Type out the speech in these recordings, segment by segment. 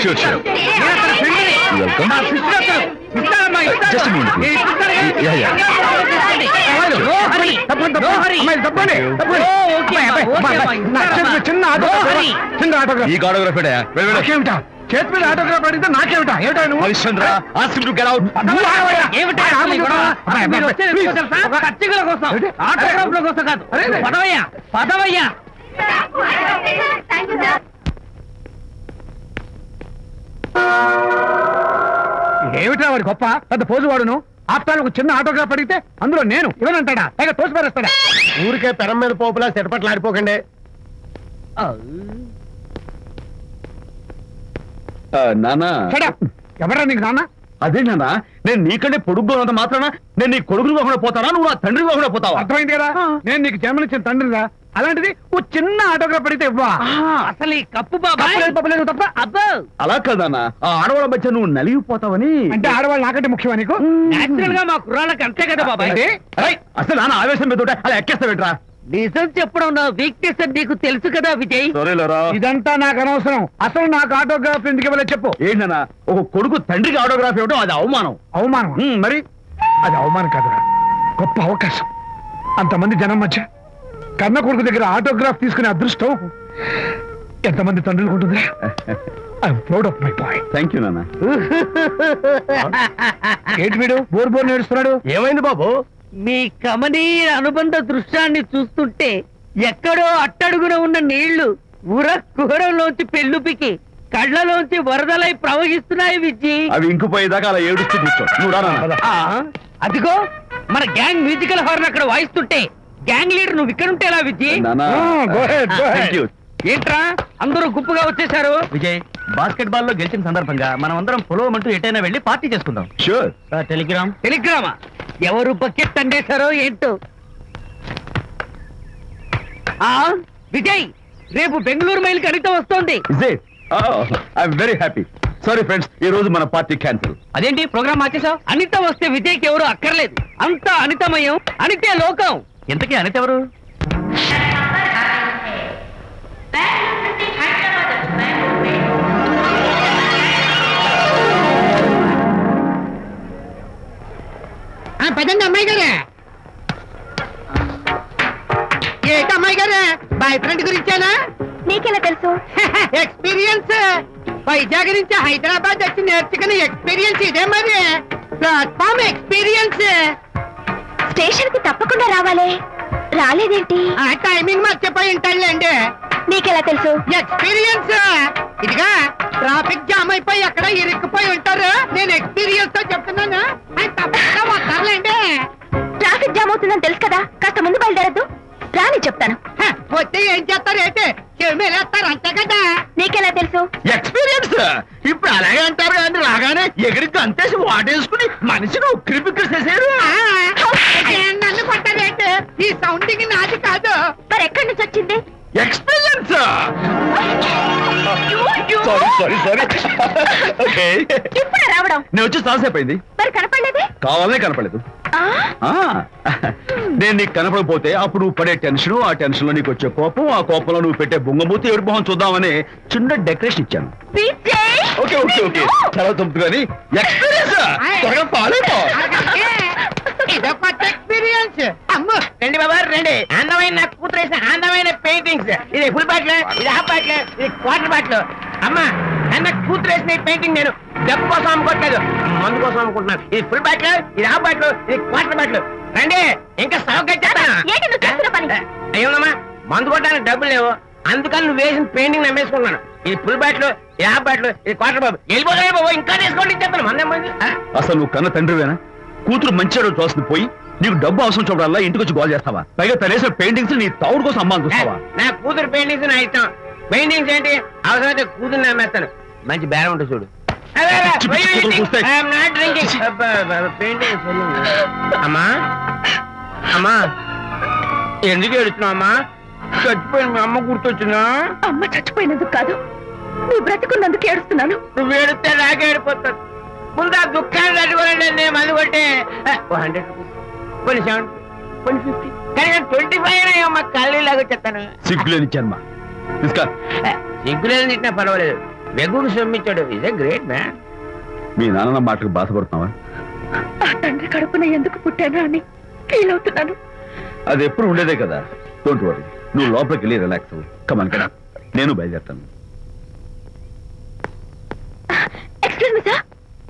Sure, sure. Welcome. Just a minute, please. Yeah, yeah. చిన్న autograph. ఈ autograph నాకేమిటా? చేతి మీద ఆటోగ్రాఫ్ అడిగితే నాకేమిటా? ఏమిటా నువ్వు? Harishchandra, ask him to get out. పచ్చికల కోసం ఆటోగ్రాఫ్ల కోసం కాదు. పదవయ్యా పదవయ్యా. ఏమిటా వాడి గొప్ప పెద్ద పోజు వాడును? ఆప్తాలు ఒక చిన్న ఆటోగ్రాఫ్ అడిగితే అందులో నేను ఇవ్వనంటాడా? పైగా తోసి పారేస్తాడా? ఊరికే పెరం మీద పోపులా చెట్పట్లు ఆడిపోకండి. నానా, ఎవరా నీకు నాన్న? అదే నాన్న, నేను నీకంటే పొడుగ్గా ఉన్నంత మాత్రాన నేను నీ కొడుకుని కాకుండా పోతానా, నువ్వు నా తండ్రి కాకుండా పోతావా? అర్థమైంది కదా, నేను నీకు జన్మనిచ్చిన తండ్రిరా. అలాంటిది ఓ చిన్న ఆటోగ్రాఫ్ అడిగితే ఇవ్వా? అసలు ఈ కప్పు బాబా తప్ప. అబ్బో అలా కదన్నా, ఆ ఆడవాళ్ళ మధ్య నువ్వు నలిగిపోతావని. అంటే ఆడవాళ్ళు నాకంటే ముఖ్యమా నీకు? నేచురల్ గా మా కుర్రాళ్ళకి అంతే కదా బాబాయ్. అసలు నాన్న ఆవేశం మీద ఉంటే అలా ఎక్కేస్తావేట్రా? నిజం చెప్పడం నా వీక్నెస్ అని నీకు తెలుసు కదా విజయ్. ఇదంతా నాకు అనవసరం. అసలు నాకు ఆటోగ్రాఫ్ ఎందుకు ఇవ్వలేదు చెప్పు. ఏంటన్నా, ఒక కొడుకు తండ్రికి ఆటోగ్రాఫ్ ఇవ్వడం అది అవమానం. అవమానం? మరి అది అవమానం కాదురా, గొప్ప అవకాశం. అంతమంది జనం మధ్య కన్న కొడుకు దగ్గర ఆటోగ్రాఫ్ తీసుకునే అదృష్టం ఎంతమంది తండ్రులకు ఉంటుందిరా. I'm proud of my boy. Thank you నాన్న. ఏంటి వీడు బోర్ బోర్ నేడుస్తున్నాడు? ఏమైంది బాబు? మీ కమనీయ అనుబంధ దృశ్యాన్ని చూస్తుంటే ఎక్కడో అట్టడుగున ఉన్న నీళ్లు ఉర కుహరంలోంచి పెళ్ళుపికి కళ్ళలోంచి వరదలై ప్రవహిస్తున్నాయి విజ్జి. అవి ఇంకుపోయేదాకా అలా ఏడుస్తూ కూర్చో. నువ్వు రానా? అదిగో మన గ్యాంగ్ మ్యూజికల్ హార్న్ అక్కడ వాయిస్తుంటే గ్యాంగ్ లీడర్ నువ్వు ఇక్కడ ఉంటే ఎలా విజ్జి? ఏంట్రా అందరూ గుంపుగా వచ్చేసారు? విజయ్, బాస్కెట్ బాల్ లో గెలిచిన సందర్భంగా మనం అందరం పొలవమంటూ ఎటైనా వెళ్ళి పార్టీ చేసుకుందాం. షూర్. టెలిగ్రామా? ఎవరు బకెట్ అండేశారో ఏంటో. విజయ్, రేపు బెంగళూరు మైల్ అనిత వస్తోంది. I'm very happy. Sorry friends, ఈ రోజు మన పార్టీ క్యాన్సిల్. అదేంటి ప్రోగ్రామ్ మార్చేసావు? అనిత వస్తే విజయ్కి ఎవరు అక్కర్లేదు. అంతా అనితమయం, అనితే లోకం. ఇంతకీ అనిత ఎవరు? పదండి అమ్మాయి గారే. ఏంటి అమ్మాయి గారే, బాయ్ ఫ్రెండ్ గురించేనా? నీకెలా తెలుసు? ఎక్స్పీరియన్స్. వైజాగ్ నుంచి హైదరాబాద్ వచ్చి నేర్చుకునే ఎక్స్పీరియన్స్ ఇదే మరి. Platform experience. స్టేషన్ కి తప్పకుండా రావాలి. రాలేదేంటి? ఆ టైమింగ్ మర్చిపోయి ఉంటాడులేండి. నీకెలా తెలుసు? ఎక్స్పీరియన్స్. ఇదిగా ట్రాఫిక్ జామ్ అయిపోయి ఎక్కడ ఇరుక్కుపోయి ఉంటారు. నేను ఎక్స్పీరియన్స్ తో చెప్తున్నాను. తప్పకుండా వస్తారులేండి. ట్రాఫిక్ జామ్ అవుతుందని తెలుసు కదా, కాస్త ముందు బయలుదేరద్దు. రాని చెప్తాను. వస్తే ఏం చేస్తారు? ఏంటి చెమేలేస్తారు అంతే కదా. నీకెలా తెలుసు? ఎక్స్పీరియన్స్. ఇప్పుడు అలాగే అంటారు కానీ రాగానే ఎగిరికి అంతేసి వాటేసుకుని మనిషిని ఉక్కిరి బిక్కిరి చేశారు. నన్ను కొట్టారేంటి? ఈ సౌండింగ్ నాది కాదు. మరి ఎక్కడి నుంచి వచ్చింది? ఎక్స్పీరియన్స్. సారీ. ఓకే, ఇప్పుడే రావడం. నేను వచ్చి చాలాసేపు అయింది. మరి కనపడలేదే? కావాలనే కనపడలేదు. నేను నీకు కనపడకపోతే అప్పుడు నువ్వు పడే టెన్షన్, ఆ టెన్షన్ లో నీకు వచ్చే కోపం, ఆ కోపంలో నువ్వు పెట్టే బొంగమూతి ఏడు మొహం చూద్దామని చిన్న డెకరేషన్ ఇచ్చాను. ఓకే ఓకే ఓకే, చాలా తప్పు కానీ ఎక్స్పీరియన్స్. త్వరగా ఫాలో. ఇదో కొత్త ఎక్స్పీరియన్స్. అమ్మో రండి బాబా రండి. అందమైన నాకు కూతురు వేసిన అందమైన పెయింటింగ్స్. ఇది ఫుల్ బాటిల్, ఇది హాఫ్ బాటిల్, ఇది క్వార్టర్ బాటిల్. అమ్మా అన్న కూతురు వేసిన ఈ పెయింటింగ్ నేను డబ్బు కోసం అమ్ముకోవట్లేదు, మందు కోసం అమ్ముకుంటున్నాను. ఇది ఫుల్ బాటిల్, ఇది హాఫ్ బాటిల్, ఇది క్వార్టర్ బాటిల్. రండి ఇంకా అయ్యోనమ్మా, మందు కొట్టడానికి డబ్బులు లేవు, అందుకని నువ్వు వేసిన పెయింటింగ్ నమ్మేసుకున్నాను. ఇది ఫుల్ బాటిల్, ఇది హాఫ్ బాటిల్, ఇది క్వార్టర్ బాబు. వెళ్ళిపోతాయి బాబు, ఇంకా తీసుకోండి చెప్తాను. మంది అసలు నువ్వు కన్న తండ్రివేనా? కూతురు మంచిగా చూస్తుంది పోయి నీకు డబ్బు అవసరం చూడాలా ఇంటికి వచ్చి గోల్ చేస్తావా? పైగా తనేసిన పెయింటింగ్స్ నీ తౌడు కోసం అమ్మాని చూస్తావా? నా కూతురు పెయింటింగ్స్ నా ఇష్టం. పెయింటింగ్స్ ఏంటి అవసరమైతే కూతురు నమ్మేస్తాను. మంచి బేరం ఉంటుంది చూడు. అమ్మా అమ్మా ఎందుకు ఏడుస్తున్నావు అమ్మా? చచ్చిపోయిన మీ అమ్మ గుర్తొచ్చిందా? అమ్మ చచ్చిపోయినందుకు కాదు, నువ్వు బ్రతుకున్నందుకు ఏడుస్తున్నాను. నువ్వు ఏడితే నాకే ఏడిపోతాను. ముందు ఆ దుఃఖాన్ని తట్టుకోనండి. నేను మందు కొట్టే 100 కొన్ని 70 కొన్ని 50 కానీ 25 అయినా అమ్మ కళ్ళలాగా చెప్తాను. సిగ్గులేని జన్మ. సిగ్గులేదు తిట్టినా పర్వాలేదు, వెగుడు సొమ్మించాడు. ఇదే గ్రేట్ మ్యాన్. మీ నాన్న మాటకు బాధపడుతున్నావా? ఆ తండ్రి కడుపున ఎందుకు పుట్టాను అని ఫీల్ అవుతున్నాను. అది ఎప్పుడు ఉండేదే కదా. డోంట్ వరీ, నువ్వు లోపలికి వెళ్ళి రిలాక్స్ అవ్వు. కమాన్ కదా, నేను బయలుదేరుతాను. Excuse me sir.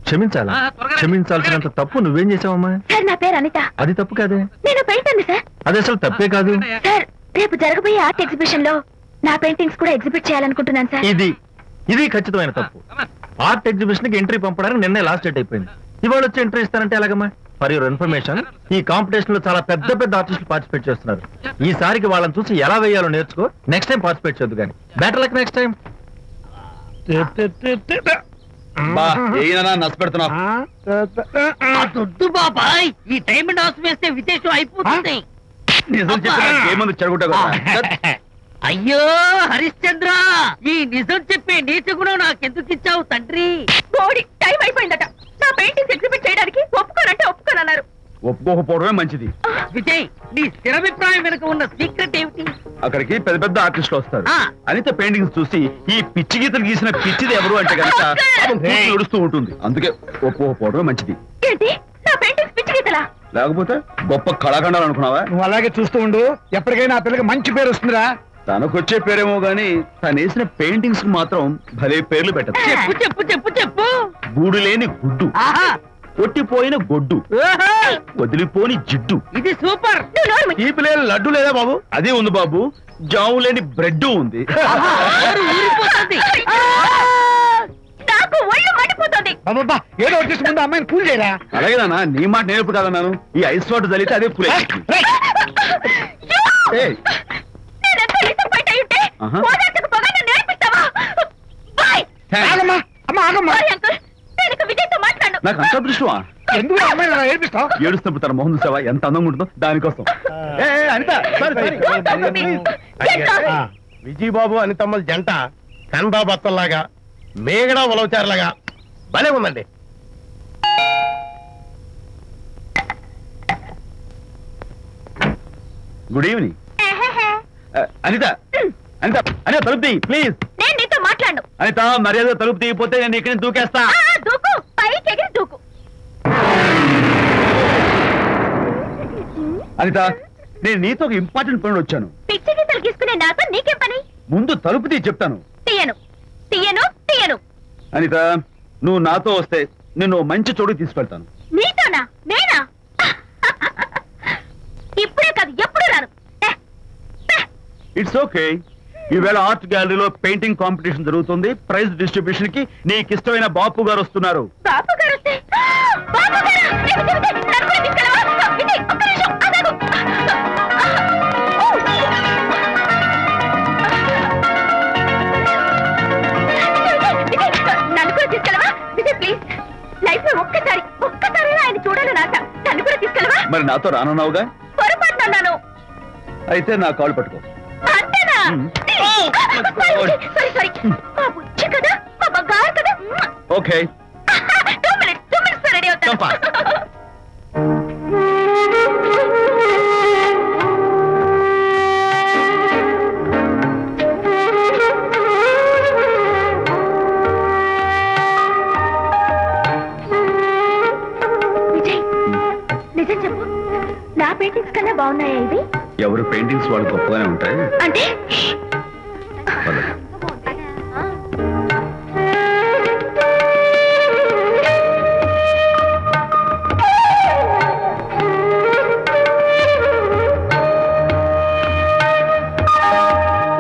క్షమించాలా? క్షమించాల్సినంత తప్పు నువ్వేం చేసావమ్మా? సార్ నా పేరు అనిత. అది తప్పు కాదే. నేను పెయింటర్ సార్. అది అసలు తప్పే కాదు సార్. రేపు జరగబోయే ఆర్ట్ ఎగ్జిబిషన్ లో నా పెయింటింగ్స్ కూడా ఎగ్జిబిట్ చేయాలనుకుంటున్నాను సార్. ఇది ఖచ్చితమైన తప్పు. ఆర్ట్ ఎగ్జిబిషన్ కి ఎంట్రీ పంపడానికి నిన్నే లాస్ట్ డేట్ అయిపోయింది. ఇవాళ వచ్చి ఎంట్రీ ఇస్తారంటే ఎలాగమ్మా? ఫర్ యువర్ ఇన్ఫర్మేషన్, ఈ కాంపిటీషన్ లో చాలా పెద్ద పెద్ద ఆర్టిస్టులు పార్టిసిపేట్ చేస్తున్నారు. ఈసారికి వాళ్ళని చూసి ఎలా వేయాలో నేర్చుకో. నెక్స్ట్ టైం పార్టిసిపేట్ చేయొద్దు కానీ. Better luck next time. దొడ్డు బాబాయ్, ఈ టైం డాస్ వేస్తే విశేషం అయిపోతుంది. నిజం చెప్పిన ఏమంది చెడగొట్టా కదా. అయ్యో హరిశ్చంద్ర, ఈ నిజం చెప్పే నీచ గుణం నాకెందుకు ఇచ్చావు తండ్రి? బోడి టైం అయిపోయిందట. నా పెయింటింగ్స్ ఎగ్జిబిట్ చేయడానికి ఒప్పుకోనంటే ఒప్పుకోనన్నారు. ఒప్పుకోకపోవడమే మంచిది. విజయ్, నీ స్థిరాభిప్రాయం వెనుక ఉన్న సీక్రెట్ ఏమిటి? అక్కడికి పెద్ద పెద్ద ఆర్టిస్టులు వస్తారు. అనిత పెయింటింగ్స్ చూసి ఈ పిచ్చి గీతలు గీసిన పిచ్చిది ఎవరు అంటే కనుక నడుస్తూ ఉంటుంది. అందుకే ఒప్పుకోకపోవడమే మంచిది. ఏంటి, నా పెయింటింగ్స్ పిచ్చి గీతలా? లేకపోతే గొప్ప కళాఖండాలు అనుకున్నావా? నువ్వు అలాగే చూస్తూ ఉండు. ఎప్పటికైనా ఆ పిల్లకి మంచి పేరు వస్తుందిరా. తనకొచ్చే పేరేమో గాని తను వేసిన పెయింటింగ్స్ కు మాత్రం భలే పేర్లు పెట్టదు. చెప్పు చెప్పు చెప్పు చెప్పు. గూడు లేని గుడ్డు, కొట్టిపోయిన గొడ్డు, వదిలిపోని జిడ్డు. ఇది సూపర్. ఈ పిల్లల లడ్డు లేదా బాబు? అదే ఉంది బాబు. జాము లేని బ్రెడ్ ఉంది. నాకు ఒళ్ళు మండిపోతుంది. అబ్బబ్బా, ఏదో వచ్చేసి ముందు అమ్మాయిని కూల్ చేయరా. అలాగే నాన్న, నీ మాట నేను ఎప్పుడు కాదన్నాను. ఈ ఐస్ వాటర్ చలితే అదే కూల్. నాకు అంత దృష్టమా? ఎందుకు అమ్మాయిని ఏడిపిస్తావు? ఏడుస్తున్నప్పుడు తన మొహం చూసావా ఎంత అందంగా ఉంటుందో? దానికోసం. అనిత, విజయబాబు అనితమ్మల జంట కన్బా బత్తల్లాగా, మేగడ ఉలవచారులాగా భలే ఉందండి. Good evening. అనిత, అనిత, అనిత తలుపు తీ ప్లీజ్. నేను నీతో మాట్లాడు. అనిత, మర్యాద తలుపు తీయకపోతే నేను ఇక్కడి నుంచి దూకేస్తా. దూకు, పైకి ఎగిరి దూకు. అనిత, నేను నీతో ఒక ఇంపార్టెంట్ పనులు వచ్చాను. పిచ్చి గీతలు గీసుకునే నాతో నీకేం పని? ముందు తలుపు తీ చెప్తాను. తీయను తీయను తీయను. అనిత, నువ్వు నాతో వస్తే నిన్ను మంచి చోటుకి తీసుకెళ్తాను. నీతోనా? నేనా? ఇప్పుడే కాదు, ఎప్పుడు రాను. It's okay. ఈవేళ ఆర్ట్ గ్యాలరీలో పెయింటింగ్ కాంపిటీషన్ జరుగుతుంది. ప్రైజ్ డిస్ట్రిబ్యూషన్ కి నీకు ఇష్టమైన బాపు గారు వస్తున్నారు. బాపు గారు వస్తే? బాపు గారా? నన్ను కూడా తీసుకెళ్ళవా? విజయ్, ఒక్క నిమిషం ఆగు. నన్ను కూడా తీసుకెళ్ళవా? విజయ్ ప్లీజ్, లైఫ్ లో ఒక్కసారి ఆయన చూడాలి నాట. నన్ను కూడా తీసుకెళ్ళవా? మరి నాతో రానున్నావుగా? పొరపాటున్నాను. అయితే నా కాళ్ళు పట్టుకో. అంతేనా? సారీ. మా బుజ్జి కదా, మా బంగారు కదా. ఓకే. 2 minutes రెడీ అవుతాను. విజయ్, నిజం చెప్పు, నా పెయింటింగ్స్ కన్నా బాగున్నాయా ఇవి? ఎవరు పెయింటింగ్స్ వాళ్ళు గొప్పగానే ఉంటాయి. అంటే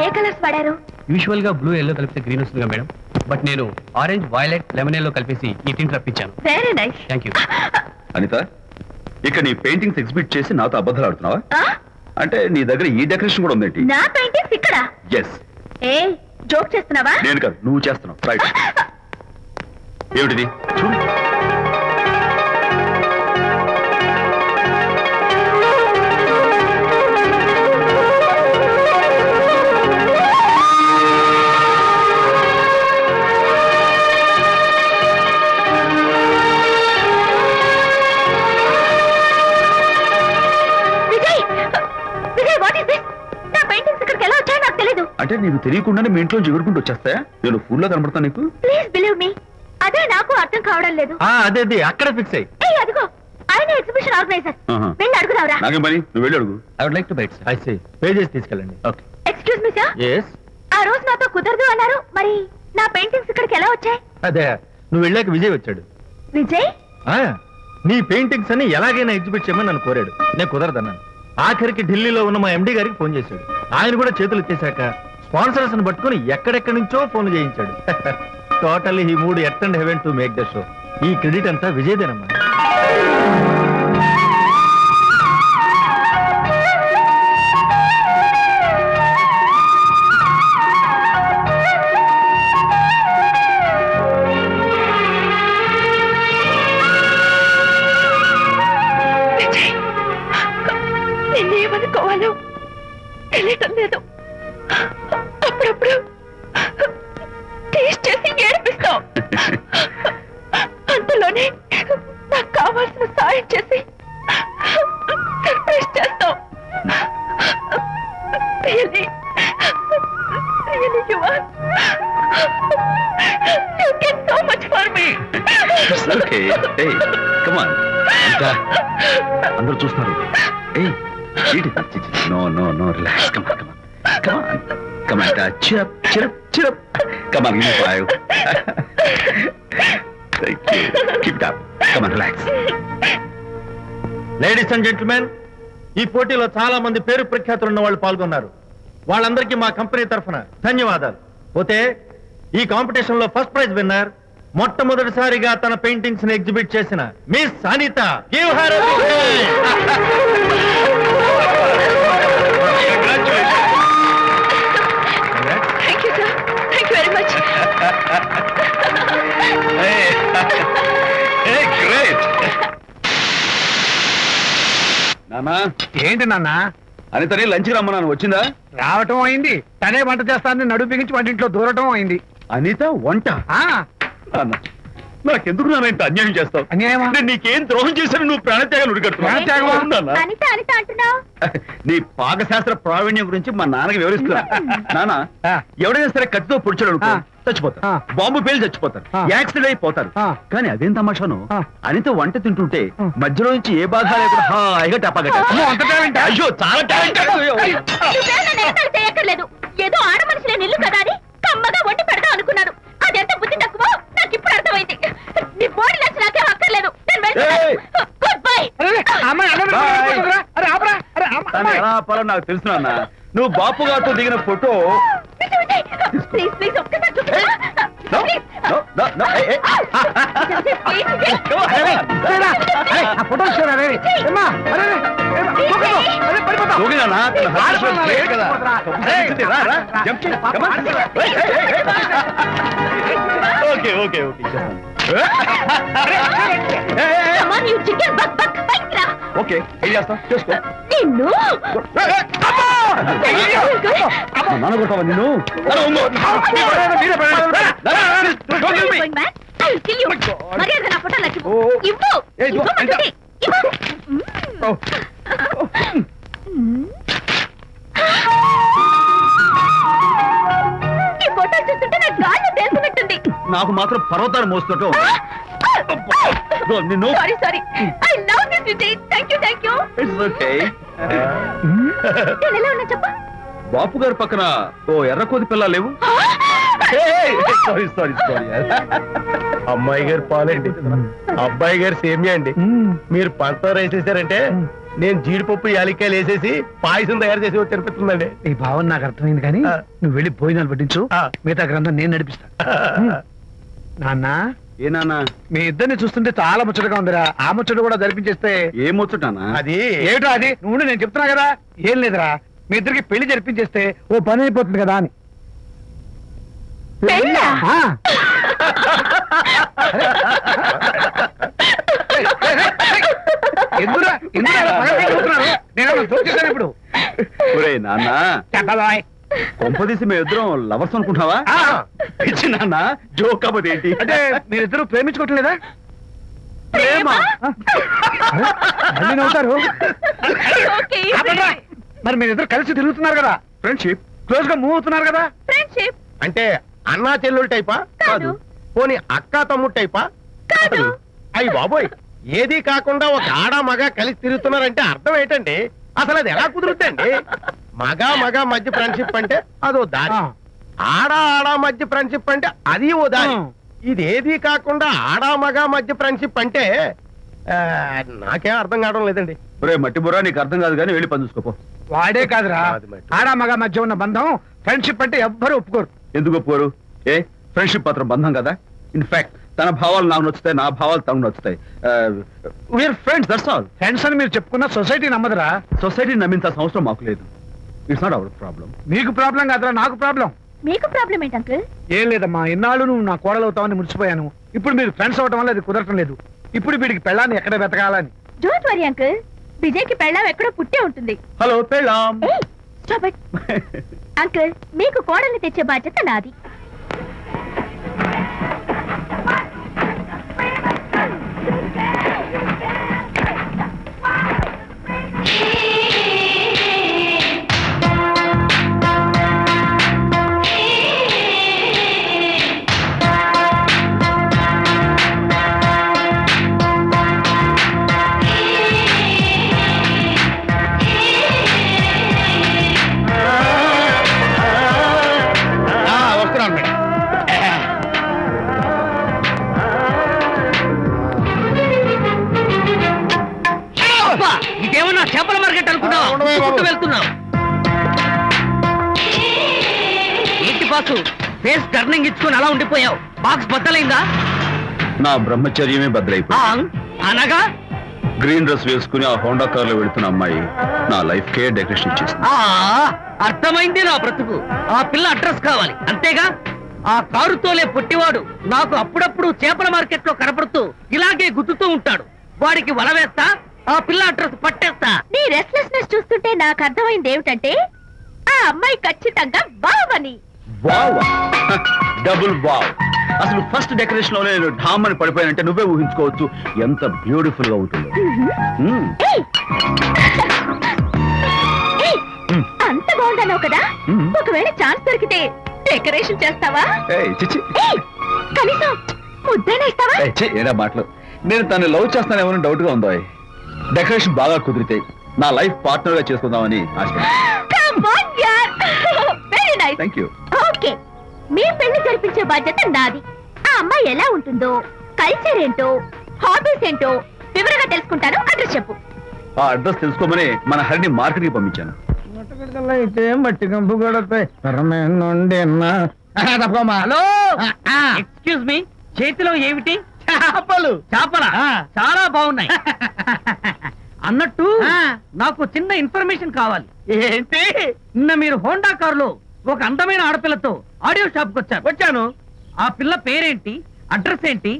ఏ కలర్స్ వాడారు? యూజువల్ గా బ్లూ ఎల్లో కలిపితే గ్రీన్ వస్తుందిగా మేడం, బట్ నేను ఆరెంజ్ వైలెట్ లెమన్ ఎల్లో కలిపేసి ఈ టింట్ రప్పించాను. Very nice. Thank you. Anitha, ఇక నీ పెయింటింగ్స్ ఎగ్జిబిట్ చేసి నాతో అబద్ధాలు ఆడుతున్నావా? అంటే నీ దగ్గర ఈ డెకరేషన్ కూడా ఉందేంటి? నా పెయింటింగ్స్ ఇక్కడ? ఎస్. ఏ జోక్ చేస్తున్నావా? నేను కాదు, నువ్వు చేస్తున్నావు. రైట్. ఏమిటిది? చూడు. అంటే అంటే నీకు తెలియకుండానే మీ ఇంట్లో ఎగురుకుంటూ వచ్చేస్తాయా? నేను ఫుల్లో కనబడతా నీకు? ప్లీజ్ బిలీవ్ మీ, అదే నాకు అర్థం కావడం లేదు. అదే అక్కడ ఫిక్స్ అయ్యి. అదిగో ఆయన ఎగ్జిబిషన్ ఆర్గనైజర్, వెళ్ళి అడుగుదావరా? నాకేం పని, నువ్వు వెళ్ళి అడుగు. I would like to bite. I see. Pay చేసి తీసుకెళ్ళండి. Okay. Excuse me sir. yes. ఆ రోజు నాతో కుదరదు అన్నారు, మరి నా పెయింటింగ్స్ ఇక్కడికి ఎలా వచ్చాయి? అదే నువ్వు వెళ్ళాక విజయ్ వచ్చాడు. విజయ్? నీ పెయింటింగ్స్ అని ఎలాగైనా ఎగ్జిబిట్ చేయమని నన్ను కోరాడు. నేను కుదరదన్నాను. ఆఖరికి ఢిల్లీలో ఉన్న మా ఎండి గారికి ఫోన్ చేశాడు. ఆయన కూడా చేతులు ఎత్తేశాక స్పాన్సర్స్ ని పట్టుకుని ఎక్కడెక్కడి నుంచో ఫోన్ చేయించాడు. Totally he mood earth and heaven to make the show. ఈ క్రెడిట్ అంతా విజయ్దేనమ్మా. నిన్నేమనుకోవాలో తెలియటం లేదు. అప్పుడప్పుడు టేస్ట్ చేసి ఏడిపిస్తావు, అంతలోనే నాకు కావాల్సిన సాయం చేసి సర్ప్రైజ్ చేస్తావు. Really, you are. You get so much for me. It's okay. Hey, come on. అందరూ చూస్తున్నారు. Hey, no, relax. Come on. Cheer up. Come on, give me 5. Thank you. Keep it up. Come on, relax. Ladies and gentlemen, ఈ పోటీలో చాలా మంది పేరు ప్రఖ్యాతులు ఉన్న వాళ్ళు పాల్గొన్నారు. వాళ్ళందరికీ మా కంపెనీ తరఫున ధన్యవాదాలు. పోతే ఈ కాంపిటీషన్ లో ఫస్ట్ ప్రైజ్ విన్నర్, మొట్టమొదటిసారిగా తన పెయింటింగ్స్ ని ఎగ్జిబిట్ చేసిన Miss Anitha. Give her a big hand. Thank you, sir. Thank you very much. Hey, great. నానా, ఏంటి నాన్న? అనితని లంచ్కి రమ్మన్నాను, వచ్చిందా? రావటం అయింది. తనే వంట చేస్తానని నడుము బిగించి వంటింట్లో దూరటం అయింది. అనిత వంట? నాకెందుకు నాన్న ఇంత అన్యాయం చేస్తావు? అన్యాయమా? నీకేం ద్రోహం చేశాను? నువ్వు ప్రాణత్యాగాలు ఉడికట్టున్నావు. నీ పాకశాస్త్ర ప్రావీణ్యం గురించి మా నాన్నకి వివరిస్తున్నా. నాన్న, ఎవడైనా సరే కత్తితో పొడిచాడు అనుకో చచ్చిపోతారు, బాంబు పేలు చచ్చిపోతారు, యాక్సిడెంట్ అయిపోతారు. కానీ అదేం తమాషాను, అనిత వంట తింటుంటే మధ్యలో నుంచి ఏ బాధ లేకుండా హాయిగా టపాగట్ట. అయ్యో, చాలా టాలెంట్. ఏదో ఆడ మనిషిలే నిల్లు కదా అని కమ్మగా వండి పెడతా అనుకున్నాను. అదెంత బుద్ధి తక్కువ నాకు ఇప్పుడు అర్థమైంది. నీ బాడీ లంచ్ నాకేం అక్కర్లేదు. Good bye. నాకు తెలుసు నాన్న, నువ్వు బాపు గారితో దిగిన ఫోటో. ప్లీజ్ ఒక్కసారి ఓకే. ఓకే, ఏం చేస్తావు చేసుకో. నిన్ను నాన్న కొట్టావా నిన్ను? మర్యాద నా ఫోటో లక్కి ఇవ్వు. ఈ ఫోటో చూస్తుంటే నాకు గాలి తెలుసున్నట్టుంది. నాకు మాత్రం పర్వతాలు మోస్తుంటూ నిన్ను. Sorry I love this Vijay. Thank you. It's okay. నేను ఎలా ఉన్నా చెప్పు. బాపు గారి పక్కన ఓ ఎర్రకోతి పిల్ల లేవు? సారీ. అమ్మాయి గారు పాలండి, అబ్బాయి గారు సేమియా అండి. మీరు పంచదార వేసేసారంటే నేను జీడిపప్పు యాలక్కాయలు వేసేసి పాయసం తయారు చేసి తినిపిస్తుందండి. ఈ భావన నాకు అర్థమైంది, కానీ నువ్వు వెళ్ళి భోజనాలు పట్టించు, మిగతా గ్రంథం నేను నడిపిస్తా. నాన్న, ఏ నాన్న, మీ ఇద్దరిని చూస్తుంటే చాలా ముచ్చటగా ఉందిరా. ఆ ముచ్చట కూడా జరిపించేస్తే. ఏ ముచ్చటానా? అది ఏమిటో అది నువ్వు, నేను చెప్తున్నా కదా. ఏం లేదురా, మీ ఇద్దరికి పెళ్లి జరిపించేస్తే ఓ పని అయిపోతుంది కదా అని. ఇప్పుడు నాన్న కొంపదీసి మేము ఇద్దరం లవర్స్ అనుకుంటావా? నాన్న జోక్ కాకపోతే ఏంటి? అంటే మీరిద్దరు ప్రేమించుకోవట్లేదా? ప్రేమ మళ్ళీ నవ్వుతారు. మరి మీరిద్దరు కలిసి తిరుగుతున్నారు కదా. ఫ్రెండ్షిప్. క్లోజ్ గా మూవ్ అవుతున్నారు కదా. ఫ్రెండ్షిప్ అంటే అన్నా చెల్లెలు టైపా? కాదు. పోనీ అక్క తమ్ముడు టైపా? కాదు. అయ్యి బాబోయ్, ఏది కాకుండా ఒక ఆడ మగ కలిసి తిరుగుతున్నారంటే అర్థం ఏంటండి? అసలు అది ఎలా కుదురుద్దండి? మగ మధ్య ఫ్రెండ్షిప్ అంటే అదో దారి, ఆడ మధ్య ఫ్రెండ్షిప్ అంటే అది ఓ దారి. ఇదేది కాకుండా ఆడ మగ మధ్య ఫ్రెండ్షిప్ అంటే నాకేం అర్థం కావడం లేదండి. ఒరే మట్టి బుర్రా, నీకు అర్థం కాదు కానీ వెళ్ళి పని చూసుకోపో. వాడే కాదురా, ఆడ మగ మధ్య ఉన్న బంధం ఫ్రెండ్షిప్ అంటే ఎవ్వరు ఒప్పుకోరు. ఎందుకు ఒప్పుకోరు? ఫ్రెండ్షిప్ మాత్రం బంధం కదా. ఇన్ఫాక్ట్ తన భావాలు నాకు నచ్చుతాయి, నా భావాలు తనకు నచ్చుతాయి. We are friends, that's all. Friends అని మీరు చెప్పుకున్న సొసైటీ నమ్మదురా. సొసైటీ నమ్మింత అవసరం మాకు లేదు. It's not our problem. మీకు ప్రాబ్లం కాదురా, నాకు ప్రాబ్లం. మీకు ప్రాబ్లం ఏంటి అంకుల్? ఏం లేదమ్మా, ఇన్నాళ్ళు నువ్వు నా కోడలు అవుతావని మురిసిపోయాను. ఇప్పుడు మీరు ఫ్రెండ్స్ అవటం వల్ల అది కుదరటం లేదు. ఇప్పుడు వీడికి పెళ్ళాన్ని ఎక్కడ వెతకాలని. డోంట్ వరీ అంకుల్, విజయ్కి పెళ్ళాం ఎక్కడో పుట్టే ఉంటుంది. హలో పెళ్ళాం. స్టాప్ ఇట్ అంకుల్, మీకు కోడల్ని తెచ్చే బాధ్యత నాది. ఇదేమన్నా చేపల మార్కెట్ అనుకున్నావు? వెళ్తున్నావు ఏంటి బాసు? ఫేస్ టర్నింగ్ ఇచ్చుకుని అలా ఉండిపోయావు. బాక్స్ బద్దలైందా? నా బ్రహ్మచర్యమే బద్దలైపోయి. అనగా గ్రీన్ డ్రెస్ వేసుకుని ఆ హోండా కార్ లో వెళుతున్న అమ్మాయి నా లైఫ్ కే డెకరేషన్ ఇచ్చేసింది. అర్థమైంది నా బ్రతుకు. ఆ పిల్ల అడ్రస్ కావాలి అంతేగా. ఆ కారుతోలే పొట్టివాడు నాకు అప్పుడప్పుడు చేపల మార్కెట్ లో కనపడుతూ ఇలాగే గుద్దుతూ ఉంటాడు. వాడికి వల వేస్తా, ఆ పిల్ల అడ్రస్ పట్టేస్తా. నీ రెస్ట్లెస్నెస్ చూస్తుంటే నాకు అర్థమైంది ఏమిటంటే ఆ అమ్మాయి ఖచ్చితంగా బావని. Wow, double wow. అసలు ఫస్ట్ డెకరేషన్ లో నేను ఢామ్ అని పడిపోయానంటే నువ్వే ఊహించుకోవచ్చు ఎంత బ్యూటిఫుల్ గా ఉంటుందో. అంత బాగుందన్నావు కదా, ఒకవేళ ఛాన్స్ దొరికితే డెకరేషన్ చేస్తావా? కనీసం ముద్దైనా ఇస్తావా? ఏరా మాటలు. నేను తను లవ్ చేస్తానేమో డౌట్ గా ఉందో. డెకరేషన్ బాగా కుదిరితే నా లైఫ్ పార్ట్నర్ గా చేసుకుందామని ఆశ. Thank you. ఓకే, మీ పెళ్లి జరిపించే బాధ్యత నాది. ఆ అమ్మాయి ఎలా ఉంటుందో, కల్చర్ ఏంటో, హాబీస్ ఏంటో వివరంగా తెలుసుకుంటాను. అడ్రస్ చెప్పు. ఆ అడ్రస్ తెలుసుకోమని మన హరిని మార్కెట్ కి పంపించాను. అయితే మట్టి కంపు కూడా ఎక్స్క్యూజ్ మీ, చేతిలో ఏమిటి? చేపలు. చేపల చాలా బాగున్నాయి. అన్నట్టు నాకు చిన్న ఇన్ఫర్మేషన్ కావాలి. ఏంటి? నిన్న మీరు హోండా కారులో ఒక అందమైన ఆడపిల్లతో ఆడియో షాప్ కు వచ్చాను. ఆ పిల్ల పేరేంటి, అడ్రస్ ఏంటి,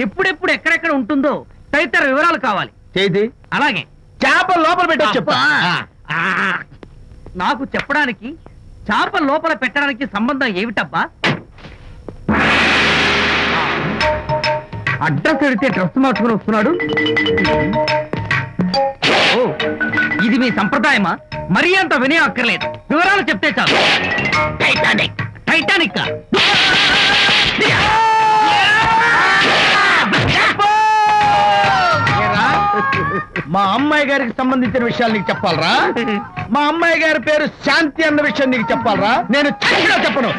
ఎప్పుడెప్పుడు ఎక్కడెక్కడ ఉంటుందో తదితర వివరాలు కావాలి. అలాగే చేప లోపల పెట్టి చెప్తా. నాకు చెప్పడానికి చేప లోపల పెట్టడానికి సంబంధం ఏమిటబ్బా? అడ్రస్ అడిగితే డ్రెస్ మార్చుకుని వస్తున్నాడు. ఓ, ఇది మీ సంప్రదాయమా? మరీ అంత వినయం అక్కర్లేదు, వివరాలు చెప్తే చాలు. టైటానిక్. టైటానిక్ మా అమ్మాయి గారికి సంబంధించిన విషయాలు నీకు చెప్పాలరా? మా అమ్మాయి గారి పేరు శాంతి అన్న విషయం నీకు చెప్పాలరా? నేను చెప్పను.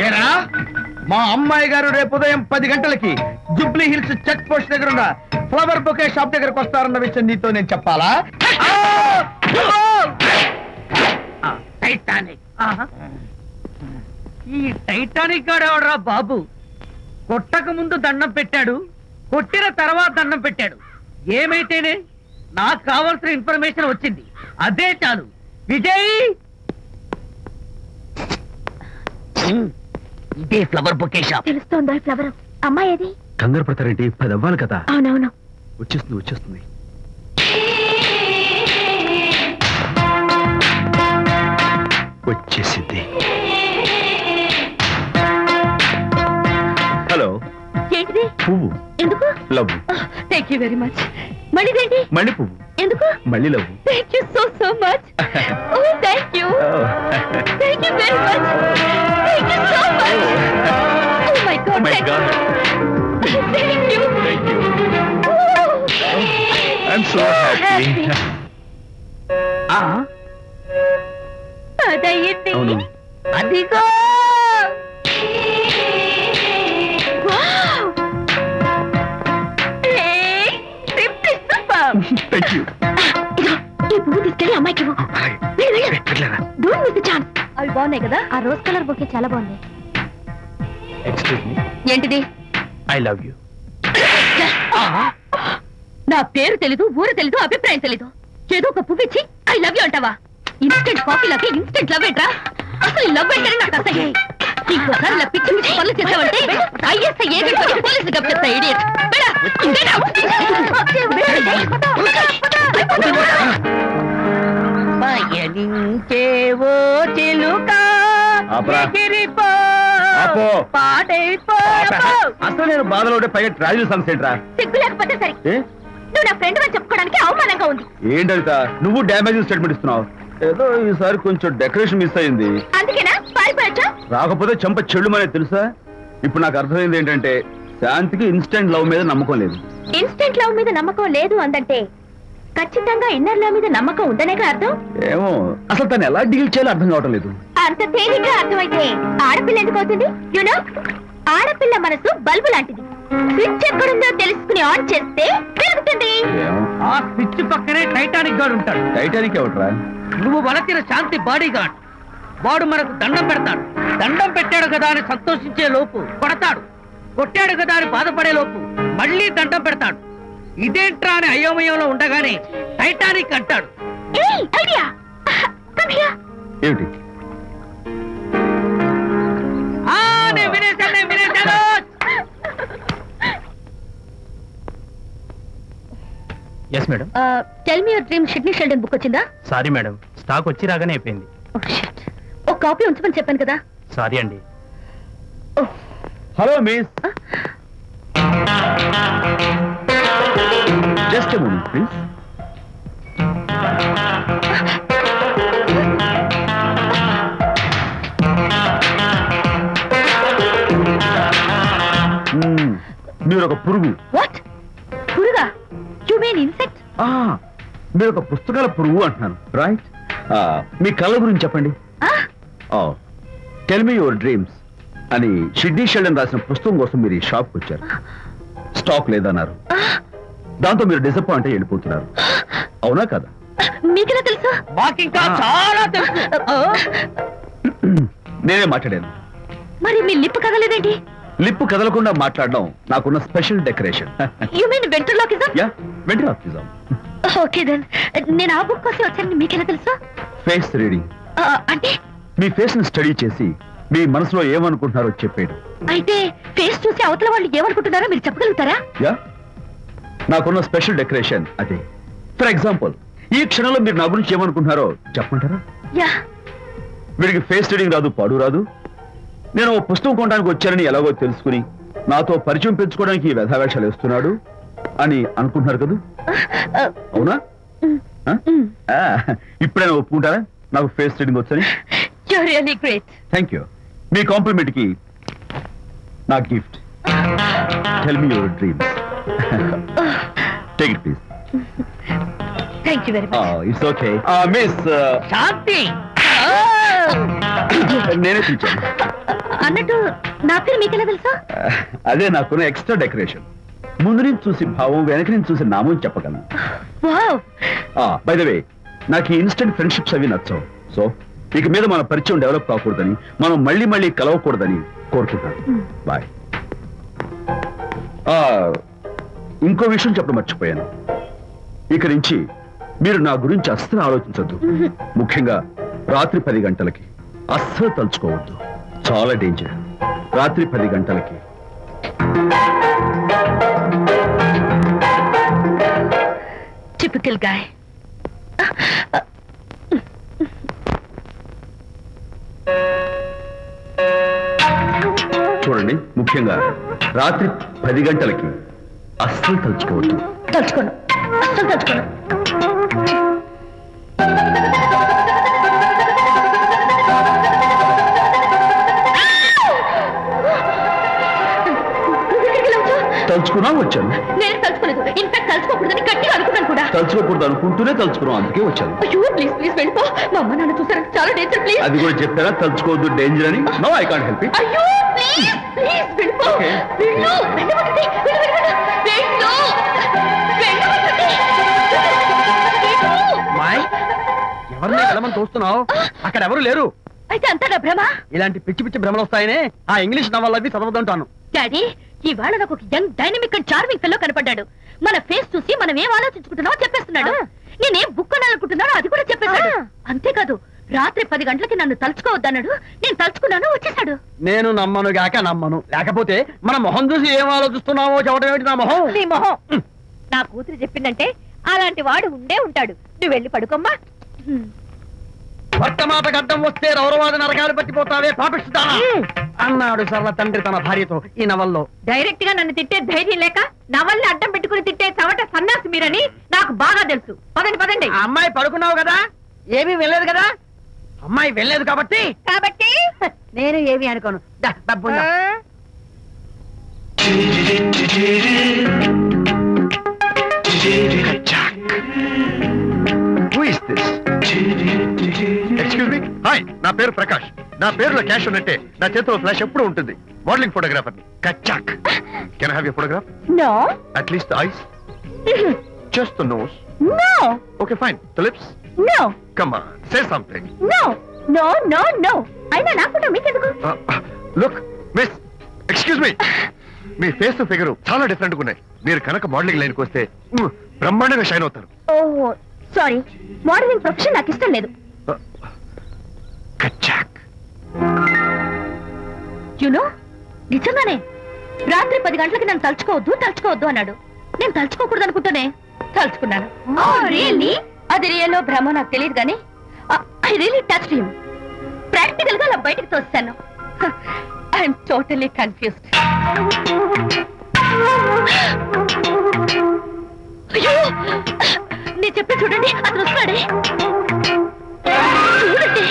ఏరా, మా అమ్మాయి గారు రేపు ఉదయం 10 గంటలకి జుబ్లీ హిల్స్ చెక్ పోస్ట్ దగ్గర ఉన్న ఫ్లవర్ బొకే షాప్ దగ్గరకు వస్తారన్న విషయం నీతో నేను చెప్పాలా? టైటానిక్. ఈ టైటానిక్ గాడెవడరా బాబు? కొట్టక ముందు దండం పెట్టాడు, కొట్టిన తర్వాత దండం పెట్టాడు. ఏమైతేనే నాకు కావాల్సిన ఇన్ఫర్మేషన్ వచ్చింది, అదే చాలు. విజయ్, ఇదే ఫ్లవర్ బొకే షాప్. తెలుస్తోందా ఫ్లవర్? అమ్మాయి ఏది? కంగారు పడతారేంటి? 10 అవ్వాలి కదా. అవునవును, వచ్చేస్తుంది. వచ్చేసింది. హలో. ఏంటి ఏంటిది? పువ్వు. ఎందుకు? లవ్. థ్యాంక్ యూ వెరీ మచ్. మళ్ళీదేంటి? మళ్ళీ పువ్వు. ఎందుకు? మళ్ళీ love. Thank you so much. Oh thank you. Thank you very much. Thank you so much. Oh my god. My god. Thank you. Thank you. I'm so happy. అదయ్యింది. అవును. అదిగో. Thank you. ఈ పువ్వు తీసుకెళ్ళి అమ్మాయికి ఇవ్వు. Don't miss the chance. అవి బాగున్నాయి కదా? ఆ రోజ్ కలర్ బొకే చాలా బాగుంది. Excuse me. ఏంటిది? I love you. నా పేరు తెలీదు, ఊరు తెలీదు, అభిప్రాయం తెలీదు. ఏదో ఒక పువ్వు ఇచ్చి ఐ లవ్ యూ అంటావా? ఇన్స్టెంట్ కాఫీలకి ఇన్స్టెంట్ లవ్ ఏంట్రా? అసలు లవ్ ఏంటని నాకు అసహ్యం. ఇంకోసారి ఇలా పిచ్చి పిచ్చి పనులు చేసావంటే ఐఎస్ఐ ఏజెంట్ వచ్చి పోలీసులు కప్పిస్తా. ఇడియట్. పయనించేవో చిలుక ఎగిరిపో పాడైపో. అసలు నేను బాధలో ఉంటే పైగా ట్రాజీ సాంగ్స్ ఏంట్రా? సిగ్గు లేకపోతే సరే. నువ్వు నా ఫ్రెండ్ అని చెప్పుకోవడానికి అవమానంగా ఉంది. ఏంటంట నువ్వు డ్యామేజింగ్ స్టేట్మెంట్ ఇస్తున్నావు? ఏదో ఈసారి కొంచెం డెకరేషన్ మిస్ అయింది. అందుకేనా పారిపోయొచ్చా? రాకపోతే చెంప చెల్లుమనే తెలుసా? ఇప్పుడు నాకు అర్థమైంది ఏంటంటే శాంతికి ఇన్స్టెంట్ లవ్ మీద నమ్మకం లేదు. ఇన్స్టెంట్ లవ్ మీద నమ్మకం లేదు అందంటే ఖచ్చితంగా ఇన్నర్ లవ్ మీద నమ్మకం ఉందనేగా అర్థం. ఏమో అసలు తను ఎలా డీల్ చేయాలో అర్థం కావటం లేదు. అంత తేలిగ్గా అర్థమైతే ఆడపిల్ల ఎందుకు అవుతుంది? యూనో, ఆడపిల్ల మనసు బల్బు లాంటిది. స్విచ్ ఎక్కడుందో తెలుసుకుని ఆన్ చేస్తే పెరుగుతుంది. ఆ స్విచ్ పక్కనే టైటానిక్ గార్డ్ ఉంటాడు. టైటానిక్ ఎవట్రా? నువ్వు వలచిన శాంతి బాడీ గార్డ్. వాడు మనకు దండం పెడతాడు. దండం పెట్టాడు కదా అని సంతోషించే లోపు కొడతాడు. కొట్టాడు కదా అని బాధపడే లోపు మళ్ళీ దండం పెడతాడు. ఇదేంట్రా అని అయోమయంలో ఉండగానే టైటానిక్ అంటాడు. ఐడియా. ఏమిటి? నేను వినేశాను. Yes madam. Tell me your dream Sidney Sheldon book వచ్చిందా? సారీ మేడం, స్టాక్ వచ్చి రాగానే అయిపోయింది. ఒక కాపీ ఉంచమని చెప్పాను కదా. సారీ అండి. Hello miss, just a moment please. మీరు ఒక పురుగు. వాట్? పురుగా? You mean insect? మీరు ఒక పుస్తకాల పురుగు అంటున్నాను, రైట్? మీ కళ్ళ గురించి చెప్పండి. టెల్ మీ యువర్ డ్రీమ్స్ అని షిడ్నీ షెల్డన్ రాసిన పుస్తకం కోసం మీరు ఈ షాప్కి వచ్చారు. స్టాక్ లేదన్నారు. దాంతో మీరు డిసప్పాయింట్ అయ్యి వెళ్ళిపోతున్నారు. అవునా కదా? మీకెలా తెలుసు? మాకింకా చాలా తెలుసు. నేనే మాట్లాడాను. మరి మీ లిప్ కదలేదేంటి? లిప్పు కదలకుండా మాట్లాడడం నాకున్న special decoration. You mean ventriloquism? Yeah, ventriloquism. Okay then. నేను ఆ బుక్ కోసం వచ్చానని మీకెలా తెలుసు? Face reading. అంటే మీ ఫేస్ ని స్టడీ చేసి మీ మనసులో ఏమనుకుంటున్నారో చెప్పేది. అయితే ఫేస్ చూసి అవతల వాళ్ళు ఏమనుకుంటున్నారో మీరు చెప్పగలుగుతారా? యా, నాకున్న స్పెషల్ డెకరేషన్ అదే. ఫర్ ఎగ్జాంపుల్, ఈ క్షణంలో మీరు నా గురించి ఏమనుకుంటున్నారో చెప్పమంటారా? యా. వీడికి ఫేస్ రీడింగ్ రాదు, పాడు రాదు. నేను ఓ పుస్తకం కొనడానికి వచ్చానని ఎలాగో తెలుసుకుని నాతో పరిచయం పెంచుకోవడానికి ఈ వ్యధావేషాలు వేస్తున్నాడు అని అనుకుంటున్నారు కదా? అవునా? ఇప్పుడైనా ఒప్పుకుంటారా నాకు ఫేస్ రీడింగ్ వచ్చని? You are really great. Thank you. మీ కాంప్లిమెంట్ కి నా gift. Tell me your dreams. Take it please. Thank you very much. It's okay. Miss Shanti, నేనే పిలిచాను. అన్నట్టు నా పేరు మీకెలా తెలుసా? అదే నాకున్న ఎక్స్ట్రా డెకరేషన్. ముందు నుంచి చూసి భావం, వెనక నుంచి చూసి నామం చెప్పగలను. వావ్. బై ద వే, నాకు ఈ ఇన్స్టెంట్ ఫ్రెండ్షిప్స్ అవి నచ్చవు. సో ఇక మీద మన పరిచయం డెవలప్ కాకూడదని, మనం మళ్ళీ కలవకూడదని కోరుకుంటాను. బాయ్. ఇంకో విషయం చెప్పడం మర్చిపోయాను. ఇక నుంచి మీరు నా గురించి అస్సలు ఆలోచించద్దు. ముఖ్యంగా రాత్రి 10 గంటలకి అస్సలు తలుచుకోవద్దు. చాలా డేంజర్. రాత్రి 10 గంటలకి. Typical guy. చూడండి, ముఖ్యంగా రాత్రి 10 గంటలకి అస్సలు తలుచుకోవద్దు. తలుచుకోను, అస్సలు తలుచుకోను. తలుచుకున్నా వచ్చాను. నేను తలుచుకోలేదు. ఇన్ఫాక్ట్ తలుచుకోకూడదని గట్టిగా అనుకున్నాను కూడా. తలుచుకోకూడదు అనుకుంటూనే తలుచుకున్నాం, అందుకే వచ్చాను. అయ్యో ప్లీజ్ ప్లీజ్ వెళ్ళిపో. మా అమ్మ నాన్న చూసారంటే చాలా డేంజర్. ప్లీజ్. అది కూడా చెప్పారా తలుచుకోవద్దు డేంజర్ అని? No, I can't help it. అయ్యో ప్లీజ్ ప్లీజ్ వెళ్ళిపో. Okay. వెళ్ళు, వెళ్ళవద్దండి. వెళ్ళు, వెళ్ళు, వెళ్ళు. వెళ్ళవద్దండి. వెళ్ళు. మాయ్, ఎవరిని వెళ్ళమని చూస్తున్నావు? అక్కడ ఎవరు లేరు. అయితే అంతా నా భ్రమ. ఇలాంటి పిచ్చి పిచ్చి భ్రమలు వస్తాయనే ఆ ఇంగ్లీష్ నవల్ అవి చదవదంటాను. డాడీ, ఇవాళ నాకు ఒక young dynamic and charming fellow కనపడ్డాడు. మన ఫేస్ చూసి మనం ఏం ఆలోచించుకుంటున్నామో చెప్పేస్తున్నాడు. నేనేం బుక్ అనాలనుకుంటున్నానో అది కూడా చెప్పేశాడు. అంతేకాదు, రాత్రి 10 గంటలకి నన్ను తలుచుకోవద్దన్నాడు. నేను తలుచుకున్నాను, వచ్చేసాడు. నేను నమ్మను గాక నమ్మను. లేకపోతే మన మొహం చూసి ఏం ఆలోచిస్తున్నావో చెప్పడం ఏమిటి? నా మొహం నీ మొహం. నా కూతురు చెప్పిందంటే అలాంటి వాడు ఉండే ఉంటాడు. నువ్వు వెళ్ళి పడుకోమ్మా. భర్తమాత గడ్డం వస్తే రౌరవాద నరకాలు పట్టిపోతావే పాపిస్తానా అన్నాడు సరళ తండ్రి తన భార్యతో ఈ నవల్లో. డైరెక్ట్ గా నన్ను తిట్టే ధైర్యం లేక నవల్ని అడ్డం పెట్టుకుని తిట్టే చవట సన్నాసి మీరని నాకు బాగా తెలుసు. పదండి పదండి. ఆ అమ్మాయి పడుకున్నావు కదా, ఏమీ వెళ్ళలేదు కదా. అమ్మాయి వెళ్ళలేదు కాబట్టి నేను ఏమి అనుకోను. డబ్బు ఎక్స్క్యూజ్ మీ. హాయ్, నా పేరు ప్రకాష్. నా పేరులో క్యాష్ ఉన్నట్టే నా చేతిలో ఫ్లాష్ ఎప్పుడు ఉంటుంది. మోడలింగ్ ఫోటోగ్రాఫర్ కచ్చాక్. Can I have your photograph? No. At least the eyes, just the nose. No. Okay fine. The lips? No. Come on, say something. No no no no. అయినా నా ఫోటో మీకెందుకు? Look miss, excuse me. మీ face figure చాలా different గా ఉన్నాయి. మీరు కనుక modelling లైన్కి వస్తే బ్రహ్మాండంగా షైన్ అవుతారు. ఓహో సారీ, మోడలింగ్ ప్రొఫెషన్ నాకు ఇష్టం లేదు. కచ్చాక్. యునో, నిజంగానే రాత్రి 10 గంటలకి నన్ను తలుచుకోవద్దు అన్నాడు. నేను తలుచుకోకూడదు అనుకుంటూనే తలుచుకున్నాను. అది రియల్లో భ్రమ నాకు తెలియదు కానీ I really touched him. Practical గా అలా బయటకు తోస్తాను. I'm totally confused. అయ్యో, నేను చెప్పి చూడండి, అతను వస్తున్నాడే. చూడండి,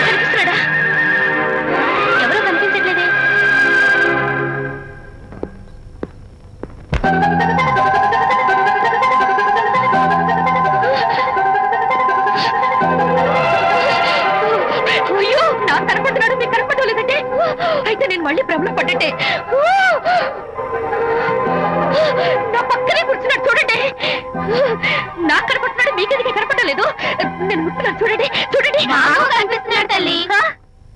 కనిపిస్తున్నాడా? ఎవరో కనిపించట్లేదే. అయ్యో, నాకు కనపడుతున్నాడు, మీకు కనపడటం లేదంటే అయితే నేను మళ్ళీ భ్రమలో పడ్డట్టే. నా పక్కనే కూర్చున్నాడు చూడండి. నాకు కనపడుతున్నాడు, మీకెందుకు కనపడలేదు? నేను ముట్టున్నాను చూడండి. చూడండి, కనిపిస్తున్నాడు తల్లి.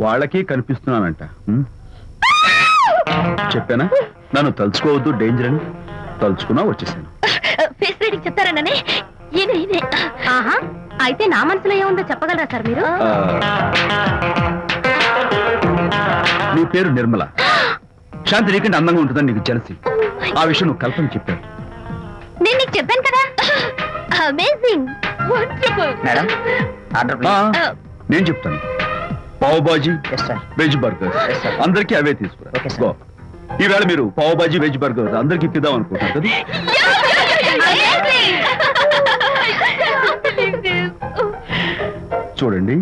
వాళ్ళకి కనిపిస్తున్నానంట. చెప్పానా నన్ను తలుచుకోవద్దు డేంజర్ అని? తలుచుకున్నా వచ్చేసాను. ఫేస్ రీడింగ్ చెప్తారననే. ఆహా, అయితే నా మనసులో ఏముందో చెప్పగలరా సార్ మీరు? నీ పేరు నిర్మల. శాంతి నీకంటే అందంగా ఉంటుందని నీకు తెలిసి ఆ విషయం నువ్వు కల్పన చెప్పాను. నేను నీకు చెప్పాను కదా. Amazing, wonderful. మేడం, నేను చెప్తాను. పావ్ బాజీ, వెజ్ బర్గర్ అందరికీ అవే తీసుకురా. గో. ఈవేళ మీరు పావ్ బాజీ వెజ్ బర్గర్ అందరికి ఇప్పిద్దాం అనుకుంటారు కదా. చూడండి,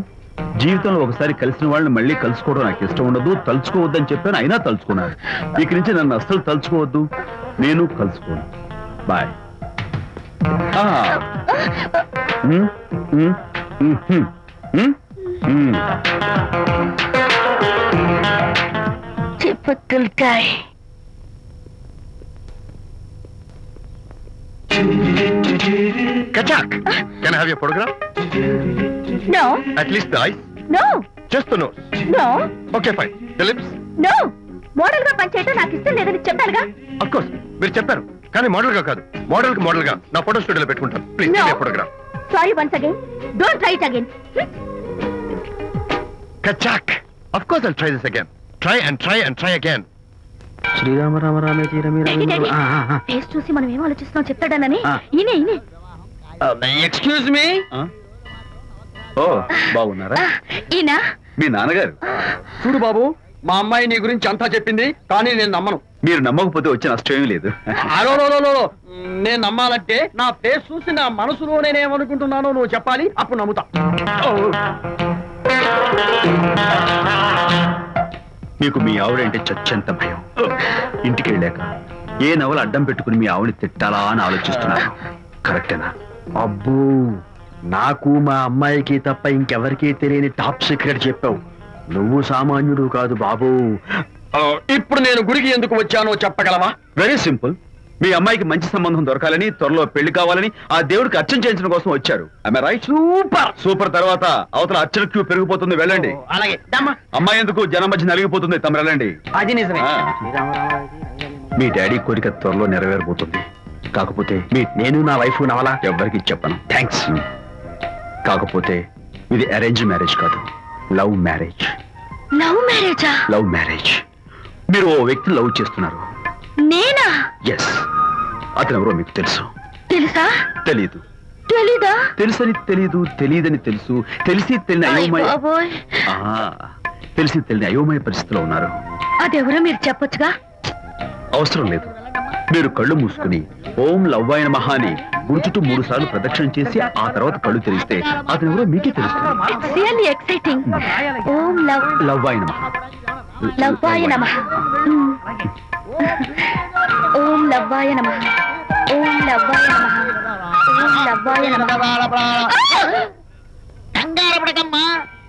జీవితంలో ఒకసారి కలిసిన వాళ్ళని మళ్ళీ కలుసుకోవడం నాకు ఇష్టం ఉండదు. తలుచుకోవద్దని చెప్పాను, అయినా తలుచుకున్నాను. ఇక నుంచి నన్ను అస్సలు తలుచుకోవద్దు, నేను కలుసుకోను. Bye. Typical guy. Kachak, can I have your photograph? No. At least the eyes? No. Just the nose? No. Okay, fine. The lips? No. Model గా పనిచేయటం నాకు ఇష్టం లేదని చెప్పానుగా. Of course, మీరు చెప్పారు. కానీ మోడల్ గా కాదు. మోడల్ గా నా ఫోటో స్టూడియోలో పెట్టుకుంటాను. Please No. Photograph. Sorry once again. Don't try it again. Kachak. Of course I'll try this again. Try and try and try again. Srirama Rama రామే తీరమి ఫేస్ చూసి మనం ఏం ఆలోచిస్తున్నాం చెప్తాడనని. ఈయనే. Excuse me. ఓ, బాగున్నారా? ఈయన మీ నాన్నగారు. చూడు బాబు, మా అమ్మాయి నీ గురించి అంతా చెప్పింది, కానీ నేను నమ్మను. మీరు నమ్మకపోతే వచ్చే నష్టం లేదు. నేను నమ్మాలంటే నా ఫేస్ చూసి నా మనసులో నేనేమనుకుంటున్నానో నువ్వు చెప్పాలి, అప్పుడు నమ్ముతా. మీకు మీ ఆవిడంటే చచ్చెంత భయం. ఇంటికి వెళ్ళాక ఏ నవల అడ్డం పెట్టుకుని మీ ఆవిడ తిట్టాలా అని ఆలోచిస్తున్నాను. కరెక్టేనా? అబ్బో, నాకు మా అమ్మాయికి తప్ప ఇంకెవరికీ తెలియని టాప్ సీక్రెట్ చెప్పావు. నువ్వు సామాన్యుడు కాదు బాబు. ఇప్పుడు నేను గుడికి ఎందుకు వచ్చానో చెప్పగలవా? Very simple. మీ అమ్మాయికి మంచి సంబంధం దొరకాలని, త్వరలో పెళ్లి కావాలని ఆ దేవుడికి అర్చన చేయించడం కోసం వచ్చారు. రైట్? Super super. తర్వాత అవతల అర్చన క్యూ పెరిగిపోతుంది, వెళ్ళండి. అలాగే. అమ్మాయి ఎందుకు జనం మధ్య నలిగిపోతుంది, తమ వెళ్ళండి. అది నిజమే. మీ డాడీ కోరిక త్వరలో నెరవేరబోతుంది. కాకపోతే నేను నా వైఫ్ నవలా ఎవ్వరికి చెప్పను. థ్యాంక్స్. కాకపోతే ఇది అరేంజ్ మ్యారేజ్ కాదు, లవ్ మ్యారేజ్. లవ్ మ్యారేజా? Love marriage. మీరు ఓ వ్యక్తి లవ్ చేస్తున్నారు. నేనా? ఎస్. అతను ఎవరో మీకు తెలుసు. తెలుసా? తెలీదు. తెలీదా? తెలుసని తెలీదు, తెలియదని తెలుసు, తెలిసి తెలియని అయోమయ తెలిసి తెలియని అయోమయ పరిస్థితిలో ఉన్నారు. అదెవరో మీరు చెప్పొచ్చుగా. అవసరం లేదు. మీరు కళ్ళు మూసుకుని ఓం లవ్వాయ నమః అని గుడి చుట్టూ 3 సార్లు ప్రదక్షిణ చేసి ఆ తర్వాత కళ్ళు తెరిస్తే అతను ఎవరో మీకే తెలుస్తుంది. It's really exciting. ఓం లవ్వాయ నమః. లవ్వాయ నమః. ఓం లవ్వాయ నమః. ఓం లవ్వాయ నమః. ఓం లవ్వాయ నమః. కంగారు పడకమ్మా,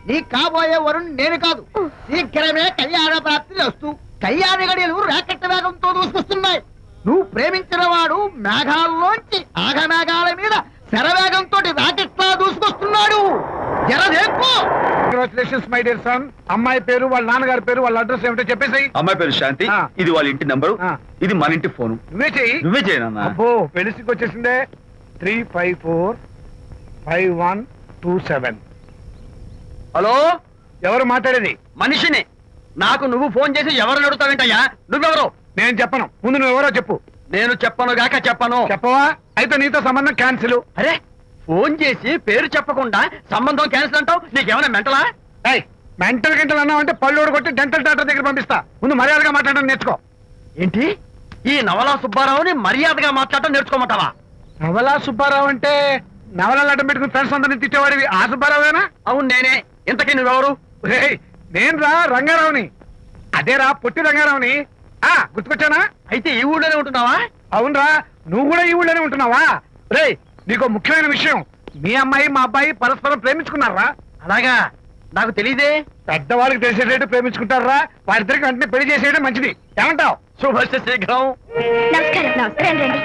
నీ కాబోయే వరుణ్ నేను కాదు. శీఘ్రమే కళ్యాణ ప్రాప్తి వస్తూ కళ్యాణ గడియలు రాకెట్ వేగంతో దూసుకొస్తున్నాయి. నువ్వు ప్రేమించిన వాడు మేఘాల్లోంచి ఆగమేఘాల మీద శరవేగంతో రాకెట్ లా దూసుకొస్తున్నాడు. Congratulations my dear son. అమ్మాయి పేరు, వాళ్ళ నాన్నగారి పేరు, వాళ్ళ అడ్రస్ ఏమిటో చెప్పేసి. అమ్మాయి పేరు శాంతి, ఇది వాళ్ళ ఇంటి నంబరు, ఇది మన ఇంటి ఫోను. నువ్వే చెయ్యి. నువ్వే చేయనన్నా. అబ్బో, పెళ్లికి వచ్చేసిందే. 3545127. హలో, ఎవరు మాట్లాడేది? మనిషిని. నాకు నువ్వు ఫోన్ చేసి ఎవరు అడుగుతావేంటయ్యా? నువ్వెవరు? నేను చెప్పను. ముందు నువ్వెవరో చెప్పు. నేను చెప్పను గాక చెప్పను. చెప్పవా? అయితే నీతో సంబంధం క్యాన్సిల్. అరే, ఫోన్ చేసి పేరు చెప్పకుండా సంబంధం క్యాన్సిల్ అంటావు? నీకేమైనా మెంటలా? మెంటల్ గంటలు అన్నావు అంటే పళ్ళు కొట్టి డెంటల్ డాక్టర్ దగ్గర పంపిస్తా. ముందు మర్యాదగా మాట్లాడడం నేర్చుకో. ఏంటి, ఈ నవలా సుబ్బారావుని మర్యాదగా మాట్లాడటం నేర్చుకోమంటావా? నవలా సుబ్బారావు అంటే నవలాలు అడ్డం పెట్టుకుని ఫ్రెండ్స్ అందరినీ తిట్టేవాడివి ఆ సుబ్బారావేనా? అవును నేనే. ఇంతకీ నువ్వెవరు? నేను రా రంగారావుని. అదేరా పొట్టి రంగారావుని. గుర్తుకొచ్చానా? అయితే ఈ ఊళ్ళోనే ఉంటున్నావా? అవునరా, నువ్వు కూడా ఈ ఊళ్ళోనే ఉంటున్నావా? రేయ్, నీకు ముఖ్యమైన విషయం. మీ అమ్మాయి మా అబ్బాయి పరస్పరం ప్రేమించుకున్నారా? అలాగా? నాకు తెలీదే. పెద్దవాళ్ళకి తెలిసేటట్టు ప్రేమించుకుంటారా? వారిద్దరికి వెంటనే పెళ్లి చేసేయడం మంచిది. ఏమంటావు? శుభస్య శీఘ్రం. నమస్కారం. నమస్కారం. రండి.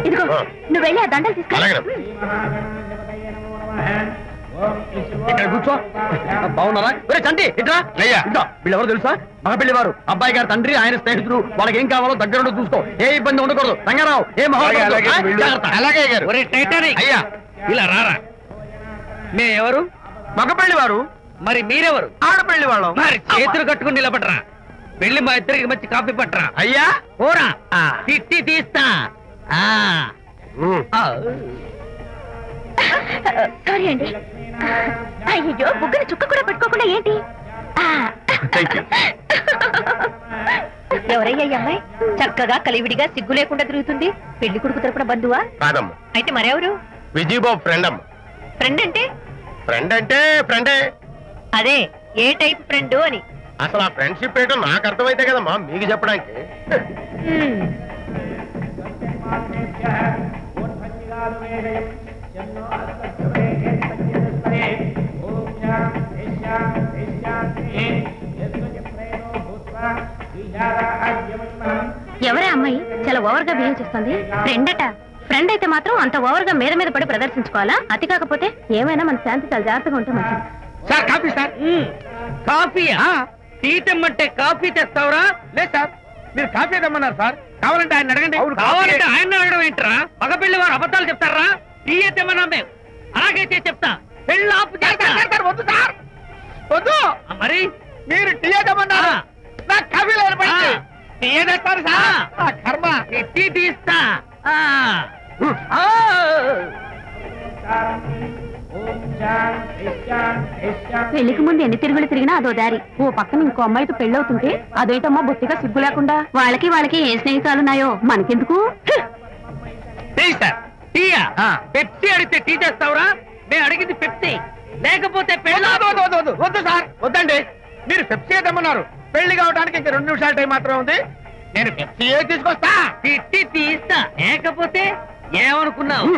ఇదిగో, నువ్వు వెళ్ళి ఆ దండలు తీసుకో. ఇక్కడ కూర్చో. బాగున్నారా? చంటి ఇట్రా. వీళ్ళెవరు తెలుసా? మగ పెళ్లివారు, అబ్బాయి గారి తండ్రి, ఆయన స్నేహితులు. వాళ్ళకి ఏం కావాలో దగ్గర చూసుకో. ఏ ఇబ్బంది ఉండకూడదు. రంగారావు, ఏ అలాగే గారు. అయ్యా ఇలా రారా. ఎవరు? మగ పెళ్లివారు. మరి మీరెవరు? ఆడపెళ్లి వాళ్ళం. మరి చేతులు కట్టుకుని నిలబడరా. వెళ్ళి మా ఇద్దరికి మంచి కాఫీ పట్టరా. అయ్యా ఓరా, తిట్టి తీస్తా. సారీ అండి. అయ్యో, బుగ్గన చుక్క కూడా పెట్టుకోకుండా ఏంటి? ఎవరయ్యా ఈ అమ్మాయి? చక్కగా కలివిడిగా సిగ్గు లేకుండా తిరుగుతుంది. పెళ్లి కొడుకు తరపున బంధువా? కాదమ్మా. అయితే మరెవరు? విజయబాబు ఫ్రెండ్ అమ్మ. ఫ్రెండ్ అంటే? ఫ్రెండే. అదే, ఏ టైప్ ఫ్రెండ్ అని. అసలు ఆ ఫ్రెండ్షిప్ ఏంటో నాకు అర్థమైతే కదమ్మా మీకు చెప్పడానికి. ఎవరే అమ్మాయి చాలా ఓవర్ గా బిహేవ్ చేస్తుంది? ఫ్రెండ్ అట. ఫ్రెండ్ అయితే మాత్రం అంత ఓవర్ గా మీద పడి ప్రదర్శించుకోవాలా? అతి కాకపోతే ఏమైనా మన శాంతి చాలా జాగ్రత్తగా ఉంటే మంచిది. Sir coffee. సార్ కాఫీయా? టీ తెమ్మంటే కాఫీ తెస్తావురా? లేదు సార్, మీరు కాఫీ తెమ్మన్నారు సార్. కావాలంటే ఆయన అడగండి. కావాలంటే ఆయన అడగడం ఏంట్రా? మగ పెళ్లి వారు అబద్ధాలు చెప్తారా? టీ తెమ్మన్నా మేము అలాగైతే చెప్తా. పెళ్ళి ఆపు చేస్తారు. వద్దు సార్, వద్దు. మరి మీరు టీ తెమ్మన్నారు, నాకు కాఫీ లేదు. టీ తెస్తారు సార్. కర్మ, టీ తీస్తా. పెళ్లికి ముందు ఎన్ని తిరుగులు తిరిగినా అదో దారి. ఓ పక్కన ఇంకో అమ్మాయితో పెళ్ళవుతుంటే అదేంటమ్మా బొత్తిగా సిగ్గు లేకుండా. వాళ్ళకి ఏ స్నేహితాలున్నాయో మనకెందుకు? పెప్సీ అడిగితే టీ చేస్తావురా? నేను అడిగింది పెప్సీ, లేకపోతే వద్దు సార్, వద్దండి. మీరు పెప్సీ తెమ్మన్నారు. పెళ్లి కావడానికి ఇంకా 2 నిమిషాల టైం మాత్రం ఉంది. నేను పెప్సీ తీసుకొస్తా. తిట్టి తీస్తా, లేకపోతే ఏమనుకున్నావు?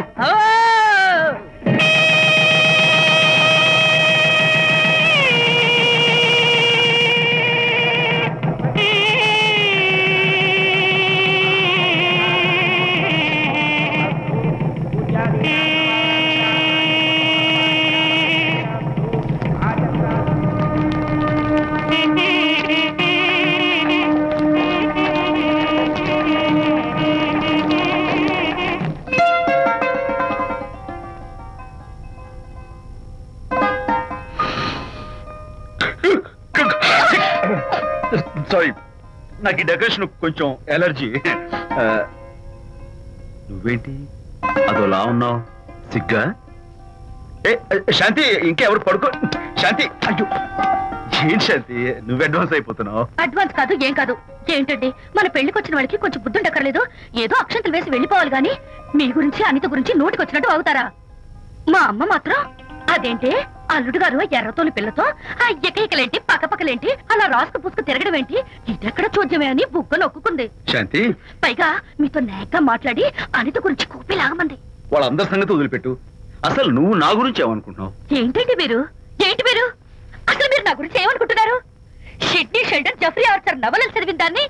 సారీ, నాకు ఈ డెకరేషన్ కొంచెం ఎలర్జీ. నువ్వేంటి అదోలా ఉన్నావు? సిగ్గా? శాంతి, ఇంకెవరు పడుకో. శాంతి, అయ్యో ఏం శాంతి, నువ్వు అడ్వాన్స్ అయిపోతున్నావు. అడ్వాన్స్ కాదు, ఏం కాదు. ఏంటండి, మన పెళ్లికి వచ్చిన వాళ్ళకి కొంచెం బుద్ధుండక్కర్లేదు? ఏదో అక్షంతలు వేసి వెళ్ళిపోవాలి గాని మీ గురించి అనిత గురించి నోటికొచ్చినట్టు అవుతారా? మా అమ్మ మాత్రం అదేంటి అల్లుడు గారు ఎర్రతోని పిల్లతో ఆ ఎకలేంటి పక్కపక్కలేంటి అలా రాసుకు పుసుకు తిరగడం ఏంటి, ఇదెక్కడ చూద్యమే అని బుక్క నొక్కుంది. శాంతి, పైగా మీతో నేగ్గా మాట్లాడి అనిత గురించి కూపిలాగమంది. వాళ్ళందరి సంగతి వదిలిపెట్టు. అసలు నువ్వు నా గురించి ఏమనుకుంటున్నావు? ఏంటండి మీరు అసలు మీరు నా గురించి ఏమనుకుంటున్నారు? షిడ్నీ షెల్డన్ జెఫ్రీ ఆర్చర్ నవలలు చదివిన దాన్ని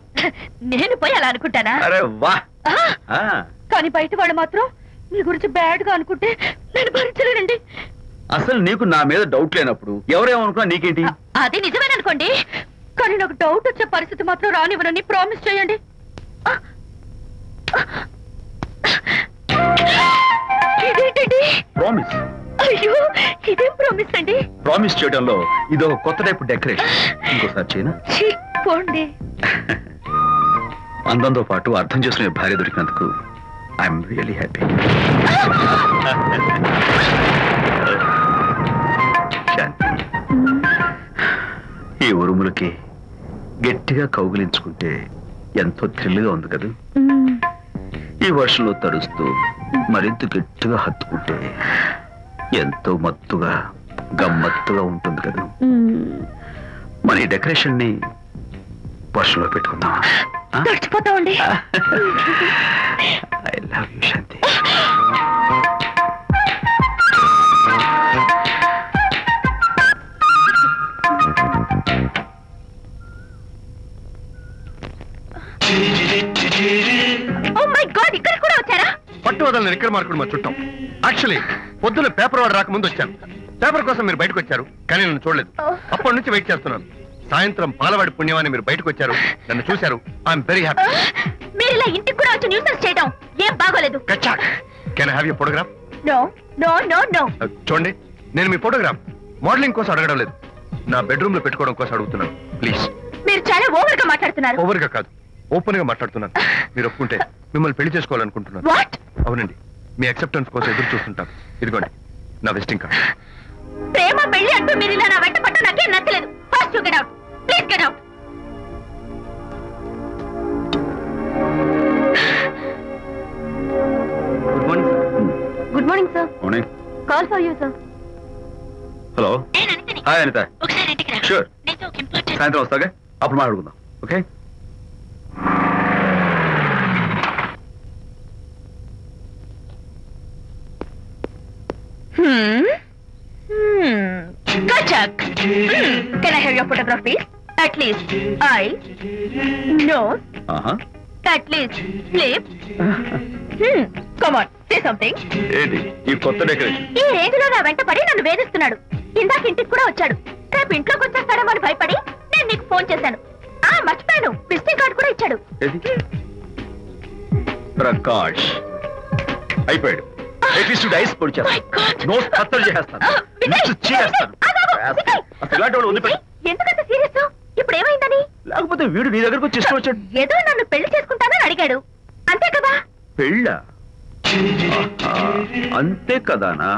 నేను పోయి అలా అనుకుంటానా? అరే వా! కానీ బయట వాళ్ళు మాత్రం మీ గురించి బ్యాడ్ గా అనుకుంటే నేను భరించలేనండి. అసలు నీకు నా మీద డౌట్ లేనప్పుడు ఎవరేమనుకున్నా నీకేంటి? అది నిజమేననుకోండి, కానీ నాకు డౌట్ వచ్చే పరిస్థితి మాత్రం రానివ్వనని ప్రామిస్ చేయండి. ఇదేంటండి? ప్రామిస్? అయ్యో, ఇదేం ప్రామిస్ అండి? ప్రామిస్ చేయడంలో ఇదో కొత్త టైపు డెకరేషన్. ఇంకోసారి చేయనా? పోండి. అందంతో పాటు అర్థం చేసుకునే భార్య దొరికినందుకు ఐఎమ్ రియలీ హ్యాపీ. శాంతి, ఈ ఉరుములకి గట్టిగా కౌగిలించుకుంటే ఎంతో థ్రిల్గా ఉంది కదా. ఈ వర్షంలో తడుస్తూ మరింత గట్టిగా హత్తుకుంటే ఎంతో మత్తుగా గమ్మత్తుగా ఉంటుంది కదా. మన ఈ డెకరేషన్ ని వర్షంలో పెట్టుకుందాం. తడిచిపోతామండి. ఐ లవ్ యూ శాంతి. ఇక్కడ కూడా వచ్చారా? పట్టు వదలని నిక్కర మార్కుడు మా చుట్టం. యాక్చువల్లీ పొద్దున్న పేపర్ వాడు రాకముందు వచ్చాను. పేపర్ కోసం మీరు బయటకు వచ్చారు, కానీ నన్ను చూడలేదు. అప్పటి నుంచి వెయిట్ చేస్తున్నాను. సాయంత్రం పాలవాడి పుణ్యమాన్ని మీరు బయటకు వచ్చారు, నన్ను చూశారు. I'm very happy. మీరు ఇలా ఇంటికి కూడా వచ్చి న్యూసెన్స్ చేయడం ఏం బాగోలేదు. Can I have your photograph? No no no no. చూడండి, నేను మీ ఫోటోగ్రాఫ్ మోడలింగ్ కోసం అడగడం లేదు, నా బెడ్రూమ్ లో పెట్టుకోవడం కోసం అడుగుతున్నాను. ప్లీజ్. మీరు చాలా ఓవర్ గా మాట్లాడుతున్నారు. ఓవర్ గా కాదు, ఓపెన్ గా మాట్లాడుతున్నాను. మీరు ఒప్పుకుంటే మిమ్మల్ని పెళ్లి చేసుకోవాలనుకుంటున్నాను. అవునండి, మీ అక్సెప్టెన్స్ కోసం ఎదురు చూస్తుంటాను. ఇదిగోండి నా విజిటింగ్ కార్డ్. ప్రేమ పెళ్లి అంటూ మీరు ఇలా నా వెంట పట్టు నాకేం నచ్చలేదు. First you get out, please get out. Good morning. Good morning sir. Morning. Call for you sir. Hello. Hi Anitha. ఒకసారి ఇంటికి రా. షూర్. నీతో ఒక ఇంపార్టెంట్. సాయంత్రం వస్తాగా, అప్పుడు మాట్లాడుకుందాం. Okay. Kachak. Can I have your photograph, please? At least eyes, nose, at least lips. Come on, say something. ఏంటి ఈ కొత్త డెకరేషన్? ఈ రేంజ్ లో నా వెంట పడి నన్ను వేధిస్తున్నాడు. ఇందాక ఇంటికి కూడా వచ్చాడు. రేపు ఇంట్లోకి వచ్చేస్తాడేమో అని భయపడి నేను నీకు ఫోన్ చేశాను. మర్చిపోయాను, విజిటింగ్ కార్డు కూడా ఇచ్చాడు. ప్రకాష్ అయిపోయాడు. డైస్ పొడి చేస్తాను, నోట్స్ కత్తలు చేస్తాను, ఎందుకంత సీరియస్? ఇప్పుడు ఏమైందని? లేకపోతే వీడు నీ దగ్గరకు వచ్చి ఇష్టం వచ్చాడు. ఏదో నన్ను పెళ్లి చేసుకుంటానని అడిగాడు, అంతే కదా? పెళ్ళ? అంతే కదానా?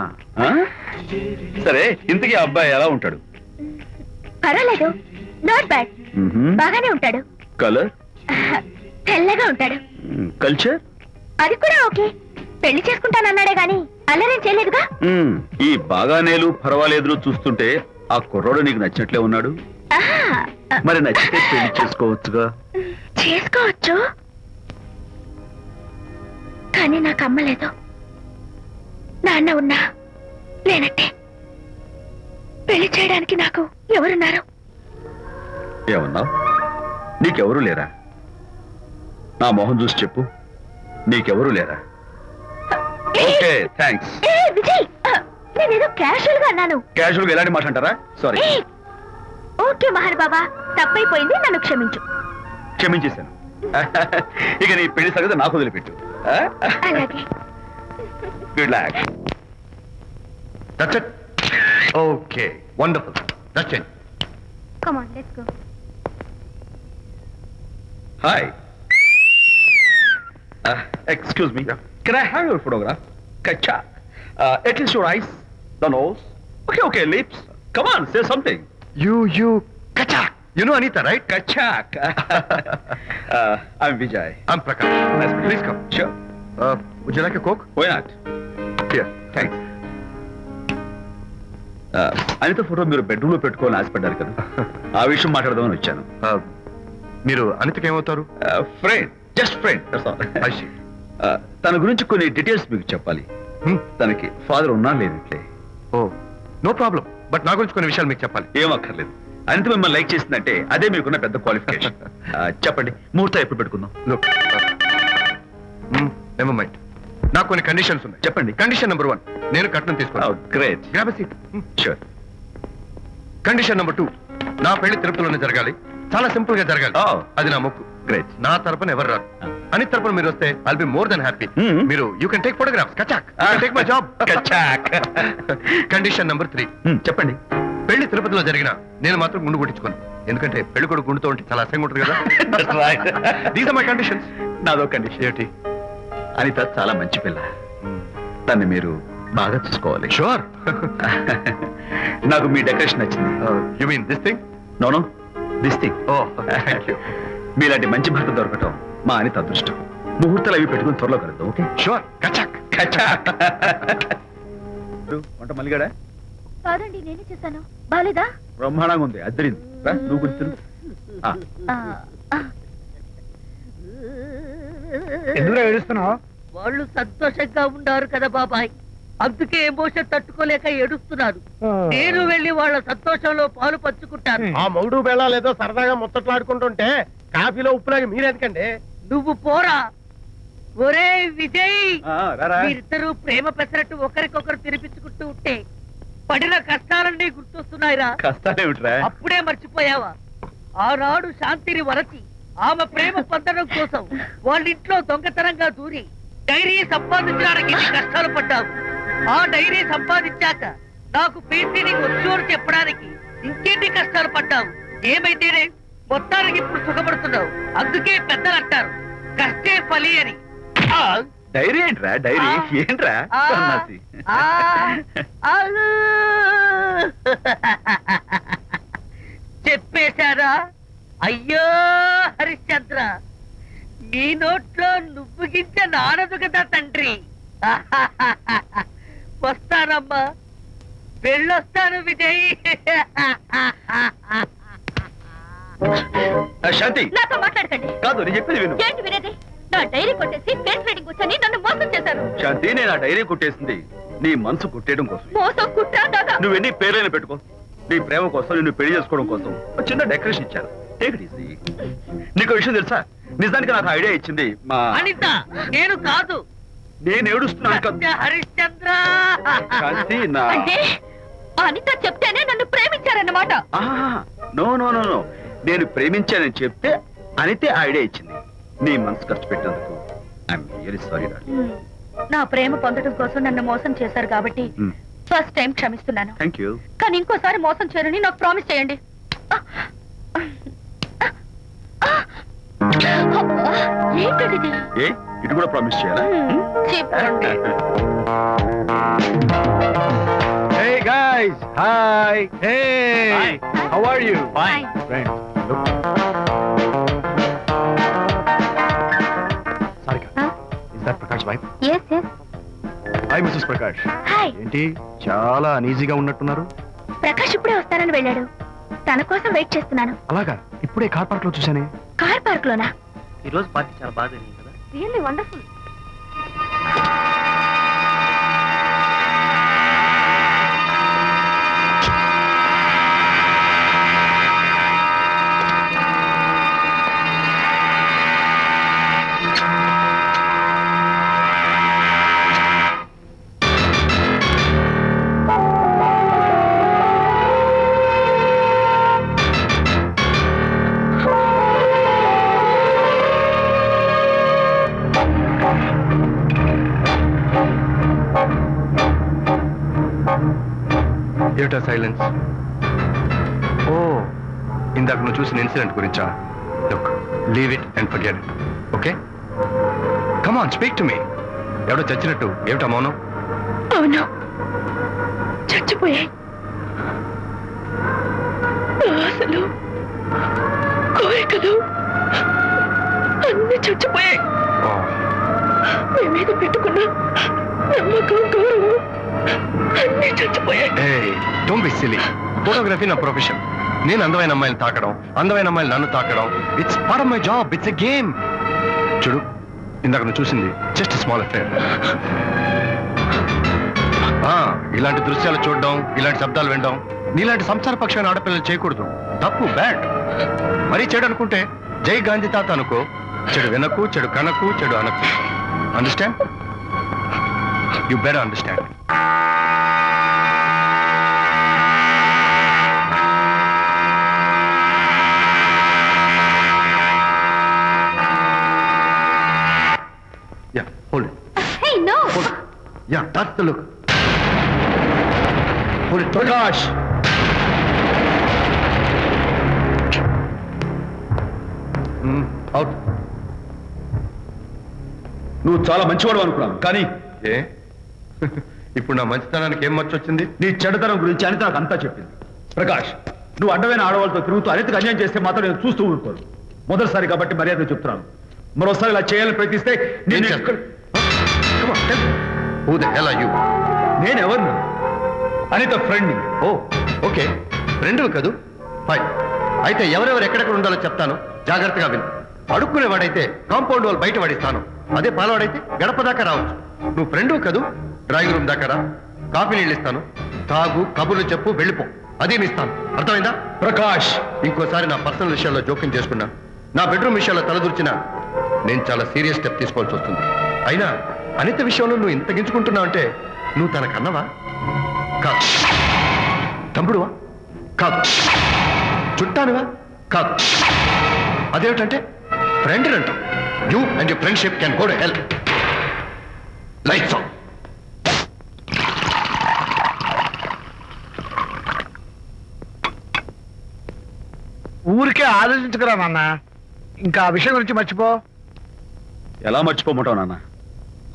సరే, ఇంతకీ ఆ అబ్బాయి ఎలా ఉంటాడు? పర్వాలేదు, నాట్ బ్యాడ్, బాగానే ఉంటాడు. కలర్? తెల్లగా ఉంటాడు. కల్చర్? అది కూడా ఓకే. పెళ్లి చేసుకుంటానన్నాడే గాని అల్లరేం చేయలేదుగా. ఈ బాగానేలు పర్వాలేదు చూస్తుంటే ఆ కుర్రోడు నీకు నచ్చినట్లే ఉన్నాడు. మరి నచ్చితే పెళ్లి చేసుకోవచ్చుగా. చేసుకోవచ్చు, కానీ నాకు అమ్మలేదు. నాన్న ఉన్నా లేనట్టే. పెళ్లి చేయడానికి నాకు ఎవరున్నారు? ఏమన్నావు? నీకెవరూ లేరా? నా మొహం చూసి చెప్పు, నీకెవరూ లేరా? Okay, thanks. విజయ్, నేనేదో క్యాషువల్ గా అన్నాను. క్యాజువల్ గా ఎలాంటి మాట అంటారా? సారీ. ఓకే మహర్ బాబా, తప్పైపోయింది, నన్ను క్షమించు. క్షమించేశాను. ఇక నీ పెళ్లి సంగతి నాకు వదిలిపెట్టు. అలాగే. Good luck. That's it. Okay, wonderful. That's it. Come on, let's go. Hi. Excuse me. Can I have your photograph? Kachak. At least your eyes, the nose. Okay, lips. Come on, say something. You, Kachak. You know Anita, right? Kachak. I'm Vijay. I'm Prakash. Nice to meet you. Please come. Sure. Would you like a Coke? Why not? Here, thanks. Anitha photo మీరు bedroom లో పెట్టుకోవాలని ఆశపడ్డారు కదా, ఆ విషయం మాట్లాడదామని వచ్చాను. మీరు అనితకి ఏమవుతారు? Friend, just friend. తన గురించి కొన్ని డీటెయిల్స్ మీకు చెప్పాలి. తనకి ఫాదర్ ఉన్నా లేనట్లే. ఓ, నో ప్రాబ్లం. బట్ నా గురించి కొన్ని విషయాలు మీకు చెప్పాలి. ఏం అక్కర్లేదు. అనిత మిమ్మల్ని లైక్ చేసిందంటే అదే మీకున్న పెద్ద క్వాలిఫికేషన్. చెప్పండి, ముహూర్తం ఎప్పుడు పెట్టుకుందాం? Never mind. నాకు కొన్ని కండిషన్స్ ఉన్నాయి. చెప్పండి. కండిషన్ నెంబర్ 1, నేను కట్నం తీసుకున్నాను. Great. Grab a seat. Sure. Condition number 2, నా పెళ్లి తిరుపతిలోనే జరగాలి. చాలా సింపుల్ గా జరగాలి. అది నా మొక్కు. గ్రేట్. నా తరపున ఎవరు రాదు. అని తరపున మీరు వస్తే I'll be more than happy. మీరు యూ కెన్ టేక్ ఫోటోగ్రాఫ్స్. కచాక్. Take my job. కచాక్. కండిషన్ నెంబర్ 3, చెప్పండి. పెళ్లి తిరుపతిలో జరిగిన నేను మాత్రం గుండు కొట్టించుకోను. ఎందుకంటే పెళ్లి కొడుకు గుండుతో ఉంటే చాలా అసహ్యంగా ఉంటుంది కదా. These are my conditions. నాదో కండిషన్. ఏంటి? అనిత చాలా మంచి పిల్ల, దాన్ని మీరు బాగా చూసుకోవాలి. షూర్. నాకు మీ డెకరేషన్ నచ్చింది. You mean this thing? No, this thing. Oh, thank you. మీలాంటి మంచి భర్త దొరకటం మా అనిత అదృష్టం. ముహూర్తాలు అవి పెట్టుకుని త్వరలో కలుద్దాం. ఓకే? షూర్. కచాక్. కచాక్. వంట మల్లిగాడా? కాదండి, నేనే చేశాను. బాలేదా? బ్రహ్మాండంగా ఉంది, అద్దరింది. నువ్వు గుర్తు. ఎందుకు ఏడుస్తున్నావు? వాళ్ళు సంతోషంగా ఉన్నారు కదా బాబాయ్, అందుకే ఎమోషన్ తట్టుకోలేక ఏడుస్తున్నారు. నేను వెళ్ళి వాళ్ళ సంతోషంలో పాలు పంచుకుంటాను. ఆ మౌడు బెళ్ళాలు ఏదో సరదాగా ముచ్చట్లాడుకుంటుంటే కాఫీలో ఉప్పులాగా మీరెందుకండి? నువ్వు పోరా. ఒరే విజయ్, మీరిద్దరూ ప్రేమ పెసరట్టు ఒకరికొకరు తినిపించుకుంటూ ఉంటే పడిన కష్టాలన్నీ గుర్తొస్తున్నాయిరా. కష్టాలేమిట్రా? అప్పుడే మర్చిపోయావా? ఆనాడు శాంతిని వరచి ఆమె ప్రేమ పొందడం కోసం వాళ్ళ ఇంట్లో దొంగతనంగా దూరి డైరీ సంపాదించడానికి ఎన్ని కష్టాలు పడ్డావు. ఆ డైరీ సంపాదించాక నాకు పీసీని వచ్చూరు చెప్పడానికి ఇంకెన్ని కష్టాలు పడ్డావు. ఏమైతేనే మొత్తానికి ఇప్పుడు సుఖపడుతున్నావు. అందుకే పెద్దలు అంటారు కష్టే ఫలి అని. డైరీ ఏంట్రా? డైరీ ఏంట్రా? చెప్పేశారా? అయ్యో హరిశ్చంద్ర, నీ నోట్లో నువ్వు గింజ నానదు కదా తండ్రి. వస్తానమ్మా, వెళ్ళొస్తాను విజయ్. శాంతి, నాతో మాట్లాడకండి. కాదు, నేను చెప్పేది విను. ఏంటి వినేది? నా డైరీ కొట్టేసి ఫేస్ రీడింగ్ వచ్చని నన్ను మోసం చేశారు. శాంతి, నేను ఆ డైరీ కుట్టేసింది నీ మనసు కుట్టేయడం కోసం. మోసం, కుట్ర, దగ. నువ్వెన్ని పేర్లైనా పెట్టుకో, నీ ప్రేమ కోసం, నిన్ను పెళ్లి చేసుకోవడం కోసం ఒక చిన్న డెకరేషన్ ఇచ్చాను. Take it easy. నీకు విషయం తెలుసా? నిజానికి నాకు ఐడియా ఇచ్చింది మా అనిత. నేను కాదు. నేను ఏడుస్తున్నాను కదా హరిశ్చంద్ర. శాంతి, నా అంటే అనిత చెప్తేనే నన్ను ప్రేమించారన్నమాట. నో నో నో నో, నేను ప్రేమించానని చెప్తే అనితే ఐడియా ఇచ్చింది. నీ మనసు ఖర్చు పెట్టేందుకు ఐఎమ్ రియల్లీ సారీ. నా ప్రేమ పొందడం కోసం నన్ను మోసం చేశారు కాబట్టి ఫస్ట్ టైం క్షమిస్తున్నాను. Thank you. కానీ ఇంకోసారి మోసం చేయరని నాకు ప్రామిస్ చేయండి. ఏంటండి మంచిది. ఏ ఇటు కూడా ప్రామిస్ చేయాలా? చెప్పండి. Hey guys, hi. Hey, Hi. how are you? Hi. Friends, look. Sarika, is that Prakash wife? Yes, yes. Hi, Mrs. Prakash. Hi. ఏంటి చాలా అనీజీగా ఉన్నట్టున్నారు? ప్రకాష్ ఇప్పుడే వస్తానని వెళ్ళాడు. తన కోసం వెయిట్ చేస్తున్నాను. అలాగా, ఇప్పుడే కార్ పార్క్ లో చూసానే. కార్ పార్క్ లోనా? ఈ రోజు పార్టీ చాలా బాగా జరిగింది కదా. Really wonderful. ఏమిటా సైలెన్స్? ఓ, ఇందాక నువ్వు చూసిన ఇన్సిడెంట్ గురించా? Look, leave it and forget it, okay? Come on, speak to me. ఎవడో చచ్చినట్టు ఏమిటా మౌనం? అవును, చచ్చిపోయాయి. ఆశలు, కోరికలు అన్ని చచ్చిపోయాయి. మీ మీద పెట్టుకున్న నమ్మకం, గౌరవం అన్ని చచ్చిపోయాయి. Don't be silly. ఫోటోగ్రఫీ నా ప్రొఫెషన్. నేను అందమైన అమ్మాయిని తాకడం, అందమైన అమ్మాయిలు నన్ను తాకడం, it's part of my job. It's a game. చూడు, ఇందాక నువ్వు చూసింది జస్ట్ స్మాల్ అఫేర్. ఇలాంటి దృశ్యాలు చూడడం, ఇలాంటి శబ్దాలు వినడం నీలాంటి సంసారపక్షమైన ఆడపిల్లలు చేయకూడదు. తప్పు, బ్యాడ్. మరీ చెడు అనుకుంటే జై గాంధీ తాత అనుకో. చెడు వినకు, చెడు కనకు, చెడు అనకు. Understand? You better understand. Yeah, hold it. Hey, no. Hold it. Yeah, that's the look. Hold it. Prakash! Out. నువ్వు చాలా మంచివాడు అనుకున్నాను, కానీ ఏ ఇప్పుడు నా మంచితనానికి ఏం మర్చొచ్చింది? నీ చెడుతనం గురించి అనిత నాకు అంతా చెప్పింది. ప్రకాష్, నువ్వు అడ్డమైన ఆడవాళ్ళతో తిరుగుతూ అనితకు అన్యాయం చేస్తే మాత్రం నేను చూస్తూ ఊరుకోను. మొదటిసారి కాబట్టి మర్యాద చెప్తున్నాను. మరోసారి ఇలా చేయాలని ప్రయత్నిస్తే నేనెవరు? అనిత ఫ్రెండ్. ఓ, ఓకే, ఫ్రెండ్ కదూ. ఫైన్. అయితే ఎవరెవరు ఎక్కడెక్కడ ఉండాలో చెప్తాను, జాగ్రత్తగా విను. అడుక్కునేవాడైతే కాంపౌండ్ వాళ్ళు బయట వాడిస్తాను. అదే పాలవాడైతే గడప దాకా రావచ్చు. నువ్వు ఫ్రెండ్ కదూ, డ్రాయింగ్ రూమ్ దాకా రా. కాఫీ నీళ్ళు ఇస్తాను, తాగు, కబుర్లు చెప్పు, వెళ్ళిపో. అదేమి ఇస్తాను, అర్థమైందా? ప్రకాష్, ఇంకోసారి నా పర్సనల్ విషయాల్లో జోక్యం చేసుకున్నా, నా బెడ్రూమ్ విషయాల్లో తలదూర్చినా నేను చాలా సీరియస్ స్టెప్ తీసుకోవాల్సి వస్తుంది. అయినా అనిత విషయంలో నువ్వు ఇంత గించుకుంటున్నావు అంటే నువ్వు తనకన్నవా? కాదు. తమ్ముడువా? కాదు. చుట్టానువా? కాదు. అదేమిటంటే ఫ్రెండ్ అంటావు. You and your friendship can go to hell. Lights on. ఊరికే ఆలోచించుకురా నాన్న, ఇంకా ఆ విషయం గురించి మర్చిపో. ఎలా మర్చిపోమంటావు నాన్న?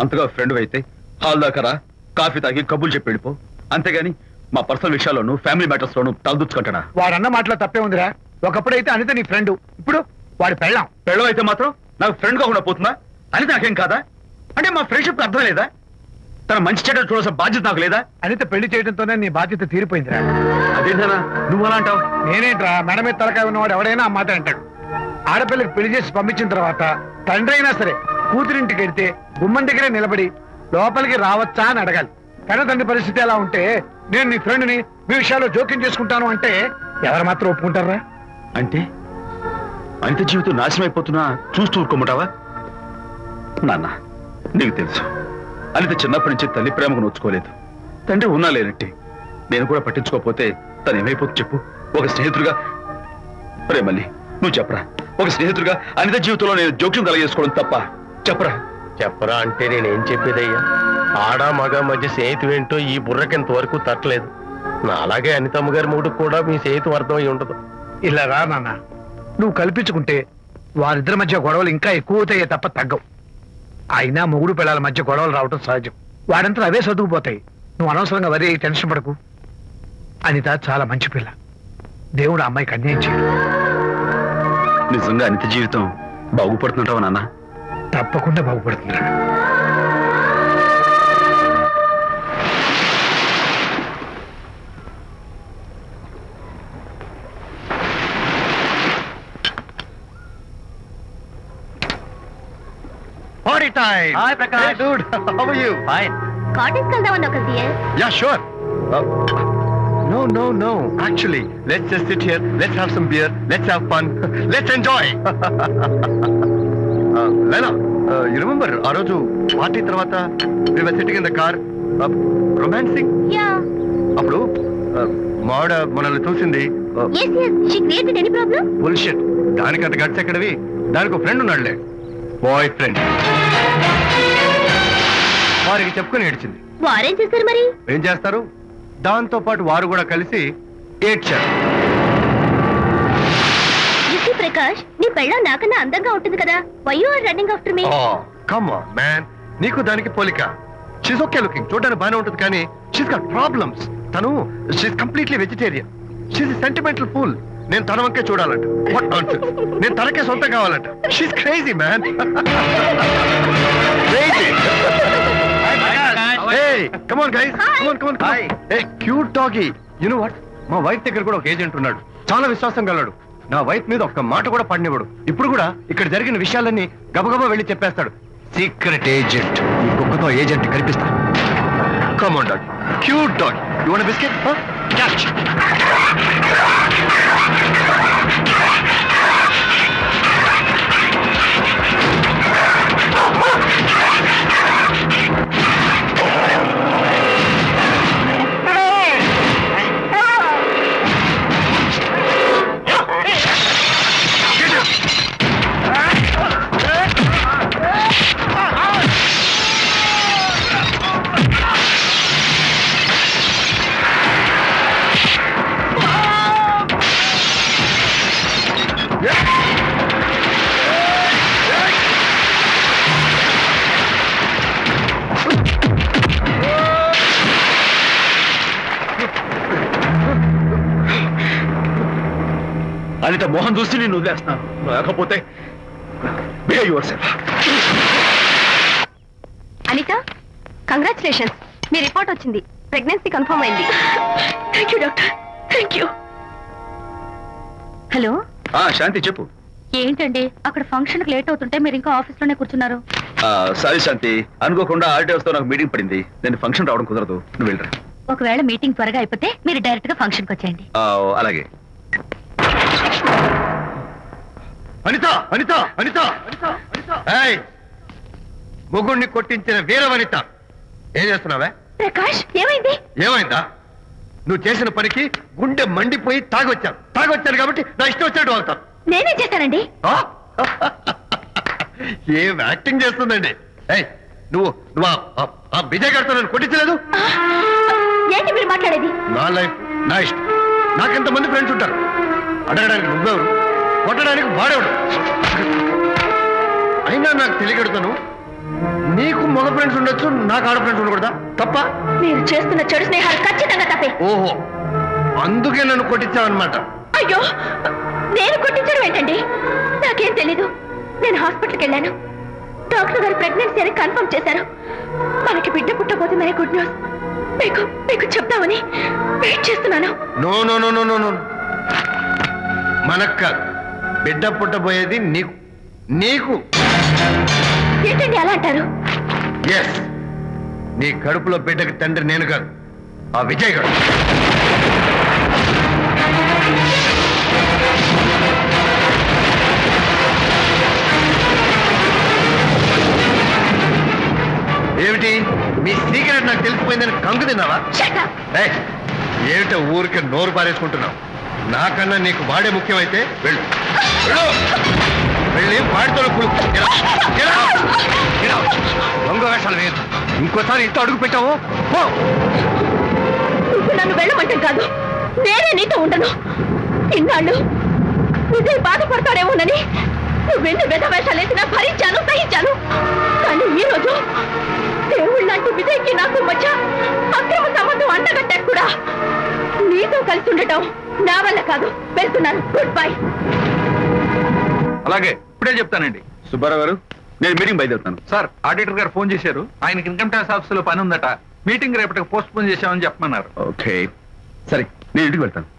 అంతగా ఫ్రెండ్ అయితే హాల్ దాకా రా, కాఫీ తాగి కబుర్లు చెప్పి వెళ్ళిపో. అంతేగాని మా పర్సనల్ విషయాల్లోనూ ఫ్యామిలీ మ్యాటర్స్ లోనూ తలదూర్చుకుంటాడా? వాడన్న మాటలో తప్పే ఉందిరా. ఒకప్పుడైతే అనిత నీ ఫ్రెండ్, ఇప్పుడు వాడి పెళ్ళాం. పెళ్ళం అయితే మాత్రం నాకు ఫ్రెండ్ కాకుండా పోతుందా? అనిత నాకేం కాదా? అంటే మా ఫ్రెండ్షిప్ అర్థం లేదా? తన మంచి చెడ్డ చూడాల్సిన బాధ్యత నాకు లేదా? అనిత పెళ్లి చేయడంతోనే నీ బాధ్యత తీరిపోయిందిరా. అదేంటనా నువ్వు అలా అంటావు? నేనేంట్రా, మెడ మీద తలకాయ ఉన్నవాడు ఎవడైనా ఆ మాట అంటాడు. ఆడపిల్లకి పెళ్లి చేసి పంపించిన తర్వాత తండ్రి అయినా సరే కూతురింటికి వెళ్తే గుమ్మం దగ్గరే నిలబడి లోపలికి రావచ్చా అని అడగాలి. కన్న తండ్రి పరిస్థితి ఎలా ఉంటే నేను నీ ఫ్రెండ్ని మీ విషయాల్లో జోక్యం చేసుకుంటాను అంటే ఎవరు మాత్రం ఒప్పుకుంటారా? అంటే అనిత జీవితం నాశనం అయిపోతున్నా చూస్తూ ఊరుకోమంటావా? నాన్న, నీకు తెలుసు అనిత చిన్నప్పటి నుంచి తల్లి ప్రేమకు నోచుకోలేదు. తండ్రి ఉన్నా లేనట్టే. నేను కూడా పట్టించుకోకపోతే తను ఏమైపోతుంది చెప్పు? ఒక స్నేహితుడిగా ప్రేమల్లి నువ్వు చెప్పరా, ఒక స్నేహితుడిగా అనిత జీవితంలో నేను జోక్యం కలగజేసుకోవడం తప్ప? చెప్పరా. చెప్పరా అంటే నేనేం చెప్పేదయ్యా? ఆడా మగ మధ్య స్నేహితు ఏంటో ఈ బుర్రకింత వరకు తట్టలేదు. నా అలాగే అనితమ్మ గారి మూడు కూడా మీ స్నేహితు అర్థం అయి ఉండదు. ఇలా రా నాన్న, నువ్వు కల్పించుకుంటే వారిద్దరి మధ్య గొడవలు ఇంకా ఎక్కువ అవుతాయే తప్ప తగ్గవు. అయినా మొగుడు పిల్లల మధ్య గొడవలు రావటం సహజం. వాడంతా అవే సర్దుకుపోతాయి. నువ్వు అనవసరంగా వరే టెన్షన్ పడకు. అనిత చాలా మంచి పిల్ల. దేవుడు ఆ అమ్మాయికి అన్యాయం చేయడు. నిజంగా అనిత జీవితం బాగుపడుతుంటావా నాన్న? తప్పకుండా బాగుపడుతుందిరా. Party time! Hi, Prakash. Hey, dude. How are you? Fine. Cottage వెళ్దామని ఒక Yeah, sure. No. Actually, let's just sit here. Let's have some beer. Let's have fun. Let's enjoy. Lena, you remember ఆ రోజు party తర్వాత we were sitting in the car, romancing? Yeah. అప్పుడు మావిడ మనల్ని చూసింది. Yes. She created any problem? Bullshit. దానికంత guts ఎక్కడవి? దానికి ఒక ఫ్రెండ్ ఉన్నాడులే, బాయ్ ఫ్రెండ్. వారికి చెప్పుకొని ఏడ్చింది. వారేం చేశారు మరి? ఏం చేస్తారు, దాంతో పాటు వారు కూడా కలిసి ఏడ్చారు. ప్రకాష్, నీ పెళ్ళం నాకన్నా అందంగా ఉంటుంది కదా. Why you are running after me? Come on man, నీకు దానికి పోలిక. షీస్ ఓకే లుకింగ్, చూడడానికి బాగానే ఉంటుంది, కానీ షీస్ గాట్ ప్రాబ్లమ్స్. తను she's completely vegetarian. She's sentimental pool. నేను తన వంకే చూడాలంట. What nonsense. నేను తనకే సొంతం కావాలంట. She's crazy man. Crazy. Hey, come on guys. Come on. Hey, cute doggy. You know what? మా వైఫ్ దగ్గర కూడా ఒక ఏజెంట్ ఉన్నాడు. చాలా విశ్వాసం గలడు. నా వైఫ్ మీద ఒక్క మాట కూడా పడినివ్వడు. ఇప్పుడు కూడా ఇక్కడ జరిగిన విషయాలన్నీ గబగబా వెళ్ళి చెప్పేస్తాడు. Secret agent. ఈ కుక్కతో ఏజెంట్ కనిపిస్తా. Come on dog. Cute dog. You want a biscuit? Huh? Catch. Anitha Mohan చూసి నేను వదిలేస్తున్నాను, లేకపోతే behave yourself. Anita, congratulations. మీ రిపోర్ట్ వచ్చింది. ప్రెగ్నెన్సీ కన్ఫర్మ్ అయింది. Thank you doctor. Thank you. Hello Shanti చెప్పు. ఏంటండి అక్కడ ఫంక్షన్ లేట్ అవుతుంటే మీరు ఇంకా ఆఫీస్ లోనే కూర్చున్నారు? సారీ శాంతి, అనుకోకుండా ఆర్టీఎస్ తో నాకు మీటింగ్ పడింది. నేను ఫంక్షన్ రావడం కుదరదు, నువ్వు వెళ్ళరా. ఒకవేళ మీటింగ్ త్వరగా అయిపోతే మీరు డైరెక్ట్ గా ఫంక్షన్ కి వచ్చేయండి. అలాగే. అనిత మొగుణ్ణి కొట్టించిన వీర వనిత, ఏం చేస్తున్నావే? ప్రకాష్, ఏమైంది? ఏమైందా? నువ్వు చేసిన పనికి గుండె మండిపోయి తాగొచ్చాను కాబట్టి నా ఇష్టం వచ్చినట్టు అవుతాను. నేనేం చేశానండి? ఏం యాక్టింగ్ చేస్తుందండి. నువ్వు ఆ విజయ్ గారితో నన్ను కొట్టించలేదు. ఏంటి మీరు మాట్లాడేది? నా లైఫ్ నా ఇష్టం. నాకెంతమంది ఫ్రెండ్స్ ఉంటారు. అడగడానికి నువ్వెవరు, కొట్టడానికి వాడేవాడు. అయినా నాకు తెలియగడుతాను, నీకు మగ ఫ్రెండ్స్ ఉండొచ్చు, నాకు ఆడ ఫ్రెండ్స్ ఉండకూడదా? తప్ప? మీరు చేస్తున్న చెడు స్నేహాలు ఖచ్చితంగా తప్పే. ఓహో, అందుకే నన్ను కొట్టించావన్నమాట. అయ్యో, నేను కొట్టించడం ఏంటండి? నాకేం తెలీదు. నేను హాస్పిటల్కి వెళ్ళాను. డాక్టర్ గారు ప్రెగ్నెన్సీ అని కన్ఫర్మ్ చేశారు. మనకి బిడ్డ పుట్టబోతుందనే గుడ్ న్యూస్ మీకు చెప్తామని వెయిట్ చేస్తున్నాను. నో, మనక్క బిడ్డ పుట్టబోయేది నీకు. ఏంటండి అలా అంటారు? ఎస్, నీ కడుపులో బిడ్డకి తండ్రి నేను కాదు, ఆ విజయ్ గారు. ఏమిటి మీ సీక్రెట్ నాకు తెలిసిపోయిందని కంగు తిన్నావా? ఏమిటో ఊరికే నోరు పారేసుకుంటున్నావు? నాకన్నా నీకు వాడే ముఖ్యమైతే వెళ్ళి వాడితో దొంగ వేషాలు వేయదు. ఇంకోసారి ఇంత అడుగు పెట్టావు. నన్ను వెళ్ళమంటే కాదు, నేనే నీతో ఉండను. ఇన్నాళ్ళు విజయ్ బాధపడతాడేమోనని నువ్వెన్ని వేషాలు వేసినా భరించాను, సహించాను. కానీ ఈ రోజు దేవుళ్ళంటి విజయ్కి నాకు మధ్య అక్రమ సంబంధం అంటగట్టాక కూడా నీతో కలిసి ఉండటం నా వల్ల కాదు. వెళ్తున్నాను. Good bye. అలాగే ఇప్పుడే చెప్తానండి. సుబ్బారావు గారు, నేను మీటింగ్ బయలుదేరుతాను. సార్, ఆడిటర్ గారు ఫోన్ చేశారు. ఆయనకి ఇన్కమ్ ట్యాక్స్ ఆఫీస్ లో పని ఉందట. మీటింగ్ రేపటికి పోస్ట్ పోన్ చేశామని చెప్పమన్నారు. ఓకే, సరే నేను ఇంటికి వెళ్తాను.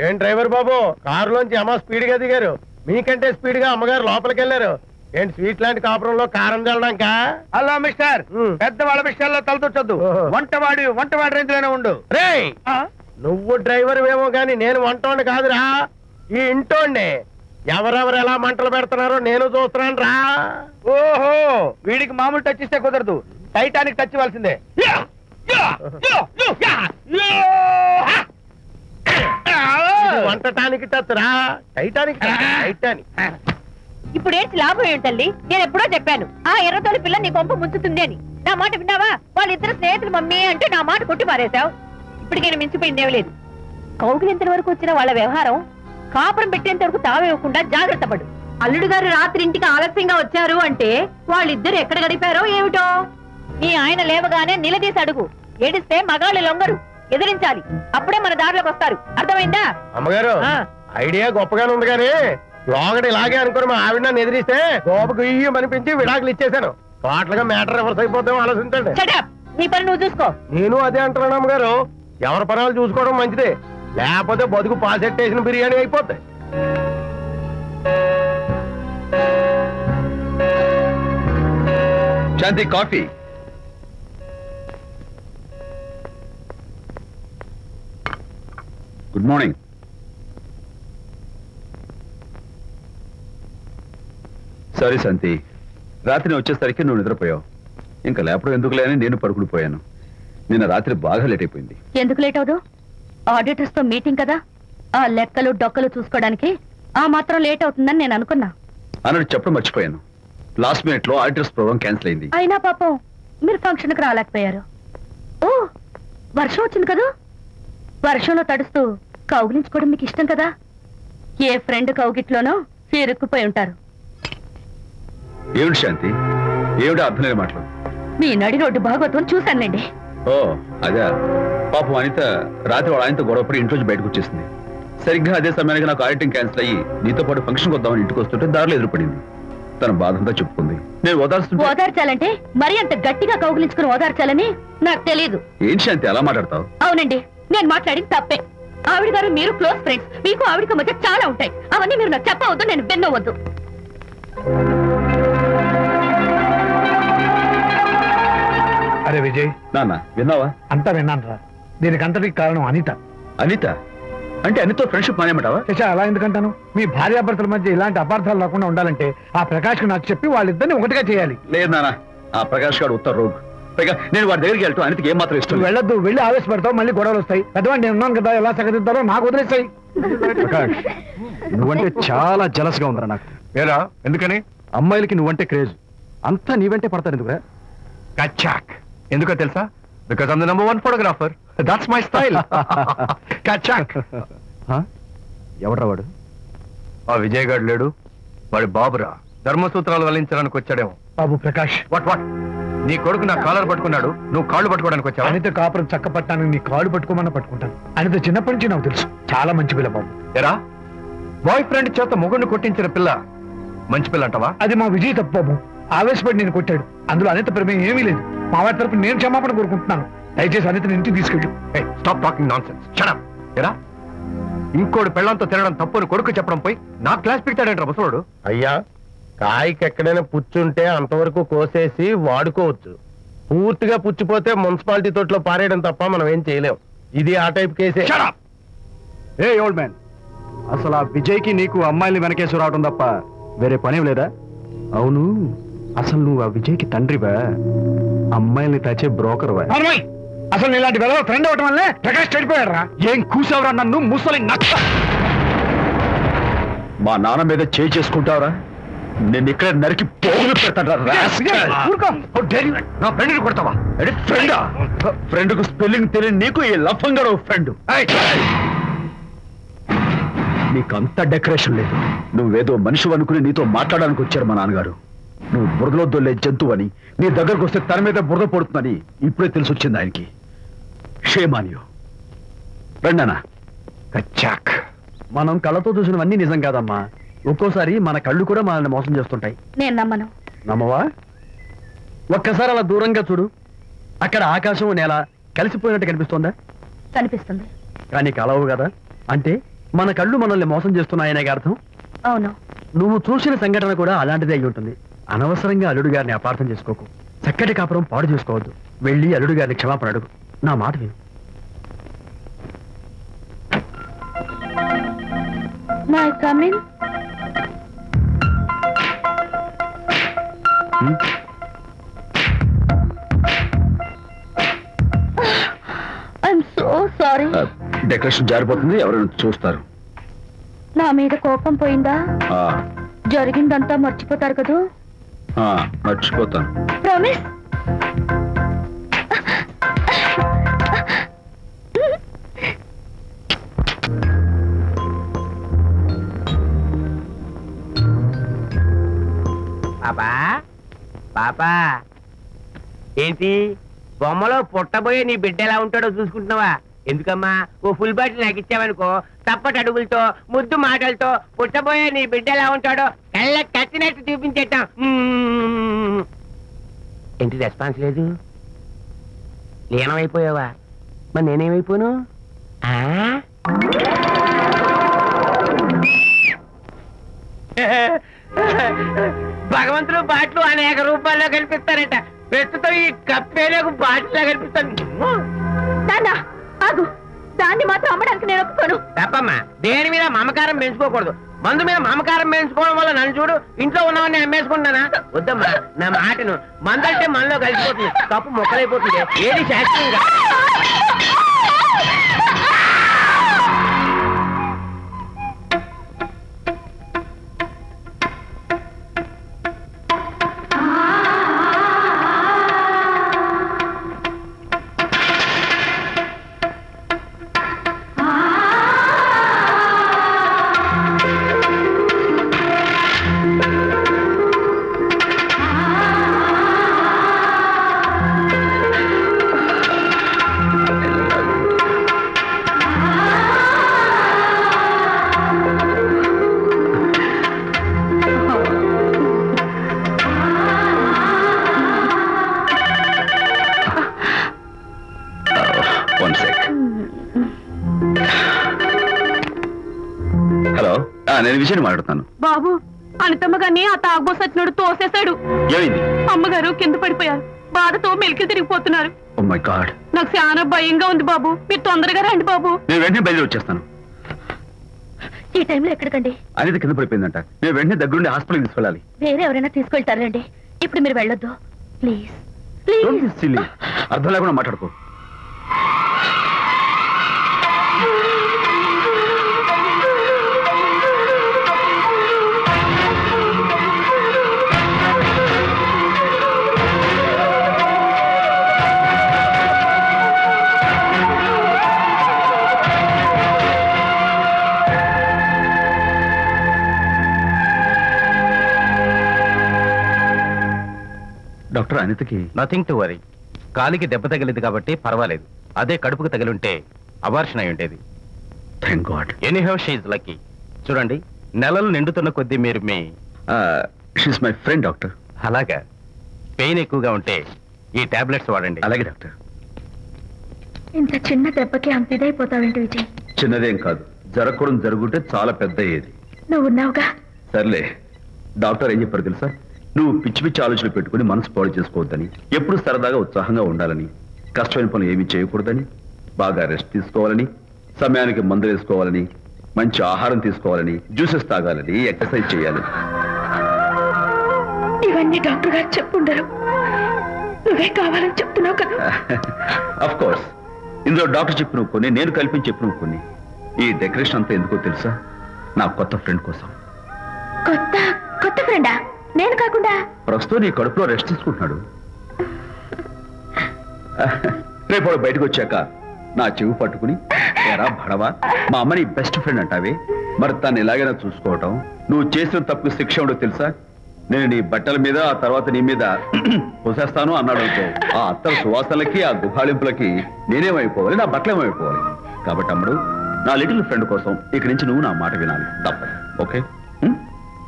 ఏం డ్రైవర్ బాబు, కారులోంచి అమ్మ స్పీడ్ గా దిగారు. మీకంటే స్పీడ్ గా అమ్మగారు లోపలికి వెళ్ళారు. ఏంటి స్వీట్ లాంటి కాపురంలో కారం చల్లడాక? హలో మిస్టర్, పెద్దవాళ్ళ విషయాల్లో తలదొచ్చొద్దు. వంటవాడి రేంజ్ లోనే ఉండు. రే, నువ్వు డ్రైవర్ ఏమో గాని నేను వంటోండి కాదురా, ఈ ఇంటోండి. ఎవరెవరు ఎలా మంటలు పెడుతున్నారో నేను చూస్తున్నాను రా. ఓహో, వీడికి మామూలు టచ్ ఇస్తే కుదరదు, టైటానిక్ టచ్ ఇవ్వాల్సిందే. వంటటానికి టచ్ రా, టైటానిక్ టైటానిక్. ఇప్పుడు ఏంటి లాభం ఏంటల్లి? నేను ఎప్పుడో చెప్పాను ఆ ఎర్రతోలి పిల్ల నీ కొంప ముంచుతుంది అని. నా మాట విన్నావా? వాళ్ళిద్దరు స్నేహితులు మమ్మీ అంటే నా మాట కొట్టి పారేశావు. ఇప్పటికి నేను మించిపోయిందేం లేదు. కౌగిలింత వరకు వచ్చిన వాళ్ళ వ్యవహారం కాపురం పెట్టేంత వరకు తావేవ్వకుండా జాగ్రత్త పడు. అల్లుడు గారు రాత్రి ఇంటికి ఆలస్యంగా వచ్చారు అంటే వాళ్ళిద్దరు ఎక్కడ గడిపారో ఏమిటో. నీ ఆయన లేవగానే నిలదీసి అడుగు. ఏడిస్తే మగాళ్ళు లొంగరు, ఎదిరించాలి. అప్పుడే మన దారిలోకి వస్తారు. అర్థమైందా? అమ్మగారు, ఐడియా గొప్పగానే ఉంది కానీ లోగడ ఇలాగే అనుకుని మా ఆవిడ నన్ను ఎదిరిస్తే గోపకు అనిపించి విడాకులు ఇచ్చేసాను. పాటలుగా మ్యాటర్ రివర్స్ అయిపోతాం, ఆలోచించండి. నీ పని నువ్వు చూసుకో. నేను అదే అంటున్నాను అమ్మగారు, ఎవరి పనాలు చూసుకోవడం మంచిదే, లేకపోతే బతుకు పాసెట్టేసిన బిర్యానీ అయిపోతాయి. శాంతి, కాఫీ. Good morning. సారీ శాంతి, రాత్రి వచ్చేసరికి నువ్వు నిద్రపోయావు. ఇంకా లేపడం ఎందుకులే అని నేను పడుకుని పోయాను. నిన్న రాత్రి బాగా లేట్ అయిపోయింది. ఎందుకు లేట్ అవదు? ఆడిటర్స్ తో మీటింగ్ కదా, ఆ లెక్కలు డొక్కలు చూసుకోవడానికి ఆ మాత్రం లేట్ అవుతుందని నేను అనుకున్నా. అన్నట్టు చెప్పడం మర్చిపోయాను. లాస్ట్ మినిట్ లో ఆడిటర్స్ ప్రోగ్రామ్ క్యాన్సిల్ అయింది. అయినా పాపం మీరు ఫంక్షన్ కి రాలేకపోయారు. ఓ, వర్షం వచ్చింది కదా, వర్షంలో తడుస్తూ కౌగిలించుకోవడం మీకు ఇష్టం కదా. ఏ ఫ్రెండ్ కౌగిట్లోనో ఇరుక్కుపోయి ఉంటారు. ఏమిటి శాంతి, ఏమిటి అర్థం లేని మాటలు? మీ నడి రోడ్డు భాగవతం చూశానులేండి. ఓ అదే, పాపం అనిత రాత్రి వాళ్ళ ఆయనతో గొడవపడి ఇంట్లోంచి బయటకు వచ్చేసింది. సరిగ్గా అదే సమయానికి నాకు ఆడిటింగ్ క్యాన్సిల్ అయ్యి నీతో పాటు ఫంక్షన్కి వద్దామని ఇంటికి వస్తుంటే దారిలో ఎదురుపడింది. తన బాధంతా చెప్పుకుంది. నేను ఓదార్చాలంటే మరి అంత గట్టిగా కౌగిలించుకుని ఓదార్చాలని నాకు తెలియదు. ఏంటి శాంతి అలా మాట్లాడతావు? అవునండి, నేను మాట్లాడింది తప్పే. ఆవిడ గారు మీరు క్లోజ్ ఫ్రెండ్స్, మీకు ఆవిడకి మధ్య చాలా ఉంటాయి. అవన్నీ మీరు నాకు చెప్పవద్దు, నేను విన్నవద్దు. అరే విజయ్, నాన్న విన్నావా? అంతా విన్నాను రా. దీనికి అంతటికి కారణం అనిత. అనిత అంటే అనితో ఫ్రెండ్షిప్ మానేమంటావా? శశా, అలా ఎందుకంటాను? మీ భార్యాభర్తల మధ్య ఇలాంటి అపార్థాలు రాకుండా ఉండాలంటే ఆ ప్రకాష్ నాకు చెప్పి వాళ్ళిద్దరిని ఒకటిగా చేయాలి. లేదు నాన్న, ఆ ప్రకాష్ గారు ఉత్తర రోగ్. పైగా నేను వాడి దగ్గరికి వెళ్తాను, అనితకి ఏం మాత్రం ఇష్టం. వెళ్ళొద్దు, వెళ్ళి ఆవేశపడతావు, మళ్ళీ గొడవలు వస్తాయి. పెద్దవాడిని నేను ఉన్నాను కదా, ఎలా సగదిద్దారో నాకు వదిలేస్తాయి. ప్రకాష్, నువ్వంటే చాలా జలస్ గా ఉందిరా నాకు. ఏరా, ఎందుకని? అమ్మాయిలకి నువ్వంటే క్రేజ్, అంతా నీవంటే పడతారు ఎందుకురా? కచాక్. ఎందుకో తెలుసా? Because I'm the number 1 photographer. That's my style. కచాక్. ఎవడ్రా వాడు? ఆ విజయ్ గారు లేడు, వాడి బాబురా. ధర్మసూత్రాలు వల్లించడానికి వచ్చాడేమో. బాబు ప్రకాష్, వాట్ వాట్ నీ కొడుకు నా కాలర్ పట్టుకున్నాడు, నువ్వు కాళ్ళు పట్టుకోవడానికి వచ్చావు. అనిత కాపురం చక్క పట్టాను, నీ కాళ్ళు పట్టుకోమన్నా పట్టుకుంటాను. అనిత చిన్నప్పటి నుంచి నాకు తెలుసు, చాలా మంచి పిల్ల బాబు. ఎరా బాయ్ ఫ్రెండ్ చేత మొగుడిని కొట్టించిన పిల్ల మంచి పిల్ల అంటావా? అది మా విజయ్ తప్పు బాబు. ఆవేశపడి నేను కొట్టాడు, అందులో అనిత ప్రమేయం ఏమీ లేదు. మా వారి తరపు నేను క్షమాపణ కోరుకుంటున్నాను. దయచేసి అనితని ఇంటికి తీసుకెళ్ళు. Stop talking nonsense. Shut up. ఎరా ఇంకోటి పెళ్ళంతో తినడం తప్పుని కొడుకు చెప్పడం పోయి నా క్లాస్ పెడతాడంట ముసలోడు. అయ్యా, కాయకి ఎక్కడైనా పుచ్చుంటే అంతవరకు కోసేసి వాడుకోవచ్చు. పూర్తిగా పుచ్చిపోతే మున్సిపాలిటీ తోటలో పారేయడం తప్ప మనం ఏం చేయలేం. ఇది ఆ టైప్ కేసే. ఏ ఓల్డ్ మ్యాన్, అసలు ఆ విజయ్కి నీకు అమ్మాయిని వెనకేసి రావడం తప్ప వేరే పనేం లేదా? అవును, అసలు నువ్వు ఆ విజయ్కి తండ్రివా, అమ్మాయిల్ని తెచ్చే బ్రోకర్వా? అసలు ఇలాంటి వెళ్ళ ఫ్రెండ్ అవటం వల్లే ప్రకాష్ చెడిపోయాడు రా. ఏం కూసావురా నన్ను ముసలి నక్క? మా నాన్న మీద చేసుకుంటావురా? నేను ఇక్కడ నరికి పోగులు పెడతాను. నా ఫ్రెండ్ని కొడతావా? ఫ్రెండా? ఫ్రెండ్ కు స్పెల్లింగ్ తెలియని నీకు ఈ లఫంగా ఫ్రెండ్. నీకంత డెకరేషన్ లేదు. నువ్వేదో మనిషి అనుకుని నీతో మాట్లాడడానికి వచ్చారు మా నాన్నగారు. నువ్వు బురదలో దొల్లే జంతువు అని, నీ దగ్గరకు వస్తే తన మీద బురద పడుతుందని ఇప్పుడే తెలిసి వచ్చింది ఆయనకి. షేమాన్యు రండనా. కచ్చాక్. మనం కళ్ళతో చూసినవన్నీ నిజం కాదమ్మా. ఒక్కోసారి మన కళ్ళు కూడా మనల్ని మోసం చేస్తుంటాయి. నేను నమ్మను. నమ్మవా? ఒక్కసారి అలా దూరంగా చూడు. అక్కడ ఆకాశం నేల కలిసిపోయినట్టు కనిపిస్తోందా? కనిపిస్తుంది. కానీ కలవు కదా, అంటే మన కళ్ళు మనల్ని మోసం చేస్తున్నాయనే అర్థం. అవును. నువ్వు చూసిన సంఘటన కూడా అలాంటిదే అయి ఉంటుంది. అనవసరంగా అల్లుడు గారిని అపార్థం చేసుకోకు. చక్కటి కాపురం పాడు చేసుకోవద్దు. వెళ్ళి అల్లుడు గారిని క్షమాపణ అడుగు. నా మాట విను. My coming. I'm so sorry. Decoration జారిపోతుంది, ఎవరైనా చూస్తారు. నా మీద కోపం పోయిందా? జరిగిందంతా మర్చిపోతారు కదూ? మర్చిపోతాను. ప్రామిస్? పాపా పాపా, ఏంటి బొమ్మలో పుట్టబోయే నీ బిడ్డ ఎలా ఉంటాడో చూసుకుంటున్నావా? ఎందుకమ్మా, ఓ ఫుల్ బాటిల్ నాకు ఇచ్చావనుకో, తప్పటి అడుగులతో ముద్దు మాటలతో పుట్టబోయే నీ బిడ్డ ఎలా ఉంటాడో కళ్ళ కట్టినట్టు చూపించేటాం. ఏంటి రెస్పాన్స్ లేదు? లీనమైపోయావా? మరి నేనేమైపోను? భగవంతుడు బాట్లు అనేక రూపాల్లో కనిపిస్తారట. ప్రస్తుతం ఈ కప్పేలకు బాటిల్లా కనిపిస్తాను. ఆగు, దాన్ని మాత్రం అమ్మడానికి నేను ఒప్పుకోను. తప్పమ్మా, దేని మీద మమకారం పెంచుకోకూడదు. మందు మీద మమకారం పెంచుకోవడం వల్ల నన్ను చూడు, ఇంట్లో ఉన్నవన్నీ అమ్మేసుకుంటానా? వద్దమ్మా, నా మాటను. మందంటే మనలో కలిసిపోతుంది, తప్పు మొక్కలైపోతుంది. ఏది శాస్త్రీయంగా నేను విషయాన్ని మాట్లాడుతాను. బాబు, అనితమ్మ గారిని ఆ తాగుబోసు వచ్చినాడు తోసేశాడు. ఏమైంది? అమ్మగారు కింద పడిపోయారు, బాధతో మెలికి తిరిగిపోతున్నారు. ఓ మై గాడ్, నాకు చాలా భయంగా ఉంది బాబు. మీరు తొందరగా రండి బాబు. నేను వెంటనే బయలుదేరి వచ్చేస్తాను. ఈ టైంలో ఎక్కడికండి? అనిత కింద పడిపోయిందంట. నేను వెంటనే దగ్గరుండి హాస్పిటల్కి తీసుకెళ్ళాలి. వేరే ఎవరైనా తీసుకెళ్తారండి, ఇప్పుడు మీరు వెళ్ళొద్దు ప్లీజ్. అర్థం లేకుండా మాట్లాడుకో. డాక్టర్ అనితకి నథింగ్ టు వరీ. కాలికి దెబ్బ తగిలింది కాబట్టి పర్వాలేదు. అదే కడుపుకు తగిలింటే అబార్షన్ అయి ఉండేది. Thank God. Anyhow she is lucky. చూడండి, నెలలు నిండుతున్న కొద్దీ మీరు మీ షీస్ మై ఫ్రెండ్ డాక్టర్. అలాగా. పెయిన్ ఎక్కువగా ఉంటే ఈ టాబ్లెట్స్ వాడండి. అలాగే డాక్టర్. ఇంత చిన్న దెబ్బకి అంత ఇదైపోతావేంటి విజయ్? చిన్నదేం కాదు, జరగకూడదు జరుగుంటే చాలా పెద్ద అయ్యేది. నువ్వు ఉన్నావుగా. సర్లే, డాక్టర్ ఏం చెప్పారు తెలుసా? నువ్వు పిచ్చి పిచ్చి ఆలోచనలు పెట్టుకుని మనసు పాడు చేసుకోవద్దని, ఎప్పుడు సరదాగా ఉత్సాహంగా ఉండాలని, కష్టమైన పనులు ఏమీ చేయకూడదని, బాగా రెస్ట్ తీసుకోవాలని, సమయానికి మందులు వేసుకోవాలని, మంచి ఆహారం తీసుకోవాలని, జ్యూసెస్ తాగాలని, ఎక్సర్సైజ్ చేయాలి. ఇవన్నీ డాక్టర్ గారు చెప్పుండరు, నువ్వే కావాలని చెప్తున్నావు కదా. అఫ్ కోర్స్, ఇందులో డాక్టర్ చెప్పిన కొన్ని, నేను కల్పించి చెప్పిన కొన్ని. ఈ డెకరేషన్ అంతా ఎందుకో తెలుసా? నా కొత్త ఫ్రెండ్ కోసం. కొత్త కొత్త ఫ్రెండా? నేను కాకుండా? ప్రస్తుతం నీ కడుపులో రెస్ట్ తీసుకుంటున్నాడు. రేపు బయటకు వచ్చాక నా చెవి పట్టుకుని, ఎరా భడవా, మా అమ్మ నీ బెస్ట్ ఫ్రెండ్ అంటావే, మరి తను ఎలాగైనా చూసుకోవటం. నువ్వు చేసిన తప్పు శిక్ష ఉండో తెలుసా? నేను నీ బట్టల మీద, ఆ తర్వాత నీ మీద పోసేస్తాను అన్నాడు అనుకో, ఆ అత్తల సువాసనలకి, ఆ గుహాళింపులకి నేనేమైపోవాలి, నా బట్టలేమైపోవాలి. కాబట్టి అమ్ముడు, నా లిటిల్ ఫ్రెండ్ కోసం ఇక్కడి నుంచి నువ్వు నా మాట వినాలి, తప్పదు. ఓకే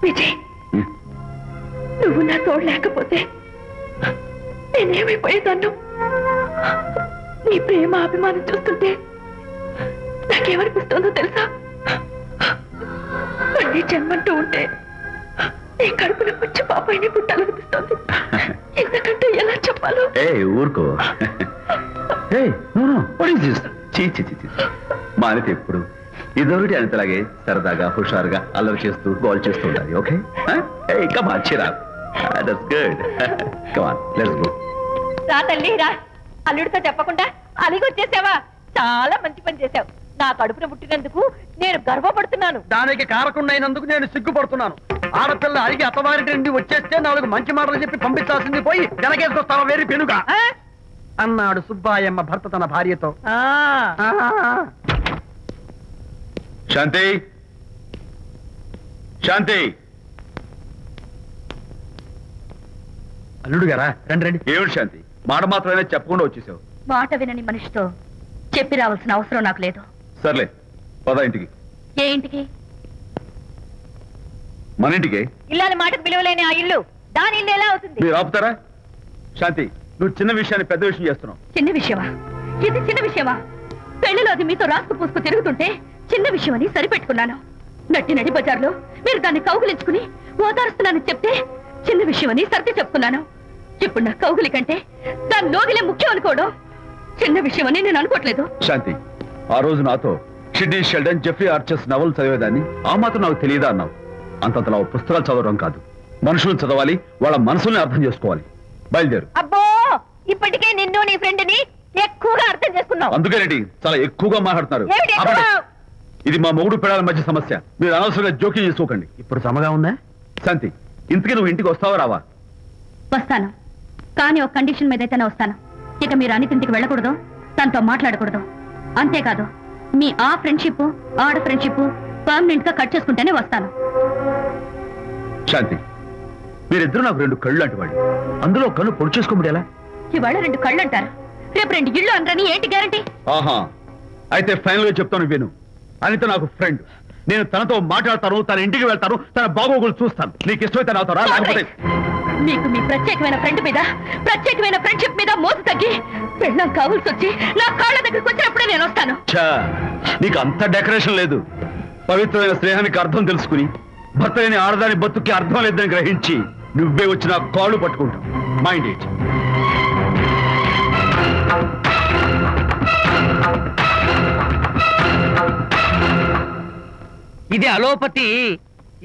విజయ్, నువ్వు నా తోడు లేకపోతే నేనేమైపోయేదాన్ను. నీ ప్రేమ అభిమానం చూస్తుంటే నాకేమనిపిస్తుందో తెలుసా? మళ్ళీ జన్మంటూ ఉంటే నీ కడుపున వచ్చి పాపాయిని పుట్టాలనిపిస్తుంది. ఎందుకంటే ఎలా చెప్పాలో. ఊరుకో. మా అనిత ఎప్పుడు ఇదొకటి అనితలాగే సరదాగా, హుషారుగా, అల్లరి చేస్తూ, గోల్ చేస్తూ ఉండాలి. ఓకే, చిరా. That's good. Come on, let's go. రా తల్లి రా. అల్లుడితో చెప్పకుండా అలిగొచ్చేసావా? చాలా మంచి పని చేశావు. నా కడుపున పుట్టినందుకు నేను గర్వపడుతున్నాను. దానికి కారకుండైనందుకు నేను సిగ్గుపడుతున్నాను. ఆడపిల్ల అడిగి అత్తవారి నుండి వచ్చేస్తే 4 మంచి మాటలు చెప్పి పంపించాల్సింది పోయి వెనకేసుకొస్తావా వేరు పెనుగా అన్నాడు సుబ్బాయమ్మ భర్త తన భార్యతో. శాంతి, శాంతి. అల్లుడు గారా, రండి రండి. ఏమిటి శాంతి, మాట మాత్రమే చెప్పకుండా వచ్చేసావు? మాట వినని మనిషితో చెప్పి రావాల్సిన అవసరం నాకు లేదు. సర్లే, పద ఇంటికి. ఏ ఇంటికి? మన ఇంటికి. ఇల్లాలి మాటకు విలువలేని ఆ ఇల్లు దాని ఇల్లు ఎలా అవుతుంది? మీరు ఆపుతారా? శాంతి, నువ్వు చిన్న విషయాన్ని పెద్ద విషయం చేస్తున్నావు. చిన్న విషయమా? ఇది చిన్న విషయమా? పెళ్లిలో అది మీతో రాసుకు పూసుకు తిరుగుతుంటే చిన్న విషయమని సరిపెట్టుకున్నాను. నడి బజార్లో మీరు దాన్ని కౌగులించుకుని ఓదారుస్తున్నానని చెప్తే చిన్న విషయమని సర్ది చెప్తున్నాను. ఇప్పుడు నా కౌగులి కంటే దాని లోగిలే ముఖ్యం అనుకోవడం చిన్న విషయమని నేను అనుకోవట్లేదు. శాంతి, ఆ రోజు నాతో షిడ్నీ షెల్డన్, జెఫ్రీ ఆర్చర్స్ నవలు చదివేదాన్ని, ఆ మాత్రం నాకు తెలియదా అన్నావు. అంతంతలా పుస్తకాలు చదవడం కాదు, మనుషులను చదవాలి, వాళ్ళ మనసుల్ని అర్థం చేసుకోవాలి. బయలుదేరు. అబ్బో, ఇప్పటికే నిన్ను నీ ఫ్రెండ్ ని ఎక్కువగా అర్థం చేసుకున్నావు. అందుకేనండి చాలా ఎక్కువగా మాట్లాడుతున్నారు. ఇది మా మొగుడు పిల్లల మధ్య సమస్య, మీరు అనవసరంగా జోక్యం చేసుకోకండి. ఇప్పుడు సమగా ఉందా? శాంతి, ఇంతకీ నువ్వు ఇంటికి వస్తావా రావా? వస్తాను, కానీ ఒక కండిషన్ మీద అయితేనే వస్తాను. ఇక మీరు అనితింటికి వెళ్ళకూడదు, తనతో మాట్లాడకూడదు. అంతేకాదు, మీ ఆ ఫ్రెండ్షిప్, ఆడ ఫ్రెండ్షిప్ పర్మనెంట్ గా కట్ చేసుకుంటేనే వస్తాను. శాంతి, మీరిద్దరు నాకు 2 కళ్ళు లాంటి వాడు, అందులో కళ్ళు పొడి చేసుకోబడేలా? ఇవాళ 2 కళ్ళు అంటారు, రేపు 2 ఇళ్ళు అంటారని ఏంటి గ్యారంటీ? ఆహా, అయితే ఫైనల్ గా చెప్తాను విను. అనిత నాకు ఫ్రెండ్, నేను తనతో మాట్లాడతాను, తన ఇంటికి వెళ్తాను, తన బాగోగులు చూస్తాను. నీకు ఇష్టమైతే నాతో రా, లేకపోతే మీకు మీ ప్రత్యేకమైన ఫ్రెండ్ మీద, ప్రత్యేకమైన ఫ్రెండ్షిప్ మీద మోసు తగ్గి పెళ్ళం కావాల్సి వచ్చి నా కాళ్ళ దగ్గరికి వచ్చినప్పుడే నేను వస్తాను. నీకు అంత డెకరేషన్ లేదు. పవిత్రమైన స్నేహానికి అర్థం తెలుసుకుని భర్త లేని ఆడదాని బతుక్కి అర్థం లేదని గ్రహించి నువ్వే వచ్చి నా కాళ్ళు పట్టుకుంటావు. Mind it. ఇది అలోపతి,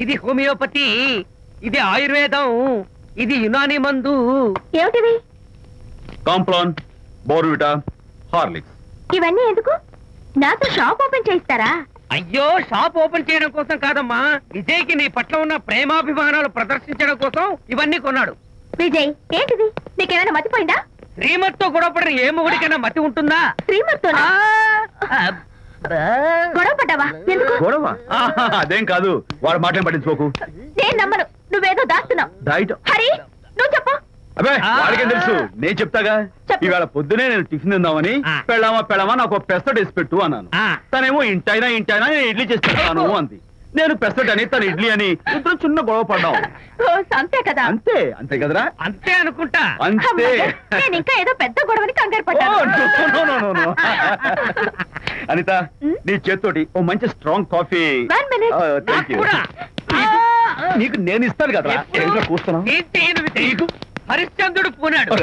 ఇది హోమియోపతి, ఇది ఆయుర్వేదం, ఇది యునాని మందు. ఏమిటివి? Complan, Bournvita, Horlicks. ఇవన్నీ ఎందుకు? నాతో షాప్ ఓపెన్ చేయిస్తారా? అయ్యో, షాప్ ఓపెన్ చేయడం కోసం కాదమ్మా, విజయ్కి నీ పట్ల ఉన్న ప్రేమాభిమానాలు ప్రదర్శించడం కోసం ఇవన్నీ కొన్నాడు. విజయ్, ఏంటిది? నీకేమైనా మతిపోయిందా? శ్రీమతితో గొడవపడిన ఏ మొగుడికైనా మతి ఉంటుందా? శ్రీమతితో గొడవ పడ్డావా? ఎందుకు గొడవ? అదేం కాదు, వాడు మాటలు పట్టించుకోకు. నేను నమ్మను, నువ్వేదో దాస్తున్నావు. డైట్? హరి, నువ్వు చెప్పు. అబ్బే వాడికేం తెలుసు, నేను చెప్తాగా. ఇవాళ పొద్దునే నేను టిఫిన్ తిందామని పెళ్ళామా నాకు పెసరట్ వేసి పెట్టు అన్నాను. తనేమో ఇంటైనా నేను ఇడ్లీ చేసి పెడతాను అంది. నేను పెసరట్ అని తను ఇడ్లీ అని ఇద్దరు చిన్న గొడవ పడ్డాం. అంతే కదా? అంతే కదరా? అంతే అనుకుంటా. అంతే. నేను ఇంకా ఏదో పెద్ద గొడవని కంగారు పడ్డాను. అనిత, నీ చేత్తోటి ఓ మంచి స్ట్రాంగ్ కాఫీ. నీకు నేను ఇస్తాను కదా. కూర్చున్నావు. హరిశ్చంద్రుడు పూనాడు.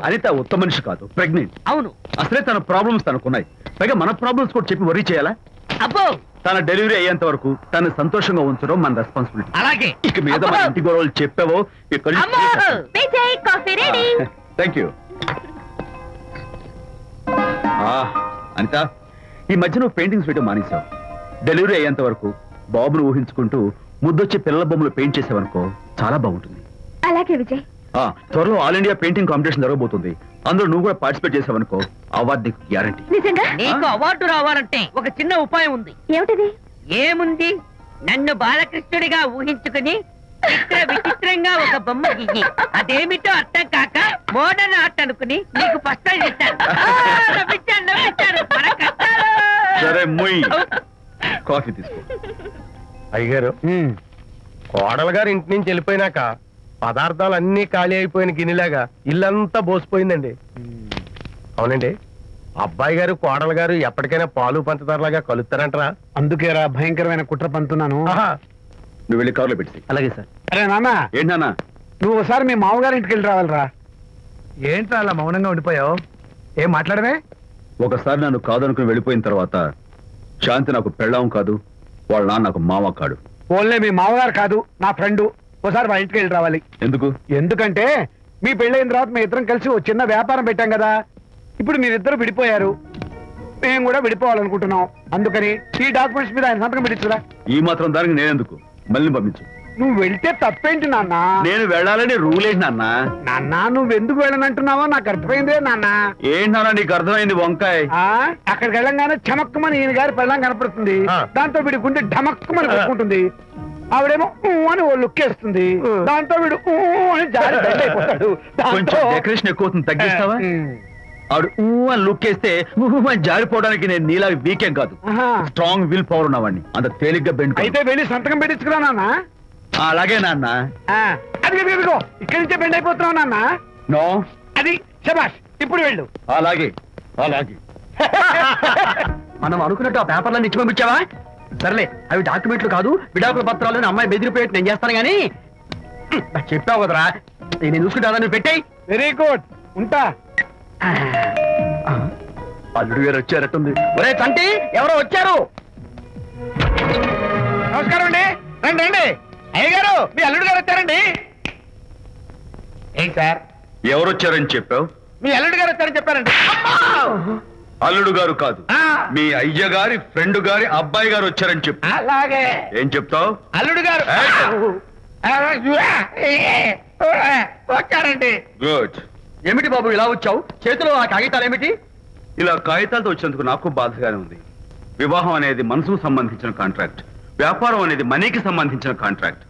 అనిత ఉత్తమ మనిషి కాదు, ప్రెగ్నెంట్. అవును. అసలే తన ప్రాబ్లమ్స్ తనకున్నాయి, పైగా మన ప్రాబ్లమ్స్ కూడా చెప్పి వరీ చేయాలా? అబ్బో, తన డెలివరీ అయ్యేంత వరకు తను సంతోషంగా ఉంచడం మన రెస్పాన్సిబిలిటీ. అలాగే. ఇక మీద మన ఇంటి గొడవలు చెప్పావో ఇక్కడ. Thank you. అనిత, ఈ మధ్య నువ్వు పెయింటింగ్స్ వేయడం మానేశావు. డెలివరీ అయ్యేంత వరకు బాబును ఊహించుకుంటూ ముద్దొచ్చి పిల్లల బొమ్మలు పెయింట్ చేసావనుకో చాలా బాగుంటుంది. అలాగే విజయ్. త్వరలో ఆల్ ఇండియా పెయింటింగ్ కాంపిటీషన్ జరగబోతుంది. అందులో నువ్వు కూడా పార్టిసిపేట్ చేసావనుకో అవార్డు నీకు గ్యారంటీ. నిజంగా? నీకు అవార్డు రావాలంటే ఒక చిన్న ఉపాయం ఉంది. ఏమిటిది? ఏముంది, నన్ను బాలకృష్ణుడిగా ఊహించుకుని విచిత్రంగా ఒక బొమ్మ గీయి అదేమిటో అర్థం కాక మోడర్న్ ఆర్ట్ అనుకుని నీకు ఫస్ట్ ప్రైజ్ ఇస్తాను. సరే ముయ్, కాఫీ తీసుకో. అయ్యగారు, కోడలు గారు ఇంటి నుంచి వెళ్ళిపోయినాక పదార్థాలు అన్ని ఖాళీ అయిపోయిన గిన్నెలాగా ఇల్లంతా బోసిపోయిందండి. అవునండి, అబ్బాయి గారు కోడలు గారు ఎప్పటికైనా పాలు పంచదారలాగా కలుస్తారంటరా? అందుకేరా భయంకరమైన కుట్ర పంతున్నాను. నువ్వు వెళ్ళి కారులో పెట్టి. అలాగే సార్. అరే నాన్న, ఏంటన్నా? నువ్వు ఒకసారి మీ మామగారి ఇంటికి వెళ్ళి రావాలిరా. ఏంట్రా అలా మౌనంగా ఉండిపోయావు? ఏం మాట్లాడమే? ఒకసారి నన్ను కాదనుకుని వెళ్ళిపోయిన తర్వాత శాంతి నాకు పెళ్ళాం కాదు, వాళ్ళ నాన్న నాకు మామ కాడు. ఓన్లే మీ మామగారు కాదు, నా ఫ్రెండ్. ఒకసారి మా ఇంటికి వెళ్ళి రావాలి. ఎందుకు? ఎందుకంటే మీ పెళ్ళైన తర్వాత మీ ఇద్దరం కలిసి ఓ చిన్న వ్యాపారం పెట్టాం కదా. ఇప్పుడు మీరిద్దరు విడిపోయారు, మేము కూడా విడిపోవాలనుకుంటున్నాం. అందుకని ఈ డాక్యుమెంట్స్ మీద ఆయన సంతకం పెట్టించురా. ఈ మాత్రం దానికి నేనెందుకు, మళ్ళీ పంపించు. నువ్వు వెళ్తే తప్పేంటి నాన్న? నేను వెళ్ళాలని రూల్ ఏంటి నాన్న? నాన్న, నువ్వు ఎందుకు వెళ్ళనంటున్నావో నాకు అర్థమైందే నాన్న. ఏంటి నాన్న నీకు అర్థమైంది వంకాయ? అక్కడికి వెళ్ళంగానే చమక్కుమని ఈయన గారి పెళ్ళం కనపడుతుంది. దాంతో వీడి గుండె ఢమక్కుమని కొట్టుకుంటుంది. ఆవిడేమో అని ఓ లుక్ వేస్తుంది. దాంతో వీడు అని జారి బెడ్ అయిపోతాడు. కొంచెం డెకరేషన్ ఎక్కువ తగ్గిస్తావా? ఆవిడ అని లుక్ వేస్తే జారిపోవడానికి నేను నీలా వీకేం కాదు, స్ట్రాంగ్ విల్ పవర్ ఉన్నవాడిని. అంత తేలిగ్గా బెండ్. అయితే వెళ్ళి సంతకం పెట్టించుకురా నాన్న. అలాగే నాన్న. అది ఇక్కడి నుంచే బెండ్ అయిపోతున్నావు నాన్న. నో, అది శబాష్. ఇప్పుడు వెళ్ళు. అలాగే అలాగే. మనం అనుకున్నట్టు ఆ పేపర్లన్నీ ఇచ్చి పంపించావా? సర్లే, అవి డాక్యుమెంట్లు కాదు, విడాకుల పత్రాలను అమ్మాయి బెదిరిపోయేట్టు నేను చేస్తాను గానీ చెప్పావు కదరా, నేను చూసుకుంటా. నువ్వు పెట్టాయి. వెరీ గుడ్, ఉంటా. అల్లుడు గారు వచ్చారట్టుంది. ఒరే చంటి, ఎవరో వచ్చారు. నమస్కారం అండి. రండి రండి. అయ్యగారు, మీ అల్లుడు గారు వచ్చారండి. ఏంటి సార్? ఎవరు వచ్చారని చెప్పావు? మీ అల్లుడు గారు వచ్చారని చెప్పారండి. అల్లుడు గారు కాదు, మీ అయ్య గారి ఫ్రెండ్ గారి అబ్బాయి గారు వచ్చారని చెప్పు. అలాగే. ఏం చెప్తావు? అల్లుడు గారు వచ్చారండి. గుడ్. ఏమిటి బాబు ఇలా వచ్చావు? చేతిలో ఆ కాగితాలు ఏమిటి? ఇలా కాగితాలతో వచ్చినందుకు నాకు బాధగానే ఉంది. వివాహం అనేది మనసుకు సంబంధించిన కాంట్రాక్ట్, వ్యాపారం అనేది మనీకి సంబంధించిన కాంట్రాక్ట్.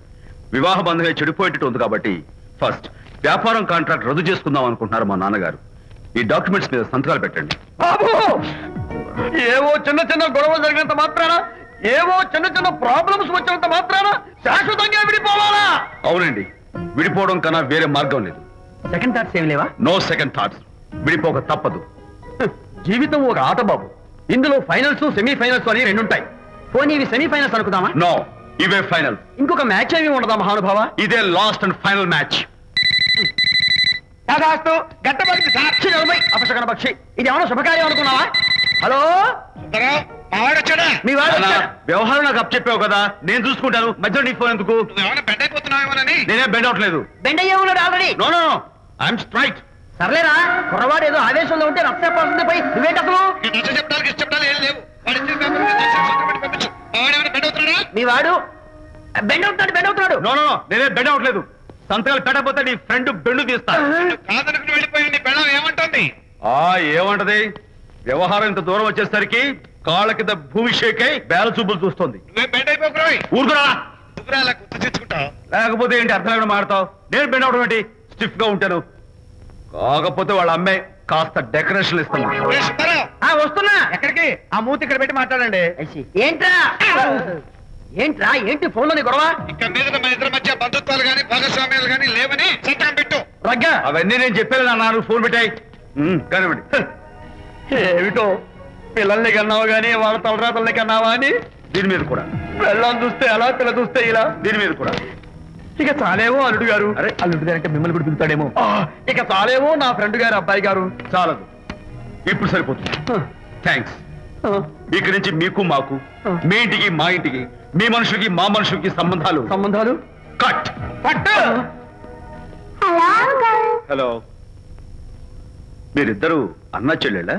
వివాహ బంధంగా చెడిపోయేటట్టు ఉంది కాబట్టి ఫస్ట్ వ్యాపారం కాంట్రాక్ట్ రద్దు చేసుకుందాం అనుకుంటున్నారు మా నాన్నగారు. ఈ డాక్యుమెంట్స్ మీద సంతకాలు పెట్టండి. బాబు, ఏవో చిన్న చిన్న గొడవలు జరిగినంత మాత్రాన, ఏవో చిన్న చిన్న ప్రాబ్లమ్స్ వచ్చినంత మాత్రాన శాశ్వతంగా విడిపోవాలా? అవునండి, విడిపోవడం కన్నా వేరే మార్గం లేదు. సెకండ్ థాట్స్ ఏమి లేవా? No second thoughts. విడిపోక తప్పదు. జీవితం ఒక ఆట బాబు, ఇందులో ఫైనల్స్ సెమీఫైనల్స్ అని రెండుంటాయి. పోనీ ఇవి సెమీఫైనల్స్ అనుకుందామా? నో, ఇవే ఫైనల్. ఇంకొక మ్యాచ్ ఏమి ఉండదా మహానుభావ? ఇదే లాస్ట్ అండ్ ఫైనల్ మ్యాచ్. గట్టబడి సాక్షి నలభై అపశకన పక్షి. ఇది ఏమన్నా శుభకార్యం అనుకున్నావా? హలో, మీ వాడు వ్యవహారం నాకు అప్ చెప్పావు కదా, నేను చూసుకుంటాను. మధ్యలో నీ ఫోన్ ఎందుకు? నేనే బెండ్ అవట్లేదు. బెండ్ అయ్యే ఉన్నాడు already. No no, I'm straight. సర్లేరా, కుర్రవాడు ఏదో ఆవేశంలో ఉంటే రక్త చెప్పాల్సింది పోయి నువ్వేంటి అసలు? మీ వాడు బెండ్ అవుతున్నాడు. నో నో, నేనే బెండ్ అవట్లేదు. సంతకాలు పెట్టకపోతే నీ ఫ్రెండ్ బెండు తీస్తా. ఏమంటది? వ్యవహారం ఇంత దూరం వచ్చేసరికి కాళ్ళ కింద భూమి షేక్ అయి బేల చూపులు చూస్తుంది. ఊరుకురా, లేకపోతే ఏంటి అర్థం లేకుండా మాడతావు? నేను బెండ్ అవడం ఏంటి? స్టిఫ్ గా ఉంటాను. కాకపోతే వాళ్ళ అమ్మాయి కాస్త డెకరేషన్ ఇస్తాను. వస్తున్నా. ఎక్కడికి? ఆ మూతి ఇక్కడ పెట్టి మాట్లాడండి. ఏంట్రా ఏంట్రా ఏంటి ఫోన్ లోని గొడవ? ఇక మీద మన ఇద్దరి మధ్య బంధుత్వాలు గాని భాగస్వామ్యాలు గాని లేవని చట్టం పెట్టు. రగ్గా అవన్నీ నేను చెప్పాను నాన్న, ఫోన్ పెట్టాయి కానివ్వండి. ఏమిటో పిల్లల్ని కన్నావు గానీ వాళ్ళ తలరాతల్ని కన్నావా అని దీని మీద కూడా, పిల్లల్ని చూస్తే అలా పిల్ల చూస్తే ఇలా దీని మీద కూడా. ఇక చాలేమో అల్లుడు గారు. అరే అల్లుడు గారు అంటే మిమ్మల్ని కూడా పిలుతాడేమో. ఇక చాలేమో నా ఫ్రెండ్ గారు అబ్బాయి గారు. చాలదు, ఇప్పుడు సరిపోతుంది. థ్యాంక్స్. ఇక్కడి నుంచి మీకు మాకు, మీ ఇంటికి మా ఇంటికి, మీ మనుషులకి మా మనుషులకి సంబంధాలు కట్. హలో, మీరిద్దరు అన్నా చెల్లెళ్ళా?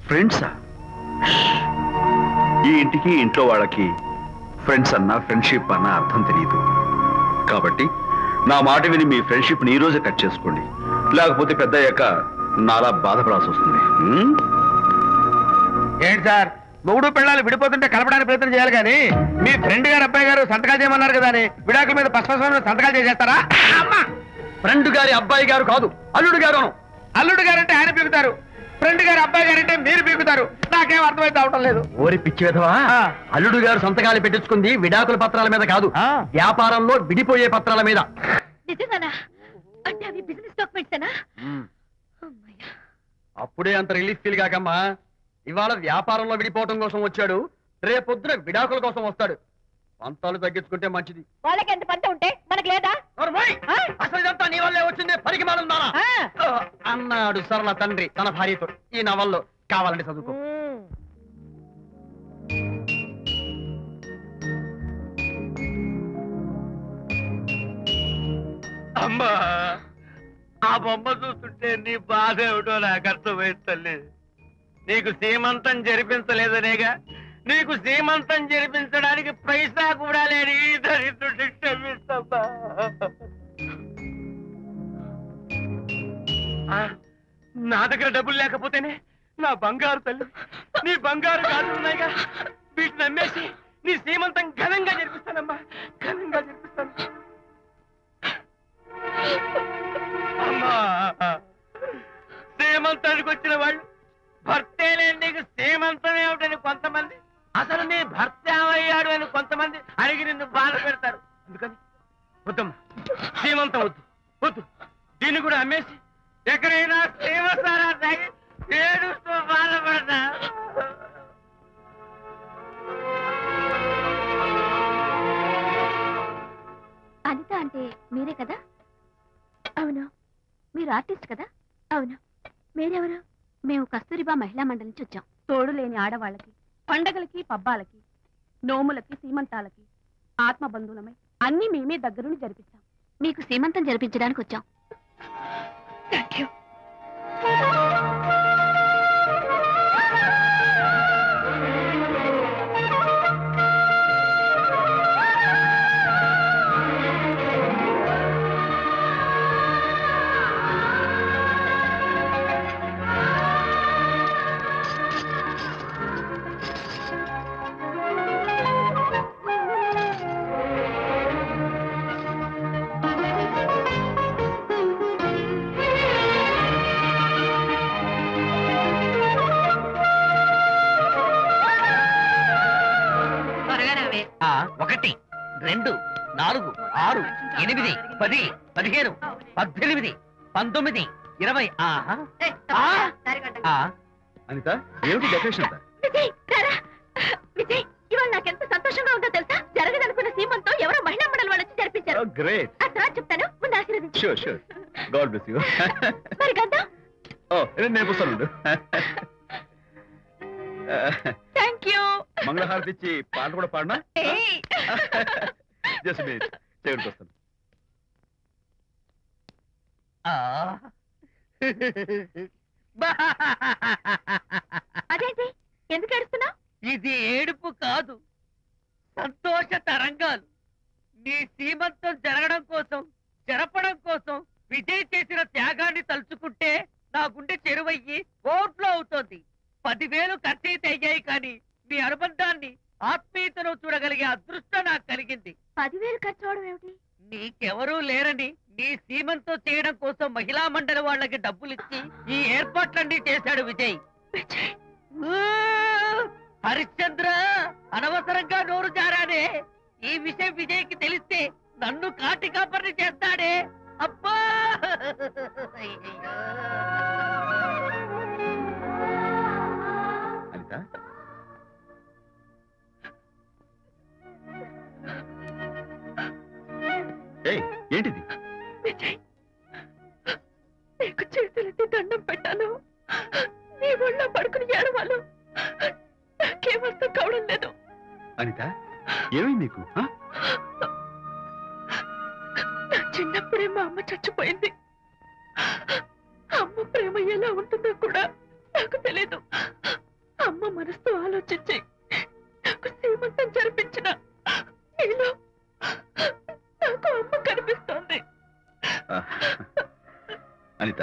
ఫ్రెండ్సా? ఈ ఇంటికి ఇంట్లో వాళ్ళకి ఫ్రెండ్స్ అన్నా ఫ్రెండ్షిప్ అన్నా అర్థం తెలియదు. కాబట్టి నా మాట విని మీ ఫ్రెండ్షిప్ ని ఈ రోజే కట్ చేసుకోండి, లేకపోతే పెద్ద అయ్యాక నాలా బాధపడాల్సి వస్తుంది. ఏంటి సార్, మొగుడు పిల్లలు విడిపోతుంటే కలపడానికి ప్రయత్నం చేయాలి కానీ మీ ఫ్రెండ్ గారు అబ్బాయి గారు సంతకాలు చేయమన్నారు కదా అని విడాకుల మీద పశ్చిమ సంతకాలు చేసేస్తారా? ఫ్రెండ్ గారి అబ్బాయి గారు కాదు, అల్లుడు గారు. అల్లుడు గారు అంటే ఆయన పీకుతారు, ఫ్రెండ్ గారు అబ్బాయి గారు అంటే మీరు పీకుతారు. నాకేం అర్థమైతే అవటం లేదు. ఓరి పిచ్చి విధవా, అల్లుడు గారు సంతకాలు పెట్టించుకుంది విడాకుల పత్రాల మీద కాదు, వ్యాపారంలో విడిపోయే పత్రాల మీద. అప్పుడే అంత రిలీఫ్ ఫీల్ కాకమ్మా. ఇవాళ వ్యాపారంలో విడిపోవటం కోసం వచ్చాడు, రేపొద్దున విడాకుల కోసం వస్తాడు. పంతాలు తగ్గించుకుంటే మంచిది. వాళ్ళకి ఎంత పంట ఉంటే మనకి లేదా? అసలు ఇదంతా నీ వల్లే వచ్చింది, పరికి మాలుందా అన్నాడు సరళ తండ్రి తన భార్యతో. ఈ నవల్లో కావాలంటే చదువుకో. అమ్మా, ఆ బొమ్మ చూస్తుంటే నీ బాధ ఏమిటో నాకు అర్థమైంది తల్లి. నీకు సీమంతం జరిపించలేదనేగా, నీకు సీమంతం జరిపించడానికి పైసా కూడా లేని ఈ దరిద్రుడిని క్షమిస్తమ్మా. నా దగ్గర డబ్బులు లేకపోతేనే నా బంగారు తల్లి, నీ బంగారు గాజులున్నాయిగా, వీటిని అమ్మేసి నీ సీమంతం ఘనంగా జరిపిస్తానమ్మా, ఘనంగా జరిపిస్తాను. అమ్మా, సీమంతానికి వచ్చిన వాళ్ళు భర్తే లేని నీకు సీమంతం ఏమిటని కొంతమంది, అసలు నీ భర్త ఏమయ్యాడు అని కొంతమంది అడిగి నిన్ను బాధ పెడతారు. అందుకని వద్దమ్మా, సీమంతం వద్దు వద్దు. దీన్ని కూడా అమ్మేసి ఎక్కడైనా సీమసారా తాగి ఏడుస్తూ బాధపడతా. అనిత అంటే మీరే కదా? అవును. మీరు ఆర్టిస్ట్ కదా? అవును. మీరెవరు? మేము కస్తూరిబా మహిళా మండలి నుంచి వచ్చాం. తోడు లేని ఆడవాళ్ళకి, పండగలకి, పబ్బాలకి, నోములకి, సీమంతాలకి ఆత్మ బంధువులమై అన్ని మేమే దగ్గరుండి జరిపిస్తాం. మీకు సీమంతం జరిపించడానికి వచ్చాం. Thank you. ఒకటి, 2, 4, 6, 8, 10, 15, 18, 19, 20. అనిత, ఏమిటి డెకరేషన్ అంతా? విజయ్, ఇవాళ నాకెంత సంతోషంగా ఉందో తెలుసా? జరగదనుకున్న సీమంతో ఎవరో మహిళా మండలి వాళ్ళు వచ్చి జరిపించారు. గ్రేట్. ఆ తర్వాత చెప్తాను, ముందు ఆశీర్వదించు. Sure sure. God bless you. మరి గంధం? నేను పుస్తాను. Thank you. మంగళహారతి ఇచ్చి పాట కూడా పాడనా? జస్ట్ మినిట్, చేయడానికి వస్తాను. అదేంటి, ఎందుకు ఏడుస్తున్నావు? ఇది ఏడుపు కాదు, సంతోష తరంగాలు. నీ సీమంతం జరగడం కోసం, జరపడం కోసం విజయ్ చేసిన త్యాగాన్ని తలుచుకుంటే నా గుండె చెరువయ్యి ఓట్లో అవుతోంది. 10,000 ఖర్చయితే అయ్యాయి కానీ మీ అనుబంధాన్ని, ఆత్మీయతను చూడగలిగే అదృష్టం నాకు కలిగింది. 10,000 ఖర్చు అవడం ఏమిటి? నీకెవరూ లేరని నీ సీమంతో చేయడం కోసం మహిళా మండలి వాళ్ళకి డబ్బులిచ్చి ఈ ఏర్పాట్లన్నీ చేశాడు విజయ్. ఊ, హరిశ్చంద్ర అనవసరంగా నోరు జారానే. ఈ విషయం విజయ్కి తెలిస్తే నన్ను కాటి కాపర్ని చేస్తాడే. అబ్బా అనిత, ఏంటిది? విజయ్, నీకు చేతులెత్తి దండం పెట్టాను. నీ ఒళ్ళో పడుకుని ఏడవాలు నాకేమర్థం కావడం లేదు. అనిత, ఏమైంది నీకు? నా చిన్నప్పుడే మా అమ్మ చచ్చిపోయింది. అమ్మ ప్రేమ ఎలా ఉంటుందో కూడా నాకు తెలీదు. అమ్మ మనసుతో ఆలోచించి నాకు శ్రీమంతం జరిపించిన నీలో నాకు అమ్మ కనిపిస్తోంది. అనిత,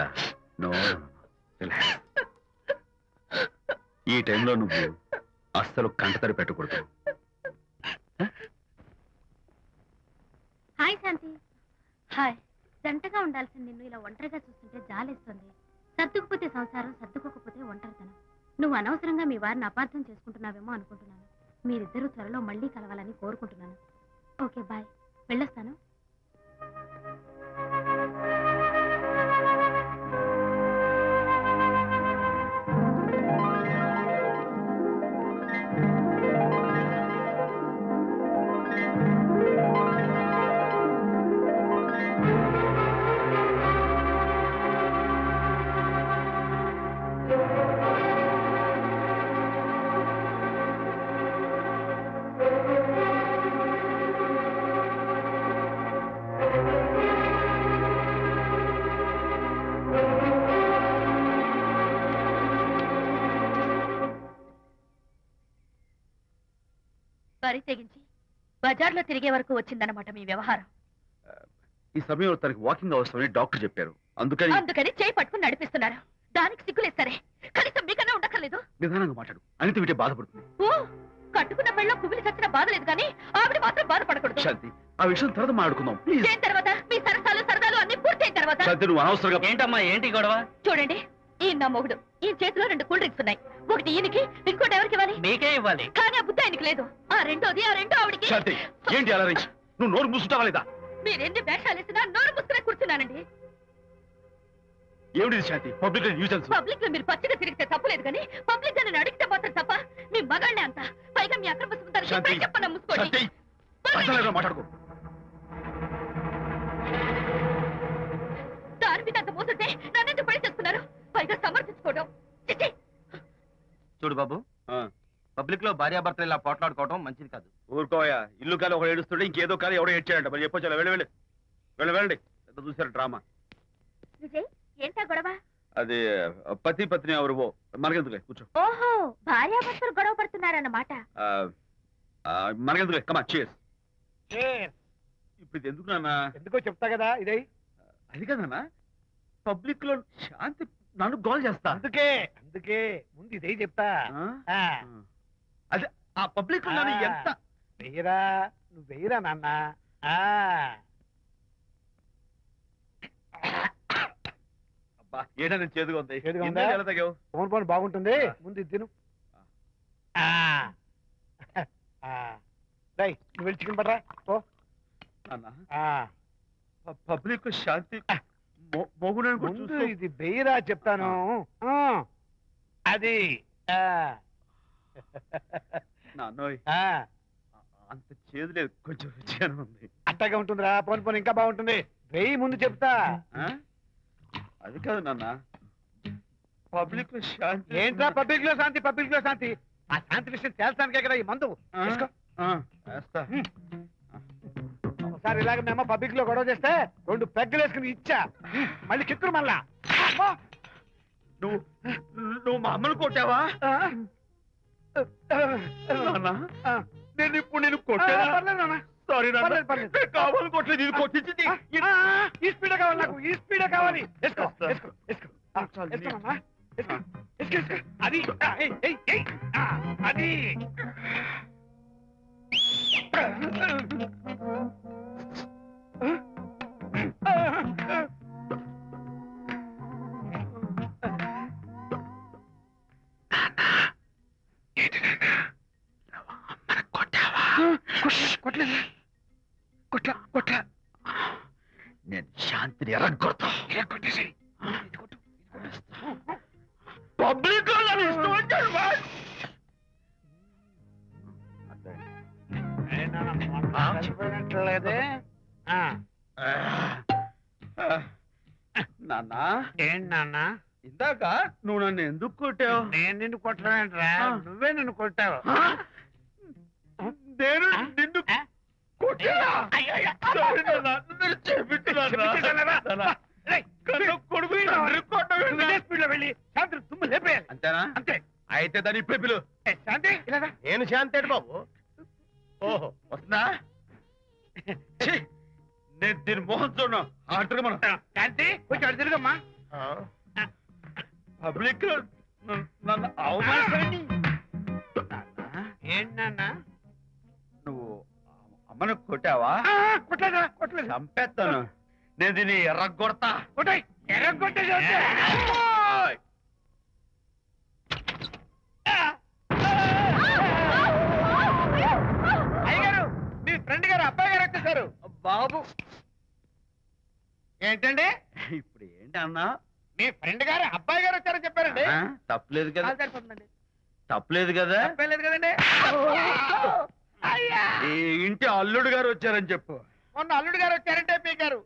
నో, ఈ టైంలో నువ్వు అస్సలు కంటతడి పెట్టకూడదు. హాయ్ శాంతి. హాయ్. జంటగా ఉండాల్సిన నిన్ను ఇలా ఒంటరిగా చూస్తుంటే జాలేస్తుంది. సర్దుకుపోతే సంసారం, సర్దుకోకపోతే ఒంటరితనం. నువ్వు అనవసరంగా మీ వారిని అపార్థం చేసుకుంటున్నావేమో అనుకుంటున్నాను. మీరిద్దరూ త్వరలో మళ్ళీ కలవాలని కోరుకుంటున్నాను. Okay, bye. వెళ్ళొస్తాను. వరి తెగించి బజార్లో తిరిగే వరకు వచ్చిందన్నమాట మీ వ్యవహారం. ఈ సమయంలో తనకి వాకింగ్ అవసరమని డాక్టర్ చెప్పారు. అందుకని చేయి పట్టుకుని నడిపిస్తున్నారు. దానికి సిగ్గులేదు. సరే, కనీసం మీకన్నా ఉండక్కర్లేదు. నిదానంగా మాట్లాడు. అనిత వింటే బాధపడుతుంది. ఓ, కట్టుకున్న పెళ్ళ కుమిలి చచ్చిన బాధ లేదు కానీ ఆవిడ మాత్రం బాధపడకూడదు. శాంతి, ఆ విషయం తర్వాత మాట్లాడుకుందాం ప్లీజ్. దేని తర్వాత? మీ సరసాలు అన్ని పూర్తయిన తర్వాత. శాంతి, నువ్వు అనవసరంగా. ఏంటమ్మా, ఏంటి గొడవ? చూడండి, ఈ నా మొగుడు, ఈ చేతిలో 2 కూల్ డ్రింక్స్ ఉన్నాయి. ఒకటి ఈయనకి, ఇంకోటి ఎవరికి ఇవ్వాలి? మీకే ఇవ్వాలి. కానీ ఆ బుద్ధి ఆయనకి లేదు. ఆ రెండో ఆవిడికి. శాంతి, ఏంటి అలా రేంజ్? నువ్వు నోరు మూసుకుంటావా లేదా? మీరెన్ని వేషాలు వేసినా నోరు ముసుకునే కూర్చున్నానండి. ఏమిటి శాంతి? Public nuisance. పబ్లిక్ లో మీరు పచ్చిగా తిరిగితే తప్పలేదు కానీ పబ్లిక్ గా నన్ను అడిగితే మాత్రం తప్ప. మీ మగాళ్ళే అంత. పైగా మీ అక్రమ సుందరం చెప్పన్నా ముసుకోండి. మాట్లాడుకో. దాని మీద అంత మోసంటే నన్నెందుకు పడి చేస్తున్నారు? పైగా సమర్థించుకోవడం. చూడు బాబు, పబ్లిక్ లో భార్యాభర్తలు ఇలా పోట్లాడుకోవడం మంచిది కాదు. ఊరుకోయా. ఇల్లు కాలి ఒకడు ఏడుస్తుంటే ఇంకేదో కాలి ఎవడో ఏడ్చాడంట. మరి చెప్పొచ్చు. వెళ్ళండి. ఎంత చూసారు డ్రామా. విజయ్, ఏంటా గొడవ? అది పతి పత్ని ఎవరు మనకెందుకులే, కూర్చో. ఓహో, భార్యాభర్తలు గొడవ పడుతున్నారన్నమాట. మనకెందుకులే, కమా చేస్. ఇప్పుడు ఇది ఎందుకు నాన్న? ఎందుకో చెప్తా కదా. ఇదే అది కదన్నా, పబ్లిక్ లో శాంతి నన్ను గోల్ చేస్తా. అందుకే ముందు ఇదే చెప్తా. అదే ఆ పబ్లిక్ లో ఎంత వెయ్యరా, నువ్వు వెయ్యరా నాన్న. అబ్బా, ఏదైనా చేదుగా ఉంది. ఎలా తగ్గావు? పోను బాగుంటుంది. ముందు ఇది తిను. నువ్వు వెళ్ళి చికెన్ పడరా. ఓ పబ్లిక్ శాంతి ముందు ఇది వెయ్యరా చెప్తాను. అది నాన్నోయ్, అంత చేదు లేదు, కొంచెం రుచిగానే ఉంది. అట్టగా ఉంటుందిరా. పోను ఇంకా బాగుంటుంది. వెయ్యి ముందు చెప్తా. అది కాదు నాన్న, పబ్లిక్ లో శాంతి. ఏంట్రా పబ్లిక్ లో శాంతి? ఆ శాంతి విషయం తేల్చడానికే కదా ఈ మందు. ఒకసారి ఇలాగ మేము పబ్లిక్ లో గొడవ చేస్తే 2 పెగ్గలు వేసుకుని ఇచ్చా. మళ్ళీ కిక్కురు మళ్ళా. నువ్వు మా అమ్మను కొట్టావా? నేను ఇప్పుడు నేను కొట్టా. సారీ కావాలి కొట్టలేదు. ఇది కొట్టించింది. ఈ స్పీడ్ కావాలి నాకు. ఈ స్పీడ్ కావాలి. అది అది కొట్టలేదా? కొట్లా నేను శాంతిని ఎరగొడతా. కొట్టేసాయి. పబ్లిక్ నాన్నా ఏంటి నాన్న? ఇందాక నువ్వు నన్ను ఎందుకు కొట్టావు? నేను నిన్ను కొట్టలేంట్రా, నువ్వే నిన్ను కొట్టావు. నేను నిన్ను కొట్టానా? Sorry నాన్నా, నన్ను చేపించున్నానా? కొడుకు వెళ్ళి శాంతి తుమ్ము లేపేయాలి. అంతేనా? అంతే. అయితే దాని ఇప్పుడే పిలు. శాంతి నేను శాంతేడు బాబు. ఓహో వస్తుందా? ఛీ, నేను దీని మోహన్ చూడను. ఆటగా మనం శాంతి కొంచెం అటు తిరుగమ్మా. పబ్లిక్ నన్ను అవమానించండి. ఏంటి నాన్న? నువ్వు అమ్మను కొట్టావా? కొట్టలేదు. చంపేస్తాను. నేను దీన్ని ఎర్రగొడతా. కొట్టాయి ఎర్రగొట్టే. అయ్యగారు, మీ ఫ్రెండ్ గారు అబ్బాయి గారు వచ్చేసారు. బాబు ఏంటండి? ఇప్పుడు ఏంటి అన్నా? మీ ఫ్రెండ్ గారు అబ్బాయి గారు వచ్చారని చెప్పారండి. తప్పలేదు కదా? సరిపోతుందండి. తప్పలేదు కదా? తప్పలేదు కదండి. ఈ ఇంటి అల్లుడు గారు వచ్చారని చెప్పు. మొన్న అల్లుడు గారు వచ్చారంటే పీకారు,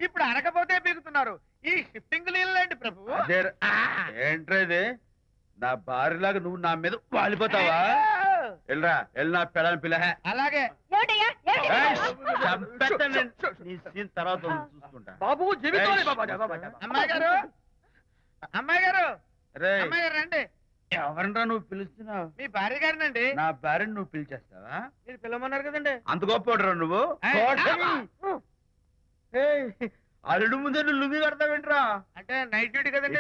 ఇప్పుడు అనకపోతే పీకుతున్నారు. ఈ షిఫ్టింగ్ లీలండి ప్రభు. ఏంట్రేది? నా భార్యలాగా నువ్వు నా మీద వాలిపోతావా? వెళ్ళరా, వెళ్ళి నా పెళ్ళని పిల్ల. అలాగే. తర్వాత చూసుకుంటా. బాబు అమ్మాయి గారు, అమ్మాయి గారు, రేయ్, అమ్మాయి గారు రండి. ఎవరినరా నువ్వు పిలుస్తున్నావు? మీ భార్య గారినండి. నా భార్యను నువ్వు పిలిచేస్తావా? మీరు పిలవమన్నారు కదండి. అంత గొప్ప నువ్వు? ఏయ్, అల్లుడు ముందే నువ్వు లుంగి కడతావేంట్రా? అంటే నైట్ డ్యూటీ కదండి.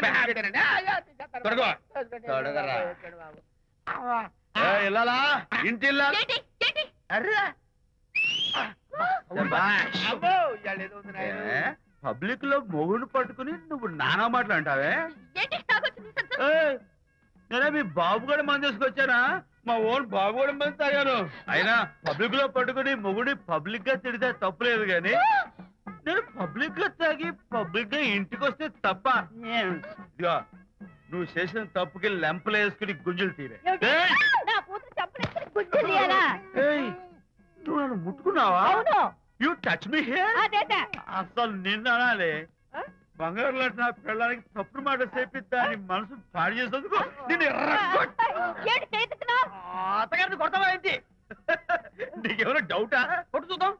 త్వరగా. త్వరగా. ఇల్లాలా? ఇంటి ఇల్లాలా? పబ్లిక్ లో మొగుడు పట్టుకుని నువ్వు నానా మాటలు అంటావే? నేనే మీ బాబు కూడా మంది తీసుకొచ్చానా? మా ఓన్ బాబు కూడా మంది తాగాను. అయినా పబ్లిక్ లో పట్టుకుని మొగుడి పబ్లిక్ గా తిడితే తప్పులేదు గాని నేను పబ్లిక్ గా తాగి పబ్లిక్ గా ఇంటికి వస్తే తప్ప. ఇదిగో నువ్వు చేసిన తప్పుకి లెంపలు వేసుకుని గుంజులు తీరే. నువ్వు నన్ను ముట్టుకున్నావా? You touch me here. అసలు నిన్ను అనాలి. బంగారు లాంటి నా పిల్లలకి తప్పుడు మాట చెప్పి దాని మనసు పాడు చేసేందుకు నేను అత్తగారిని కొడతావా ఏంటి? నీకేమైనా డౌటా? కొట్టు చూద్దాం.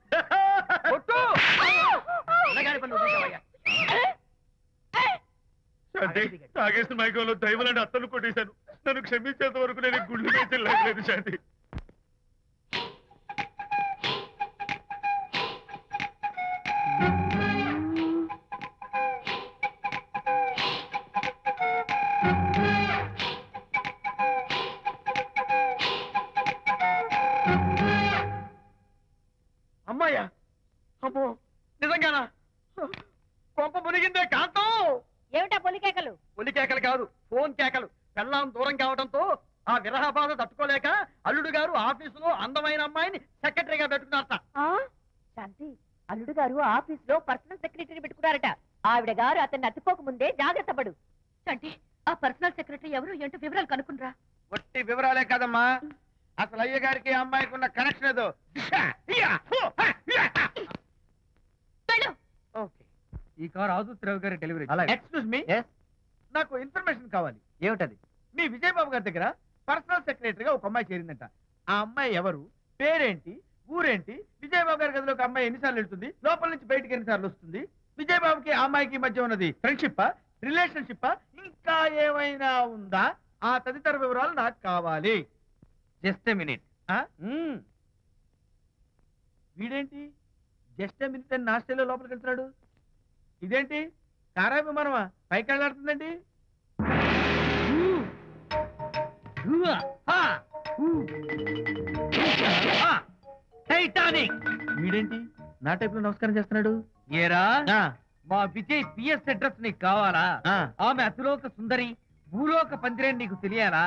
కొట్టు. తాగేసిన మైకంలో దైవం లాంటి అత్తను కొట్టేశాను. నన్ను క్షమించేంత వరకు నేను గుళ్ళు వేసి లేదు శాంతి. అమ్మాయ్యా, అమ్మో నిజంగానా? కొంప మునిగిందే కాంతం. ఏమిటా పొలి కేకలు? పొలి కేకలు కాదు, ఫోన్ కేకలు. పెళ్ళాం దూరం కావడంతో ఆ విరహ బాధ తట్టుకోలేక అల్లుడు గారు ఆఫీసులో అందమైన అమ్మాయిని సెక్రటరీగా పెట్టుకున్నారట. శాంతి, అల్లుడు గారు ఆఫీసులో పర్సనల్ సెక్రటరీ పెట్టుకున్నారట. ఆవిడ గారు అతన్ని అతుక్కోక ముందే జాగ్రత్త పడు. శాంతి, ఆ పర్సనల్ సెక్రటరీ ఎవరు ఏంటో వివరాలు కనుక్కునరా. వట్టి వివరాలే కదమ్మా, అసలు అయ్య గారికి అమ్మాయికి ఉన్న కనెక్షన్ ఏదో. ఈ కార్ ఆదుత్రావు గారి డెలివరీ. ఎక్స్క్యూజ్ మీ, నాకు ఇన్ఫర్మేషన్ కావాలి. ఏమిటది? మీ విజయబాబు గారి దగ్గర పర్సనల్ సెక్రటరీగా ఒక అమ్మాయి చేరిందంట. ఆ అమ్మాయి ఎవరు, పేరేంటి, ఊరేంటి, విజయబాబు గారి గదిలో ఒక అమ్మాయి ఎన్నిసార్లు వెళ్తుంది, లోపల నుంచి బయటికి ఎన్నిసార్లు వస్తుంది, విజయబాబుకి ఆ అమ్మాయికి మధ్య ఉన్నది ఫ్రెండ్షిప్, రిలేషన్షిప్, ఇంకా ఏమైనా ఉందా? ఆ తదితర వివరాలు నాకు కావాలి. Just a minute. వీడేంటి జస్ట్ ఏ మినిట్ అని నాస్టేలో లోపలికి వెళ్తున్నాడు? ఇదేంటి కారా విమానమా పైకి వెళ్ళాడుతుందండి? వీడేంటి నా టైప్ లో నమస్కారం చేస్తున్నాడు? ఏరా, మా విజయ్ పిఎస్ అడ్రస్ నీకు కావాలా? ఆమె అతిలోక సుందరి, భూలోక పందిరే నీకు తెలియాలా?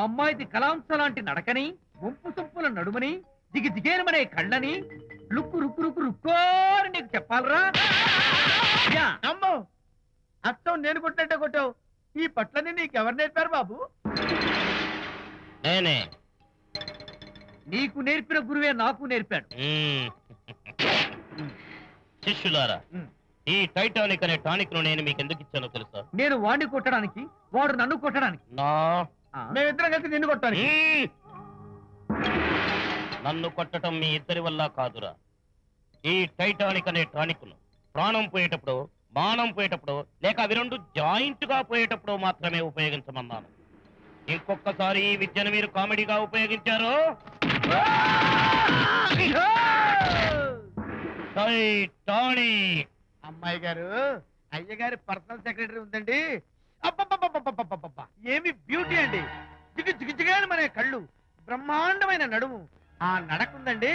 అమ్మాయిది కలాంస లాంటి నడకని, ముంపు సొంపుల నడుమని, దిగి దిగేనమనే కళ్ళని, లుక్కు రుక్కు రుక్కు రుక్కోని నీకు చెప్పాలరా? అమ్మో అత్తం నేను కొట్టినట్టే కొట్టావు. ఈ పట్లని నీకెవరు నేర్పారు బాబు? నేనే. నీకు నేర్పిన గురువే నాకు నేర్పాడు. శిష్యులారా, ఈ టైటానిక్ అనే టానిక్ ను నేను మీకు ఎందుకు ఇచ్చానో తెలుసా? నేను వాడిని కొట్టడానికి, వాడు నన్ను కొట్టడానికి. మేమిద్దరం కలిసి నిన్ను కొట్టాను. నన్ను కొట్టడం మీ ఇద్దరి వల్ల కాదురా. ఈ టైటానిక్ అనే టానిక్ ను ప్రాణం పోయేటప్పుడు, మానం పోయేటప్పుడు, లేక అవి రెండు జాయింట్ గా పోయేటప్పుడు మాత్రమే ఉపయోగించమన్నాను. ఇంకొకసారి ఈ విద్యను మీరు కామెడీగా ఉపయోగించారు, టైటానిక్. అమ్మాయి గారు, అయ్యగారి పర్సనల్ సెక్రటరీ ఉందండి. అబ్బబ్బబ్బబ్బబ్బబ్బబ్బబ్బ! ఏమి బ్యూటీ అండి. జిగుజిగుజిగాని మన కళ్ళు, బ్రహ్మాండమైన నడుము, ఆ నడకుందండి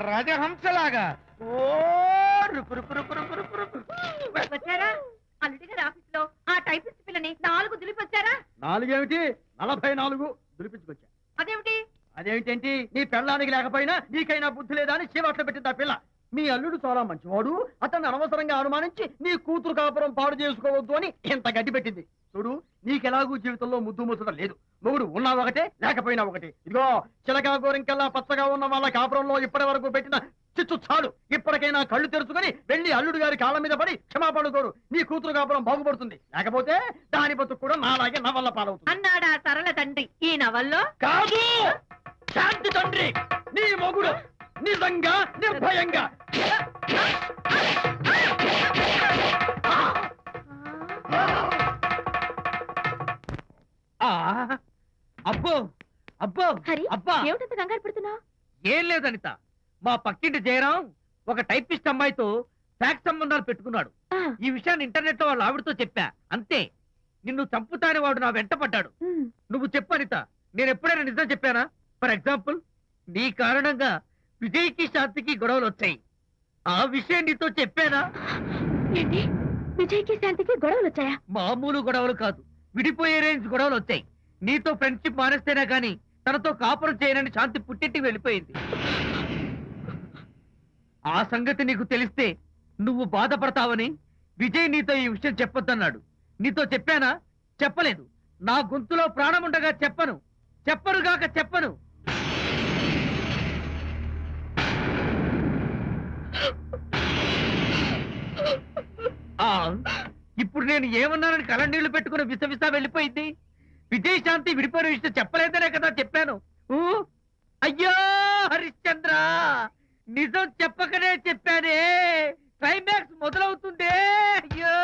రాజహంసలాగా. ఓ రుకు రుకు రుకు రుకు రుకు రుకు. వచ్చారా? అల్లుడి గారి ఆఫీస్ లో ఆ టైపిస్ట్ పిల్లని 4 దులిపొచ్చారా? 4 ఏమిటి, 44 దులిపించుకొచ్చా. అదేమిటి? అదేమిటేంటి, నీ పెళ్ళానికి లేకపోయినా నీకైనా బుద్ధి లేదా అని చీవాట్లు పెట్టింది ఆ పిల్ల. మీ అల్లుడు చాలా మంచివాడు, అతన్ని అనవసరంగా అనుమానించి నీ కూతురు కాపురం పాడు చేసుకోవద్దు అని ఇంత గడ్డి పెట్టింది. చూడు, నీకెలాగూ జీవితంలో ముద్దు ముచ్చడం లేదు. మొగుడు ఉన్నా ఒకటే, లేకపోయినా ఒకటే. ఇదిగో చిలకా గోరింకల్లా పచ్చగా ఉన్న వాళ్ళ కాపురంలో ఇప్పటి వరకు పెట్టిన చిచ్చు చాలు. ఇప్పటికైనా కళ్ళు తెరుచుకుని వెళ్ళి అల్లుడు గారి కాళ్ళ మీద పడి క్షమాపణ కోరు. నీ కూతురు కాపురం బాగుపడుతుంది. లేకపోతే దాని బతుకు కూడా నాలాగే నవల్ల పాలవుతుంది అన్నాడా సరళ తండ్రి ఈ నవల్లో? కాదు, శాంతి తండ్రి, నీ మొగుడు నిజంగా నిర్భయంగా. అబ్బో అబ్బో హరి, అబ్బా! ఏమిటంత కంగారు పడుతున్నావు? ఏం లేదు అనిత, మా పక్కింటి జయరాం ఒక టైపిస్ట్ అమ్మాయితో ఫ్యాక్స్ సంబంధాలు పెట్టుకున్నాడు. ఈ విషయాన్ని ఇంటర్నెట్ లో వాళ్ళ ఆవిడతో చెప్పా. అంతే, నిన్ను చంపుతాని వాడు నా వెంట పడ్డాడు. నువ్వు చెప్పు అనిత, నేను ఎప్పుడైనా నిజం చెప్పానా? ఫర్ ఎగ్జాంపుల్, నీ కారణంగా విజయ్కి శాంతికి గొడవలు వచ్చాయి. ఆ విషయం నీతో చెప్పానా? ఏంటి, విజయ్కి శాంతికి గొడవలు వచ్చాయా? మామూలు గొడవలు కాదు, విడిపోయే రేంజ్ గొడవలు వచ్చాయి. నీతో ఫ్రెండ్షిప్ మానేస్తేనే గాని తనతో కాపురం చేయనని శాంతి పుట్టింటికి వెళ్ళిపోయింది. ఆ సంగతి నీకు తెలిస్తే నువ్వు బాధపడతావని విజయ్ నీతో ఈ విషయం చెప్పొద్దన్నాడు. నీతో చెప్పానా? చెప్పలేదు. నా గొంతులో ప్రాణం ఉండగా చెప్పను, చెప్పనుగాక చెప్పను. ఇప్పుడు నేను ఏమన్నానని కళ్ళనీళ్లు పెట్టుకుని విసవిసా వెళ్ళిపోయింది. విజయ్ శాంతి విడిపోయిన విషయం చెప్పలేదనే కదా చెప్పాను. అయ్యో హరిశ్చంద్ర, నిజం చెప్పకనే చెప్పానే, క్లైమాక్స్ మొదలవుతుందే. అయ్యో,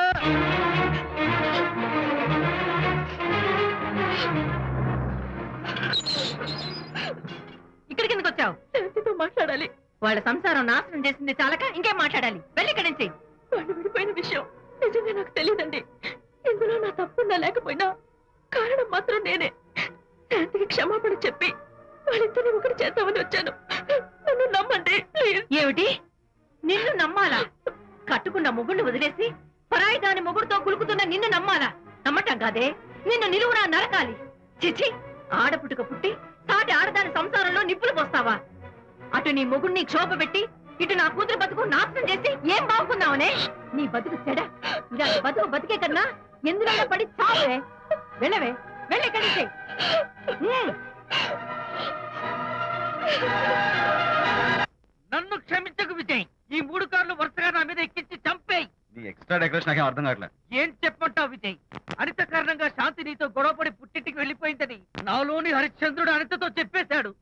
ఇక్కడికి ఎందుకు వచ్చావు? శాంతితో మాట్లాడాలి. వాళ్ళ సంసారం నాశనం చేసింది చాలక ఇంకేం మాట్లాడాలి? వెళ్ళి ఇక్కడి నుంచి. వాళ్ళు విడిపోయిన విషయం నిజంగా నాకు తెలియదండి. ఇందులో నా తప్పున్నా లేకపోయినా కారణం మాత్రం నేనే. శాంతికి క్షమాపణ చెప్పి వాళ్ళిద్దరిని ఒకటి చేద్దామని వచ్చాను. నన్ను నమ్మండి ప్లీజ్. ఏమిటి, నిన్ను నమ్మాలా? కట్టుకున్న మొగుడిని వదిలేసి పరాయి దాని మొగుడుతో కులుకుతున్న నిన్ను నమ్మాలా? నమ్మటం కాదే, నిన్ను నిలువునా నరకాలి. చిచి, ఆడపుట్టుక పుట్టి సాటి ఆడదాని సంసారంలో నిప్పులు పోస్తావా? అటు నీ మొగుడిని క్షోభ పెట్టి ఇటు నా కూతురు బతుకు నాశనం చేసి ఏం బాగుకున్నావనే? నీ బతుకు చెడ. ఇలాంటి బతుకు బతికే కన్నా ఎందులో పడి చావే. వెళ్ళవే, వెళ్ళి కలిసి. నన్ను క్షమించకు విజయ్. ఈ 3 కార్లు వరుసగా నా మీద ఎక్కించి చంపేయి. నీ ఎక్స్ట్రా డెకరేషన్ నాకేం అర్థం కావట్లేదు. ఏం చెప్పంటావు విజయ్? అనిత కారణంగా శాంతి నీతో గొడవపడి పుట్టింటికి వెళ్ళిపోయిందని నాలోని హరిశ్చంద్రుడు అనితతో చెప్పేశాడు.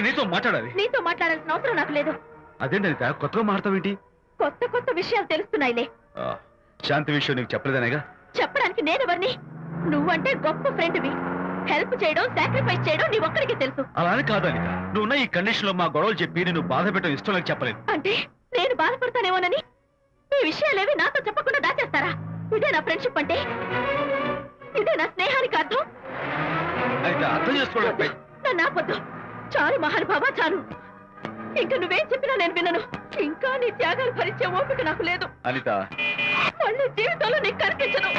నీతో మాట్లాడాలి. నీతో మాట్లాడాల్సిన అవసరం నాకు లేదు. అదేంటి అనిత, కొత్తగా మాట్లాడతావేంటి? కొత్త కొత్త విషయాలు తెలుస్తున్నాయిలే. శాంతి విషయం నీకు చెప్పలేదనేగా? చెప్పడానికి నేనెవరిని? నువ్వంటే గొప్ప ఫ్రెండ్వి. హెల్ప్ చేయడం, సాక్రిఫైస్ చేయడం నీ ఒక్కడికి తెలుసు. అలానే కాదు అనిత, నువ్వున్న ఈ కండిషన్ లో మా గొడవలు చెప్పి నేను బాధ పెట్టడం ఇష్టం లేక చెప్పలేదు. అంటే నేను బాధపడతానేమోనని ఈ విషయాలేవి నాతో చెప్పకుండా దాచేస్తారా? ఇదే నా ఫ్రెండ్షిప్ అంటే? ఇదే నా స్నేహానికి అర్థం. అయితే అర్థం చేసుకోవడం నన్ను ఆపొద్దు. చాలు మహానుభావ, చాలు. ఇంకా నువ్వేం చెప్పినా నేను వినను. ఇంకా నీ త్యాగాలు భరించే ఓపిక నాకు లేదు. అనిత, మళ్ళీ జీవితంలో నీకు కనిపించను.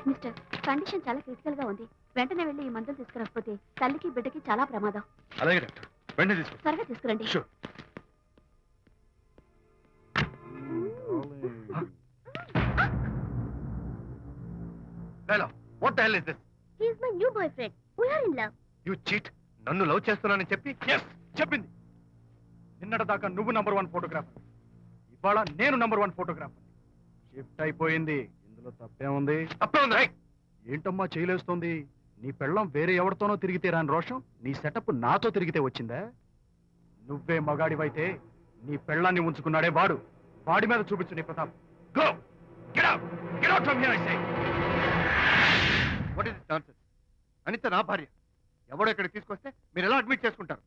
మిస్టర్, కండిషన్ చాలా క్రిటికల్ గా ఉంది. వెంటనే వెళ్ళి ఈ మందులు తీసుకురాకపోతే తల్లికి బిడ్డకి చాలా ప్రమాదం. అలాగే డాక్టర్, వెంటనే తీసుకో. త్వరగా తీసుకురండి. Hello, what the hell is this? He is my new boyfriend. We are in love. You cheat. నన్ను లవ్ చేస్తున్నానని చెప్పి చెప్పింది. నిన్నటి దాకా నువ్వు నంబర్ 1 ఫోటోగ్రాఫర్, ఇవాళ నేను నంబర్ 1 ఫోటోగ్రాఫర్. షిఫ్ట్ అయిపోయింది. ఇందులో తప్పేముంది? తప్పే ఉంది. ఏంటమ్మా చేయలేస్తోంది? నీ పెళ్ళం వేరే ఎవరితోనో తిరిగితే రాని రోషం నీ సెటప్ నాతో తిరిగితే వచ్చిందా? నువ్వే మగాడివైతే నీ పెళ్ళాన్ని ఉంచుకున్నాడే వాడు. వాడి మీద చూపించు నీ ప్రతాప్. Go, get out, get out from here I say. What is this nonsense? Anita నా భార్య. ఎవడో ఇక్కడికి తీసుకొస్తే మీరు ఎలా అడ్మిట్ చేసుకుంటారు?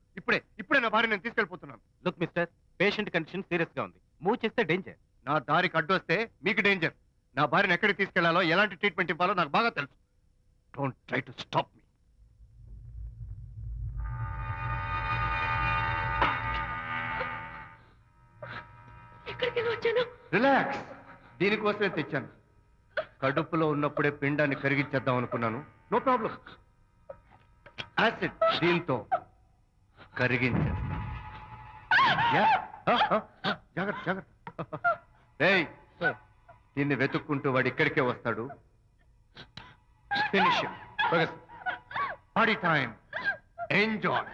ఇప్పుడే నా భార్య నేను తీసుకెళ్ళిపోతున్నాను. Look mister, patient condition serious గా ఉంది. మూవ్ చేస్తే డేంజర్. నా దారికి అడ్డు వస్తే మీకు డేంజర్. నా భార్యను ఎక్కడికి తీసుకెళ్లాలో, ఎలాంటి ట్రీట్మెంట్ ఇవ్వాలో నాకు బాగా తెలుసు. Don't try to stop me. ఎక్కడికి వచ్చాను? రిలాక్స్. దీనికోసమే తెచ్చాను. కడుపులో ఉన్నప్పుడే పిండాన్ని కరిగించేద్దాం అనుకున్నాను. No problem. యాసిడ్ దీంతో కరిగించేస్తాను. జాగ్రత్త జాగ్రత్త. ఏయ్, దీన్ని వెతుక్కుంటూ వాడు ఇక్కడికే వస్తాడు. Finish party time. Enjoy.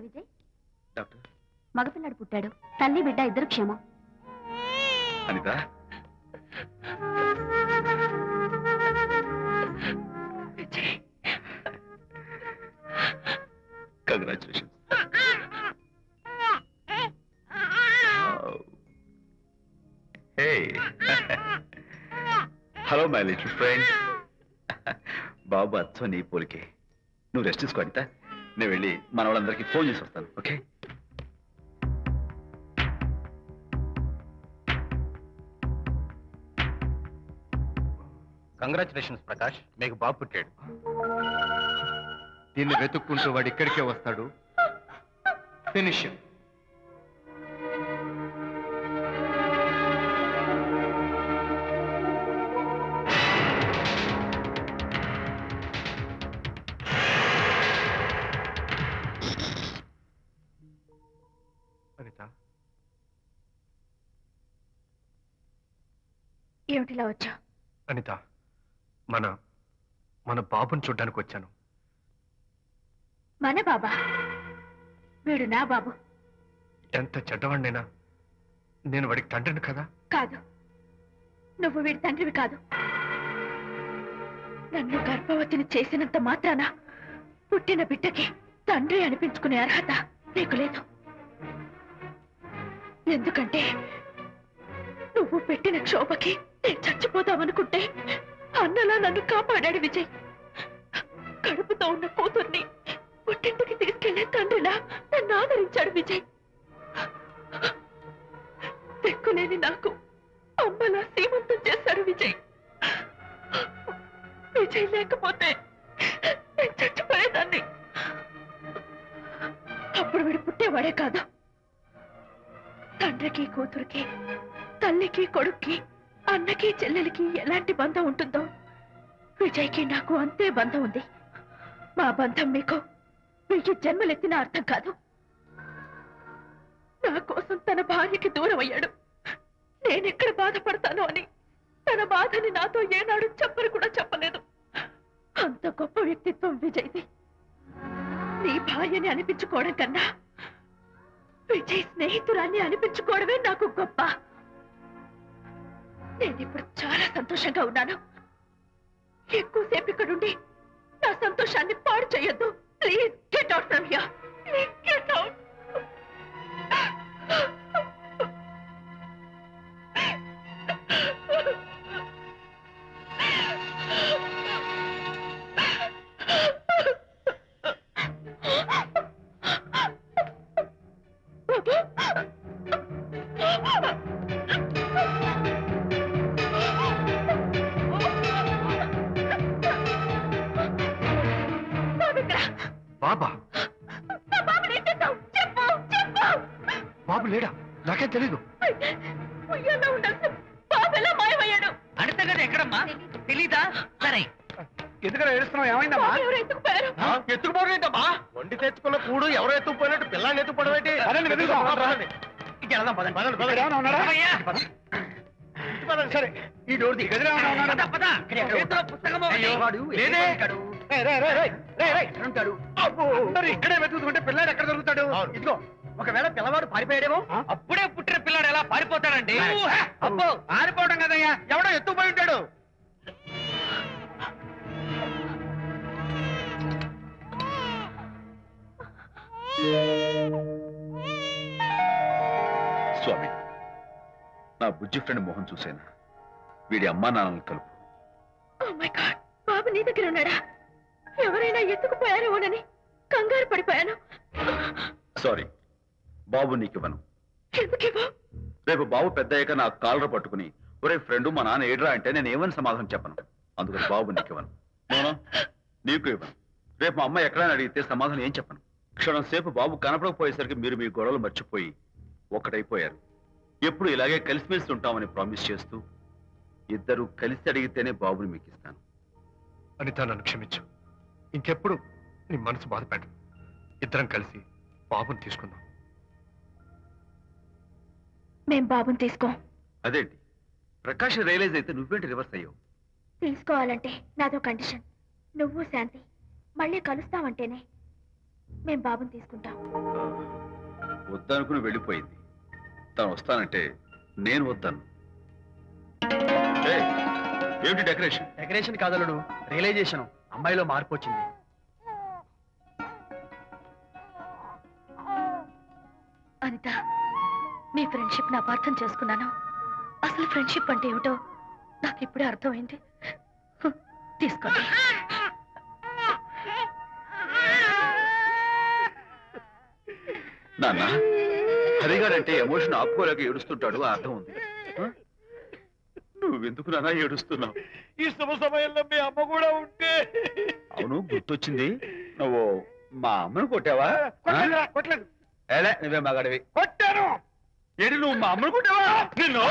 Vijay? Doctor మగపిల్లాడు పుట్టాడు. తల్లి బిడ్డ ఇద్దరు క్షేమం. Anita congratulations. Hello my little friend. బాబు అచ్చో నీ పోలికే. నువ్వు రెస్ట్ తీసుకో అనిత. నేను వెళ్ళి మన వాళ్ళందరికీ ఫోన్ చేసి వస్తాను. ఓకే? కంగ్రాచులేషన్స్ ప్రకాష్, మీకు బాబు పుట్టాడు. దీన్ని వెతుక్కుంటూ వాడు ఇక్కడికే వస్తాడు. ఫినిష్. అనిత, ఏమిటిలా వచ్చా? అనిత, మన బాబుని చూడ్డానికి వచ్చాను. మన బాబా? వీడు నా బాబు. ఎంత చెడ్డవాడినైనా నేను వాడికి తండ్రిని కదా? కాదు, నువ్వు వీడి తండ్రివి కాదు. నన్ను గర్భవతిని చేసినంత మాత్రాన పుట్టిన బిడ్డకి తండ్రి అనిపించుకునే అర్హత నీకు లేదు. ఎందుకంటే నువ్వు పెట్టిన క్షోభకి నేను చచ్చిపోదామనుకుంటే అన్నలా నన్ను కాపాడాడు విజయ్. కడుపుతో ఉన్న కూతుర్ని పుట్టింటికి తీసుకెళ్లే తండ్రిలా నన్ను ఆదరించాడు విజయ్. దిక్కులేని నాకు అమ్మలా సీమంతం చేశాడు విజయ్. విజయ్ లేకపోతే నేను చచ్చిపోయేదాన్ని. అప్పుడు వీడు పుట్టేవాడే కాదు. తండ్రికి కూతురికి, తల్లికి కొడుక్కి, అన్నకి చెల్లెలికి ఎలాంటి బంధం ఉంటుందో విజయ్కి నాకు అంతే బంధం ఉంది. మా బంధం మీకు 1000 జన్మలెత్తిన అర్థం కాదు. నా కోసం తన భార్యకి దూరం అయ్యాడు. నేనెక్కడ బాధపడతానో అని తన బాధని నాతో ఏనాడు చెప్పని కూడా చెప్పలేదు. అంత గొప్ప వ్యక్తిత్వం విజయ్ది. నీ భార్యని అనిపించుకోవడం కన్నా విజయ్ స్నేహితురాన్ని అనిపించుకోవడమే నాకు గొప్ప. నేనిప్పుడు చాలా సంతోషంగా ఉన్నాను. ఎక్కువసేపు ఇక్కడుండి నా సంతోషాన్ని పాడు చేయొద్దు. Please get out from here. Please get out. బాబా? బాబు లేడా? నాకేం తెలీదు. అడితే కదా ఎక్కడమ్మా? తెలీదా? సరే, ఎందుకలా ఏడుస్తున్నావు? ఏమైందమ్మా? ఎత్తుకుపోవడమా? వండి తెచ్చుకున్న కూడు ఎవరో ఎత్తుకుపోయినట్టు పిల్లాన్ని ఎత్తుకుపోవడం ఏంటి? సరే, ఈ డోర్ ది. గదిలో ఇక్కడే వెతుకుంటే పిల్లాడు ఎక్కడ దొరుకుతాడు? ఇదిగో, ఒకవేళ పిల్లవాడు పారిపోయాడేమో. అప్పుడే పుట్టిన పిల్లాడు ఎలా పారిపోతాడండి? అబ్బో, పారిపోవడం కదయ్యా, ఎవడో ఎత్తుకుపోయి ఉంటాడు. స్వామి, నా బుజ్జి ఫ్రెండ్ మోహన్ చూసేనా? వీడి అమ్మా నాన్నలు కలుపు. ఓ మై గాడ్, బాబు నీ దగ్గర ఉన్నాడా? ఎవరైనా ఎత్తుకుపోయారేమోనని కంగారు పడిపోయాను. సారీ, బాబు నీకివ్వను. ఎందుకివ్వు? రేపు బాబు పెద్దయ్యాక నా కాలర్ పట్టుకుని ఒరే ఫ్రెండ్ మా నాన్న ఏడ్రా అంటే నేను ఏమని సమాధానం చెప్పను. అందుకని బాబు నీకివ్వను. నోనో, నీకు ఇవ్వను. రేపు మా అమ్మ ఎక్కడైనా అడిగితే సమాధానం ఏం చెప్పను. క్షణం సేపు బాబు కనపడకపోయేసరికి మీరు మీ గొడవలు మర్చిపోయి ఒక్కటైపోయారు. ఎప్పుడు ఇలాగే కలిసిమెలిసి ఉంటామని ప్రామిస్ చేస్తూ ఇద్దరు కలిసి అడిగితేనే బాబుని మీకు ఇస్తాను. అనిత, నన్ను క్షమించు. ఇంకెప్పుడు నీ మనసు బాధపెట్టు. ఇద్దరం కలిసి బాబుని తీసుకుందాం. మేం బాబుని తీసుకో. అదేంటి, ప్రకాష్ రియలైజ్ అయితే నువ్వేంటి రివర్స్ అయ్యావు? తీసుకోవాలంటే నాదో కండిషన్. నువ్వు శాంతి మళ్ళీ కలుస్తావంటేనే. మేము బాబుని తీసుకుంటాం. వద్దనుకుని వెళ్ళిపోయింది. తను వస్తానంటే నేను వద్దాను. ఏమిటి డెకరేషన్? Decoration కాదలుడు, realisation. అమ్మాయిలో మార్పు వచ్చింది. అనిత, మీ ఫ్రెండ్షిప్ ని అపార్థం చేసుకున్నాను. అసలు ఫ్రెండ్షిప్ అంటే ఏమిటో నాకు ఇప్పుడే అర్థమైంది. తీసుకోండి. నాన్న, హరిగారంటే ఎమోషన్ ఆపుకోలేక ఏడుస్తుంటాడు, ఆ అర్థం ఉంది. నువ్వెందుకు నాన్న ఏడుస్తున్నావు? ఈ శుభ సమయంలో మీ అమ్మ కూడా ఉంటే. అవును, గుర్తొచ్చింది. నువ్వు మా అమ్మను కొట్టావా? కొట్టలేదు. నువ్వే మగాడివి. కొట్టాను. ఏంటి, నువ్వు మా అమ్మను కొట్టావా? నిన్ను